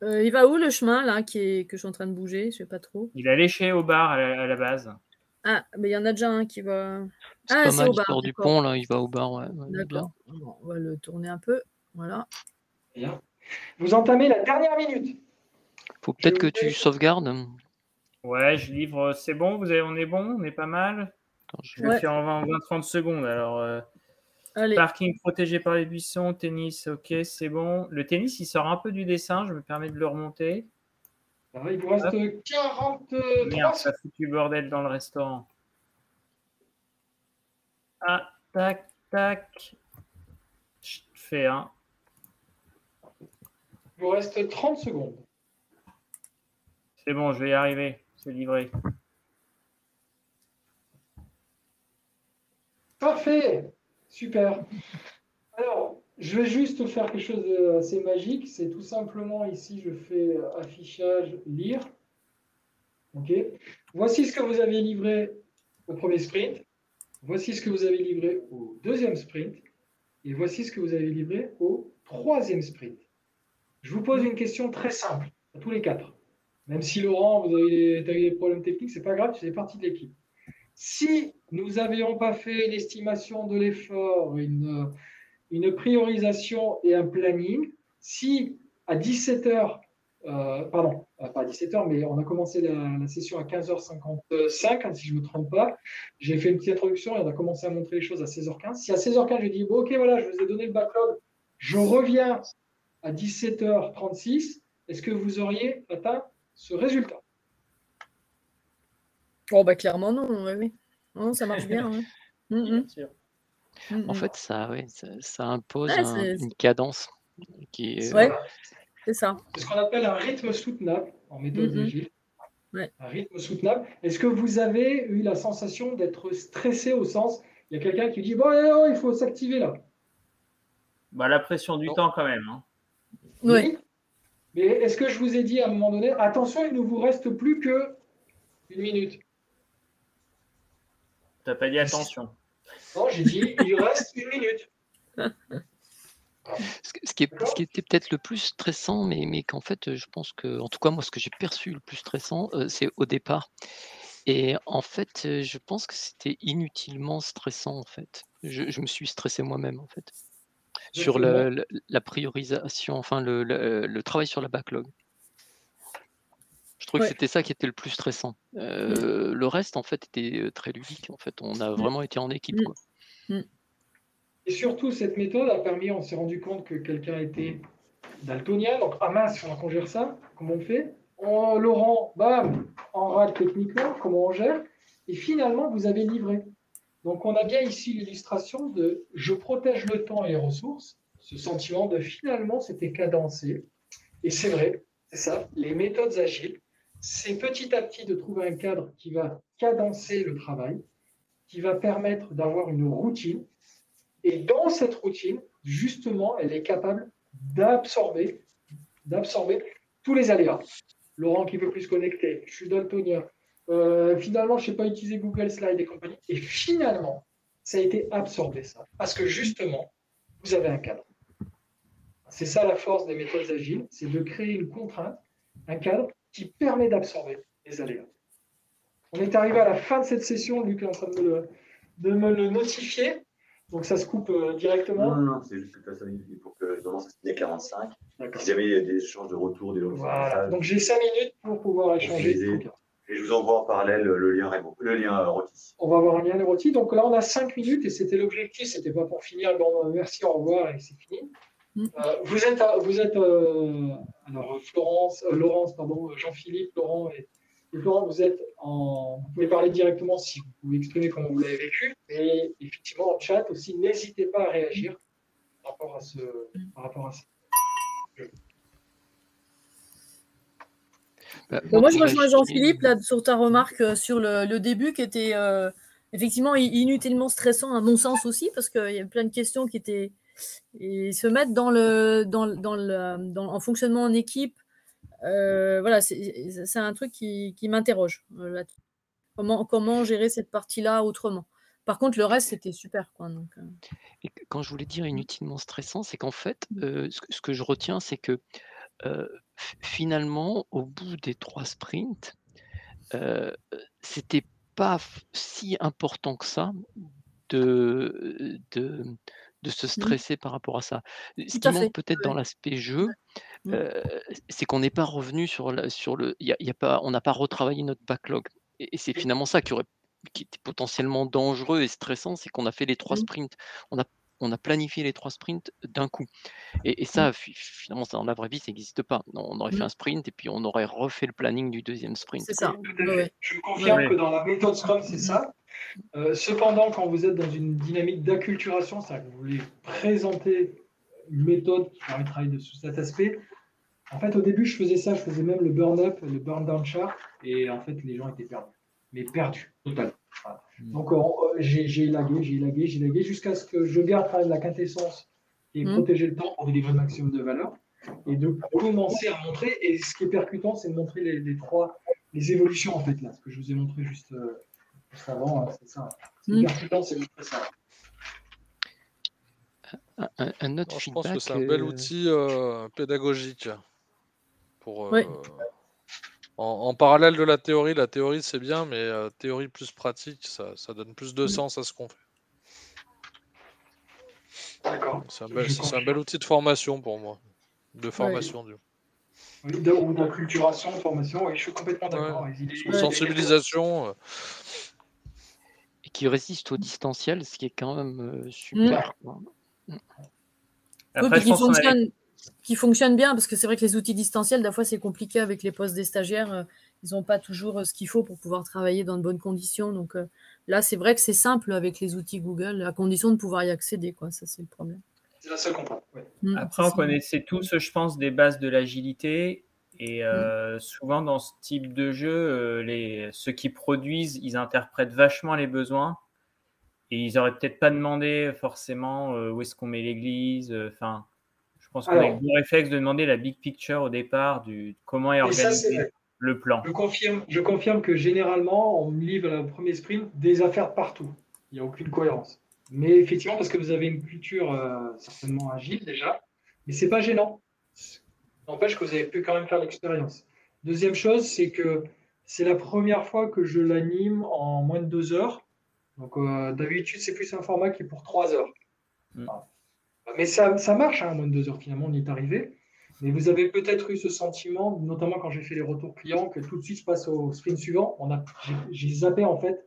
Il va où le chemin, là, que je suis en train de bouger? Je ne sais pas trop. Il a léché au bar à la base. Ah, mais il y en a déjà un qui va... C'est pas mal, il sort du pont, là, il va au bar. Ouais, d'accord. On va le tourner un peu. Voilà. Bien. Vous entamez la dernière minute. Faut peut-être que tu sauvegardes. Ouais, je livre. C'est bon, on est bon, on est pas mal. Attends, je vais faire en 20-30 secondes. Alors, parking protégé par les buissons, tennis, ok, c'est bon. Le tennis, il sort un peu du dessin, je me permets de le remonter. Alors, il vous reste 43 Merde, ça fout du bordel dans le restaurant. Ah, tac, tac. fais. Hein. Il vous reste 30 secondes. C'est bon, je vais y arriver. C'est livré. Parfait. Super. Alors, je vais juste faire quelque chose d'assez magique. C'est tout simplement ici, je fais affichage, lire. OK. Voici ce que vous avez livré au premier sprint. Voici ce que vous avez livré au deuxième sprint. Et voici ce que vous avez livré au troisième sprint. Je vous pose une question très simple à tous les quatre. Même si Laurent, vous avez des problèmes techniques, c'est pas grave, tu fais partie de l'équipe. Si nous n'avions pas fait une estimation de l'effort, une priorisation et un planning, si à 17h, pardon, pas à 17h, mais on a commencé la session à 15h55, si je ne me trompe pas, j'ai fait une petite introduction et on a commencé à montrer les choses à 16h15. Si à 16h15, je dis, bon, ok, voilà, je vous ai donné le backlog, je reviens à 17h36, est-ce que vous auriez atteint ce résultat? Oh, bah, clairement, non. Oui. Non, ça marche bien. Ouais. Bien sûr. En fait, ça impose Ouais, une cadence qui est. Ouais, c'est ça. C'est ce qu'on appelle un rythme soutenable en méthode agile. Ouais. Un rythme soutenable. Est-ce que vous avez eu la sensation d'être stressé au sens, il y a quelqu'un qui dit, bon, il faut s'activer là? Bah, la pression du temps quand même. Hein. Oui. Mais est-ce que je vous ai dit à un moment donné, attention, il ne vous reste plus que 1 minute? Tu n'as pas dit attention. Non, j'ai dit, il reste 1 minute. Ce qui était peut-être le plus stressant, mais qu'en fait, je pense que, en tout cas, moi, ce que j'ai perçu le plus stressant, c'est au départ. Et en fait, je pense que c'était inutilement stressant, en fait. Je me suis stressé moi-même, en fait, sur la priorisation, enfin, le travail sur la backlog. Je trouvais que c'était ça qui était le plus stressant. Le reste, en fait, était très ludique. En fait, on a vraiment été en équipe, quoi. Et surtout, cette méthode a permis, on s'est rendu compte que quelqu'un était daltonien. Donc, ah mince, on gère ça. Comment on fait? Laurent, bam, en rate techniquement, comment on gère? Et finalement, vous avez livré. Donc, on a bien ici l'illustration de « je protège le temps et les ressources ». Ce sentiment de finalement, c'était cadencé. Et c'est vrai, c'est ça, les méthodes agiles, c'est petit à petit de trouver un cadre qui va cadencer le travail, qui va permettre d'avoir une routine. Et dans cette routine, justement, elle est capable d'absorber tous les aléas. Laurent qui veut plus se connecter, je suis daltonien. Finalement, je ne sais pas utiliser Google Slide et compagnie. Et finalement, ça a été absorbé, ça. Parce que justement, vous avez un cadre. C'est ça la force des méthodes agiles, c'est de créer une contrainte, un cadre qui permet d'absorber les aléas. On est arrivé à la fin de cette session, Luc est en train de me le notifier. Donc ça se coupe directement. Non, c'est juste que tu as 5 minutes pour que normalement ça se finit à 45. Si jamais il y a des échanges de retour, des voilà. Donc j'ai 5 minutes pour pouvoir échanger. Et je vous envoie en parallèle le lien Roti. On va avoir un lien Roti. Donc là, on a 5 minutes et c'était l'objectif. Ce n'était pas pour finir. Bon, merci, au revoir et c'est fini. Vous êtes alors Laurence, Jean-Philippe, Laurent et Laurent, vous pouvez parler directement si vous pouvez exprimer comment vous l'avez vécu. Et effectivement, en chat aussi, n'hésitez pas à réagir par rapport à ça. Moi, je rejoins Jean-Philippe là, sur ta remarque sur le début qui était effectivement inutilement stressant, à mon sens aussi, parce qu'il y a plein de questions qui étaient. Et se mettre en fonctionnement en équipe, voilà, c'est un truc qui m'interroge. Comment gérer cette partie-là autrement? Par contre, le reste, c'était super, quoi. Donc, Et quand je voulais dire inutilement stressant, c'est qu'en fait, ce que je retiens, c'est que finalement, au bout des 3 sprints, c'était pas si important que ça de se stresser par rapport à ça. Ce qui manque peut-être dans l'aspect jeu, c'est qu'on n'est pas revenu sur le. On n'a pas retravaillé notre backlog. Et c'est finalement ça qui était potentiellement dangereux et stressant, c'est qu'on a fait les 3 sprints. On a planifié les 3 sprints d'un coup. Et ça, finalement, dans la vraie vie, ça n'existe pas. On aurait fait un sprint et puis on aurait refait le planning du deuxième sprint. C'est ça. Tout à fait. Je confirme que dans la méthode Scrum, c'est ça. Cependant, quand vous êtes dans une dynamique d'acculturation, c'est-à-dire que vous voulez présenter une méthode qui permet de travailler sous cet aspect. En fait, au début, je faisais ça, je faisais même le burn-up, le burn-down chart, et en fait, les gens étaient perdus. Mais perdus, total. Voilà. Donc, j'ai élagué, jusqu'à ce que je garde quand même la quintessence et protéger le temps pour délivrer le maximum de valeur, et de commencer à montrer. Et ce qui est percutant, c'est de montrer les évolutions, en fait, là, ce que je vous ai montré juste avant, c'est ça. Ce qui est percutant, c'est de montrer ça. Un autre Je feedback. pense que c'est un bel outil pédagogique pour en parallèle de la théorie c'est bien, mais théorie plus pratique, ça donne plus de sens à ce qu'on fait. D'accord. C'est un bel outil de formation pour moi, de formation. Oui, ou d'acculturation, de formation, oui, je suis complètement d'accord. Ou sensibilisation. Et qui résiste au distanciel, ce qui est quand même super. Après, qui fonctionne bien, parce que c'est vrai que les outils distanciels, des fois, c'est compliqué avec les postes des stagiaires. Ils n'ont pas toujours ce qu'il faut pour pouvoir travailler dans de bonnes conditions. Donc là, c'est vrai que c'est simple avec les outils Google, à condition de pouvoir y accéder. Ça, c'est le problème. C'est la seule contrainte. Ouais. Après, on connaissait tous, je pense, des bases de l'agilité. Et souvent, dans ce type de jeu, ceux qui produisent, ils interprètent vachement les besoins. Et ils n'auraient peut-être pas demandé forcément où est-ce qu'on met l'église. Enfin, je pense qu'on a le bon réflexe de demander la big picture au départ, comment est organisé le plan. Je confirme que généralement, on me livre le premier sprint des affaires partout. Il n'y a aucune cohérence. Mais effectivement, parce que vous avez une culture certainement agile déjà, mais ce n'est pas gênant. N'empêche que vous avez pu quand même faire l'expérience. Deuxième chose, c'est que c'est la première fois que je l'anime en moins de 2 heures. Donc d'habitude, c'est plus un format qui est pour 3 heures. Voilà. Mais ça marche, en moins de 2 heures finalement, on y est arrivé. Mais vous avez peut-être eu ce sentiment, notamment quand j'ai fait les retours clients, que tout de suite je passe au sprint suivant. J'ai zappé en fait.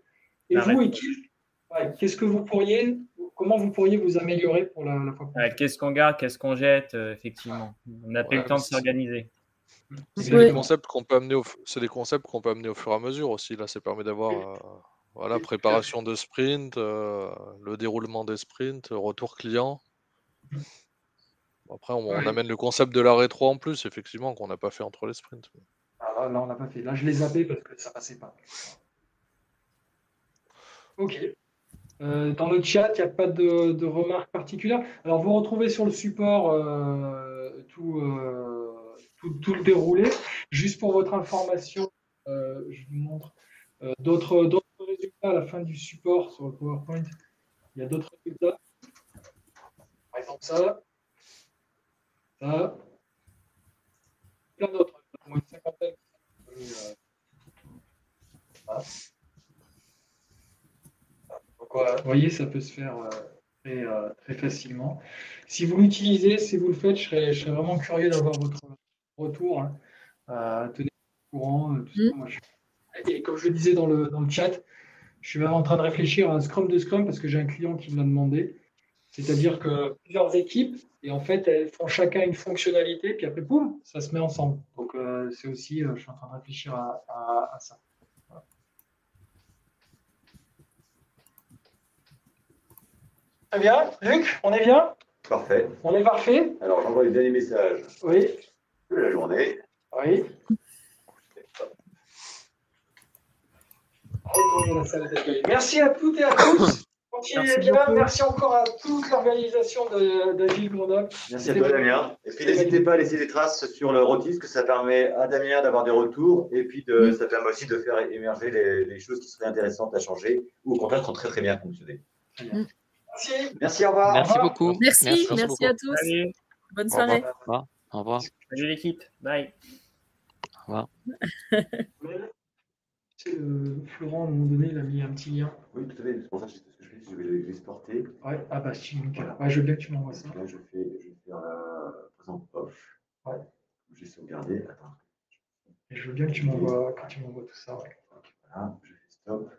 Et vous, équipe, qu'est-ce que comment vous pourriez vous améliorer pour la fois prochaine? Qu'est-ce qu'on garde, qu'est-ce qu'on jette, effectivement. On n'a pas eu le temps de s'organiser. C'est des concepts qu'on peut amener au fur et à mesure aussi. Là, ça permet d'avoir préparation de sprint, le déroulement des sprints, retour client. Après, on amène le concept de la rétro en plus, effectivement, qu'on n'a pas fait entre les sprints. Ah, là, on n'a pas fait. Là, je l'ai zappé parce que ça passait pas. Ok. Dans le chat, il n'y a pas de remarques particulières. Alors, vous retrouvez sur le support tout le déroulé. Juste pour votre information, je vous montre d'autres résultats à la fin du support sur le PowerPoint. Il y a d'autres résultats. Par exemple, ça. Plein d'autres. Au moins une cinquantaine. Voilà. Donc, vous voyez, ça peut se faire très facilement. Si vous l'utilisez, si vous le faites, je serais vraiment curieux d'avoir votre retour. Tenez au courant. Tout ça. Moi, et comme je le disais dans le chat, je suis même en train de réfléchir à un Scrum de Scrum parce que j'ai un client qui me l'a demandé. C'est-à-dire que plusieurs équipes, et en fait, elles font chacun une fonctionnalité, puis après, boum, ça se met ensemble. Donc, c'est aussi, je suis en train de réfléchir à ça. Voilà. Très bien. Luc, on est bien? Parfait. On est parfait? Alors, j'envoie les derniers messages de la journée. Oui. Retournez à la salle d'accueil. Merci à toutes et à tous. Continuez bien. Merci encore à toute l'organisation d'Agile Grenoble. Merci à toi, Damien. Et puis, n'hésitez pas à laisser des traces sur le rotis, que ça permet à Damien d'avoir des retours. Et puis, ça permet aussi de faire émerger les choses qui seraient intéressantes à changer ou au contraire qui ont très, très bien fonctionné. Merci. Merci, au revoir. Merci beaucoup. Merci à tous. Salut. Bonne soirée. Au revoir. Salut l'équipe. Bye. Au revoir. Florent, à un moment donné, il a mis un petit lien. Oui, tout à fait. C'est pour ça que ce que je fais, je vais l'exporter. Ouais. Ah bah si, nickel. Ouais, je veux bien que tu m'envoies ça. Là, je vais faire la présente off. Ouais. J'ai sauvegardé. Attends. Et je veux bien que tu m'envoies tout ça. Ouais. Voilà, je fais stop.